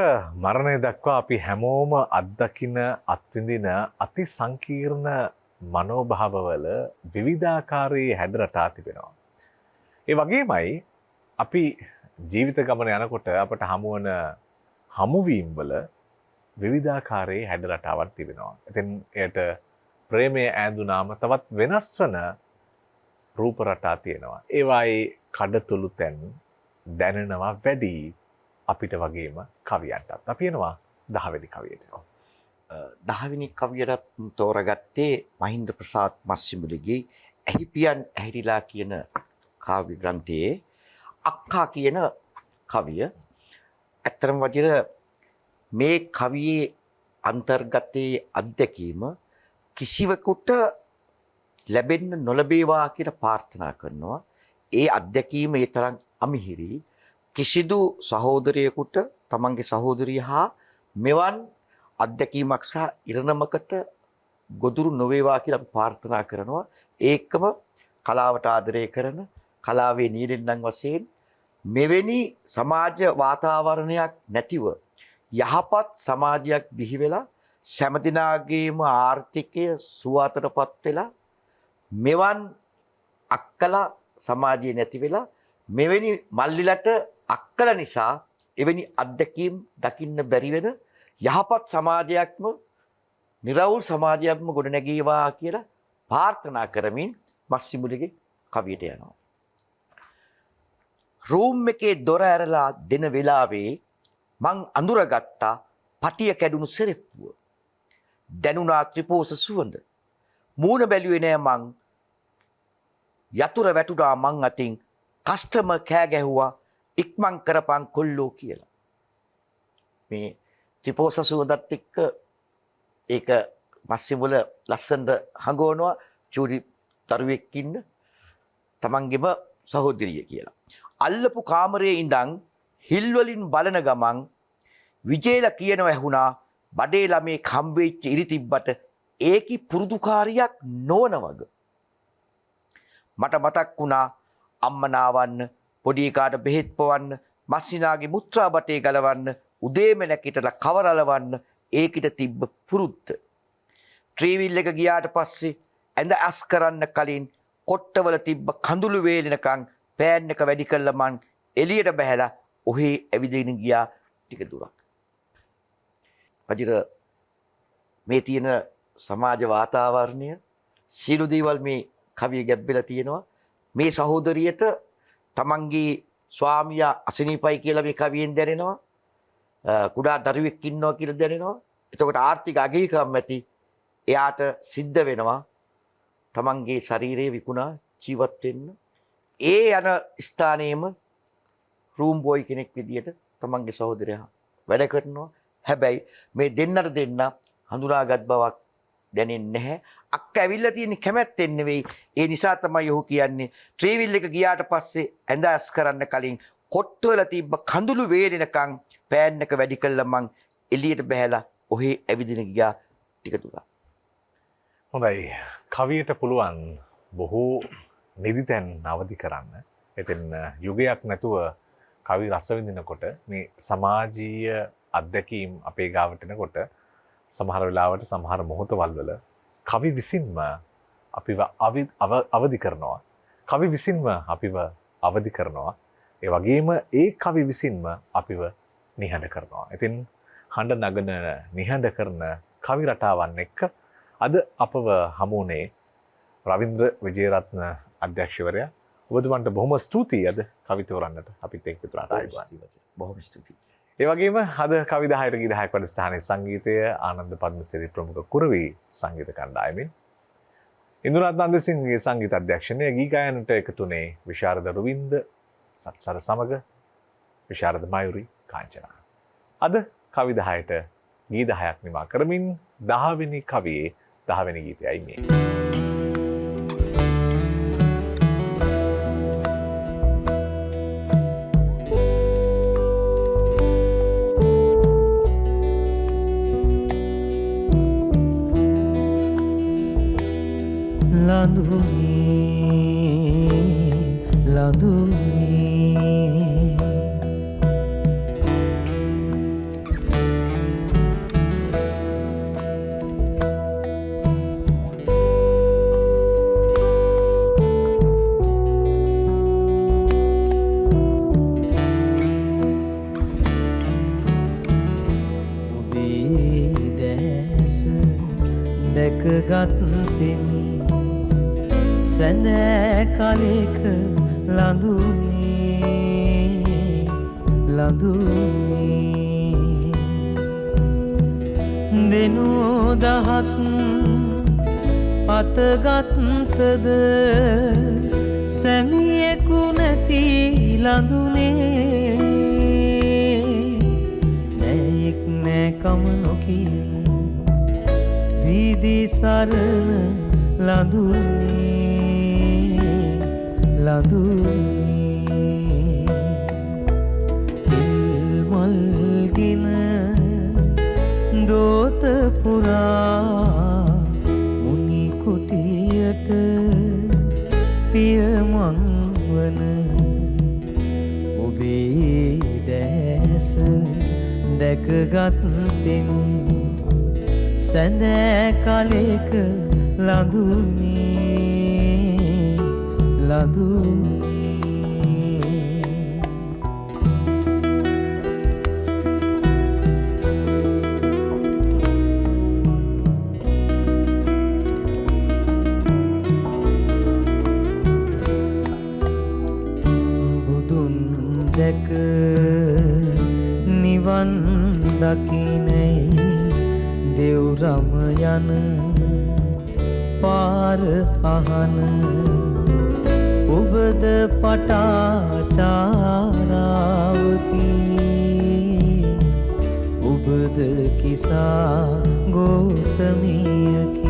මරණය දක්වා අපි හැමෝම අත්දකින අත්විඳින අති සංකීර්ණ මනෝභාවවල විවිධාකාරයේ හැඩරටා තිබෙනවා. ඒ වගේමයි අපි ජීවිත ගමන යනකොට අපට හමුවන හමුවීම්වල විවිධාකාරයේ හැඩරටාවක් තිබෙනවා. ඉතින් එයට ප්‍රේමය ඈඳුනාම තවත් වෙනස් වන රූප රටා තියෙනවා. ඒවායේ කඩතුළු තැන් දැනෙනවා වැඩි අපිට වගේම කවියන්ටත්. අපි එනවා 10 වෙනි කවියට. 10 වෙනි කවියට තෝරගත්තේ මහින්ද ප්‍රසාද් මස්සිමුලිගේ ඇහිපියන් ඇහිරිලා කියන කාව්‍ය ග්‍රන්ථයේ අක්කා කියන කවිය. ඇත්තටම වදිර මේ කවියේ අන්තර්ගතයේ අත්දැකීම කිසිවෙකුට ලැබෙන්න නොලැබේවා කියලා ප්‍රාර්ථනා කරනවා. ඒ අත්දැකීම ඒ තරම් අමිහිරි කිසිදු සහෝදරයෙකුට තමන්ගේ සහෝදරිය හා මෙවන් අත්දැකීමක් සහ ඉරණමකට ගොදුරු නොවේවා කියලා අපි ප්‍රාර්ථනා කරනවා. ඒකම කලාවට ආදරය කරන කලාවේ නිරෙන්නන් වශයෙන් මෙවැනි සමාජ වාතාවරණයක් නැතිව යහපත් සමාජයක් බිහි වෙලා සෑම දිනාගේම ආර්ථිකය සුවතටපත් වෙලා මෙවන් අක්කලා සමාජයේ නැති වෙලා මෙවැනි මල්ලිලට අක්කල නිසා එවැනි අත්දැකීම් දකින්න බැරි වෙන යහපත් සමාජයක්ම නිරවුල් සමාජයක්ම ගොඩනැගේවා කියලා ප්‍රාර්ථනා කරමින් මස්සිමුලිගේ කවියට යනවා. රූම් එකේ දොර ඇරලා දෙන වෙලාවේ මං අඳුරගත්තා පටිය කැඩුණු සෙරෙප්පුව. දැනුණා ත්‍රිපෝස සුවඳ. මූණ බැලුවේ නෑ මං. යතුර වැටුණා මං අතින්. කස්ටමර් කෑ ගැහුවා ඉක්මන් කරපන් කොල්ලෝ කියලා. මේ ත්‍රිපෝස සුවඳත් එක්ක ඒක මස්සිමුල ලස්සනට හංගවනවා චූඩි දරුවෙක් ඉන්න තමන්ගේම සහෝදරිය කියලා. අල්ලපු කාමරයේ ඉඳන් හිල් වලින් බලන ගමන් විජේලා කියනවා ඇහුණා බඩේ ළමේ කම්බෙච්ච ඉරි තිබ්බට ඒකි පුරුදුකාරියක් නොවන වග. මට මතක් වුණා අම්මා නාවන්න පොඩි එකාට බෙහෙත් පොවන්න මස්සිනාගේ මුත්‍රා බටේ ගලවන්න උදේම නැගිටලා කවරලවන්න ඒකිට තිබ්බ පුරුද්ද. ට්‍රීවිල් එක ගියාට පස්සේ ඇඳ අස් කරන්න කලින් කොට්ටවල තිබ්බ කඳුළු වේලෙනකන් පෑන් එක වැඩි කළා මං එළියට බහැලා ඔහේ ඇවිදගෙන ගියා ටික දුරක්. වජිර මේ තියෙන සමාජ වාතාවරණය සියලු දේවල් මේ කවිය ගැබ්බෙලා තියෙනවා. මේ සහෝදරියට තමන්ගේ ස්වාමියා අසනීපයි කියලා මේ කවියෙන් දැනෙනවා. කුඩා දරුවෙක් ඉන්නවා කියලා දැනෙනවා. එතකොට ආර්ථික අගහිකම් ඇති එයාට සිද්ධ වෙනවා තමන්ගේ ශරීරයේ විකුණා ජීවත් වෙන්න. ඒ යන ස්ථානයේම රූම් බෝයි කෙනෙක් විදියට තමන්ගේ සහෝදරයා වැඩ කරනවා. හැබැයි මේ දෙන්නට දෙන්න හඳුනාගත් බවක් දැනෙන්නේ නැහැ. අක්ක ඇවිල්ලා තියෙන්නේ කැමැත්තෙන් නෙවෙයි. ඒ නිසා තමයි ඔහු කියන්නේ ට්‍රීවිල් එක ගියාට පස්සේ ඇඳ ඇස් කරන්න කලින් කොට්ටවල තිබ්බ කඳුළු වේලෙනකන් පෑන් එක වැඩි කළා මං එළියට බහැලා ඔහේ ඇවිදින ගියා ටික දුරක්. හොඳයි. කවියට පුළුවන් බොහෝ නිදිතැන් අවදි කරන්න. එතෙන් යුගයක් නැතුව කවි රස විඳිනකොට මේ සමාජීය අත්දැකීම් අපේ ගාවට එනකොට සමහර වෙලාවට සමහර මොහොතවල් වල කවි විසින්ම අපිව අවදි කරනවා. කවි විසින්ම අපිව අවදි කරනවා. ඒ වගේම ඒ කවි විසින්ම අපිව නිහඬ කරනවා. ඉතින් හඬ නගන නිහඬ කරන කවි රටාවන් එක්ක අද අපව හමුුනේ රවින්ද්‍ර විජේරත්න අධ්‍යක්ෂවරයා. ඔබතුමන්ට බොහොම ස්තුතියි අද කවි තෝරන්නට අපිත් එක්ක විතරට ආවා. බොහොම ස්තුතියි. ඒ වගේම අද කවි 10ට ගී 10ක් වැඩසටහනේ සංගීතය ආනන්ද පද්මසිරි ප්‍රමුඛ කුරවි සංගීත කණ්ඩායමින් ඉන්දුරාත් නන්දසිංහගේ සංගීත අධ්‍යක්ෂණය ගී ගායනට එකතුනේ විශාරද රුවින්ද සත්සර සමග විශාරද මයුරි කාංචනා. අද කවි 10ට ගී 10ක් නිමා කරමින් 10 වෙනි කවියේ 10 වෙනි ගීතයයි මේ. දැකගත්තෙමි සැඳෑ කලෙක ලඳුනේ දෙනෝ දහත් අතගත්තද සැමියෙකු නැති ලඳුනේ නැයෙක් නෑ කම නොකියන විදි සරණ ලඳුනේ තිල්මල්ගෙන දෝත පුරා මුනි කුටියට පියමන් වන ඔබේ දැස දැකගත්තෙමි සැඳෑ කලෙක ලඳුනේ බුදුන් දැක නිවන් දකිනෙයි දෙව්රම යන පාර අහන ඔබද පටාචාරාවකි ඔබද කිසා ගෝතමියකි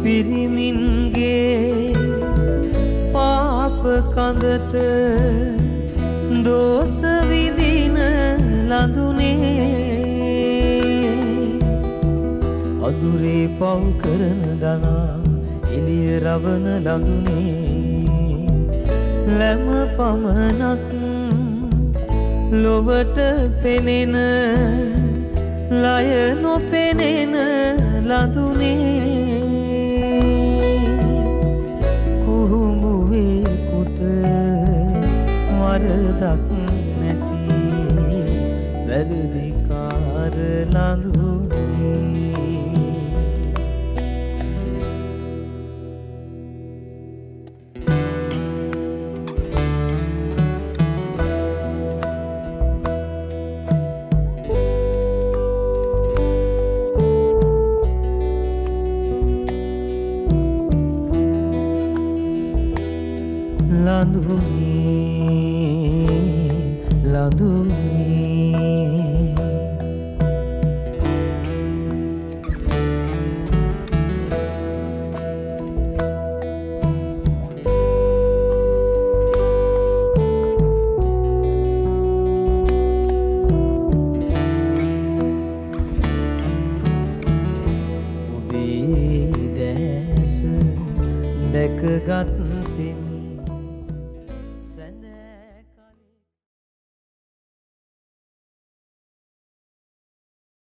පිරිමින්ගේ පාප කඳට දෝස විදින ලඳුනේ වදුරේ පව් කරන දනා එළිය රවන ලඳුනේ ලැම පමණක් ලොවට පෙනෙන ලය නොපෙනෙන ලඳුනේ කුහුඹුවේකුට වරදක් නැති වැරදිකාර ලඳුනේ දැකගත්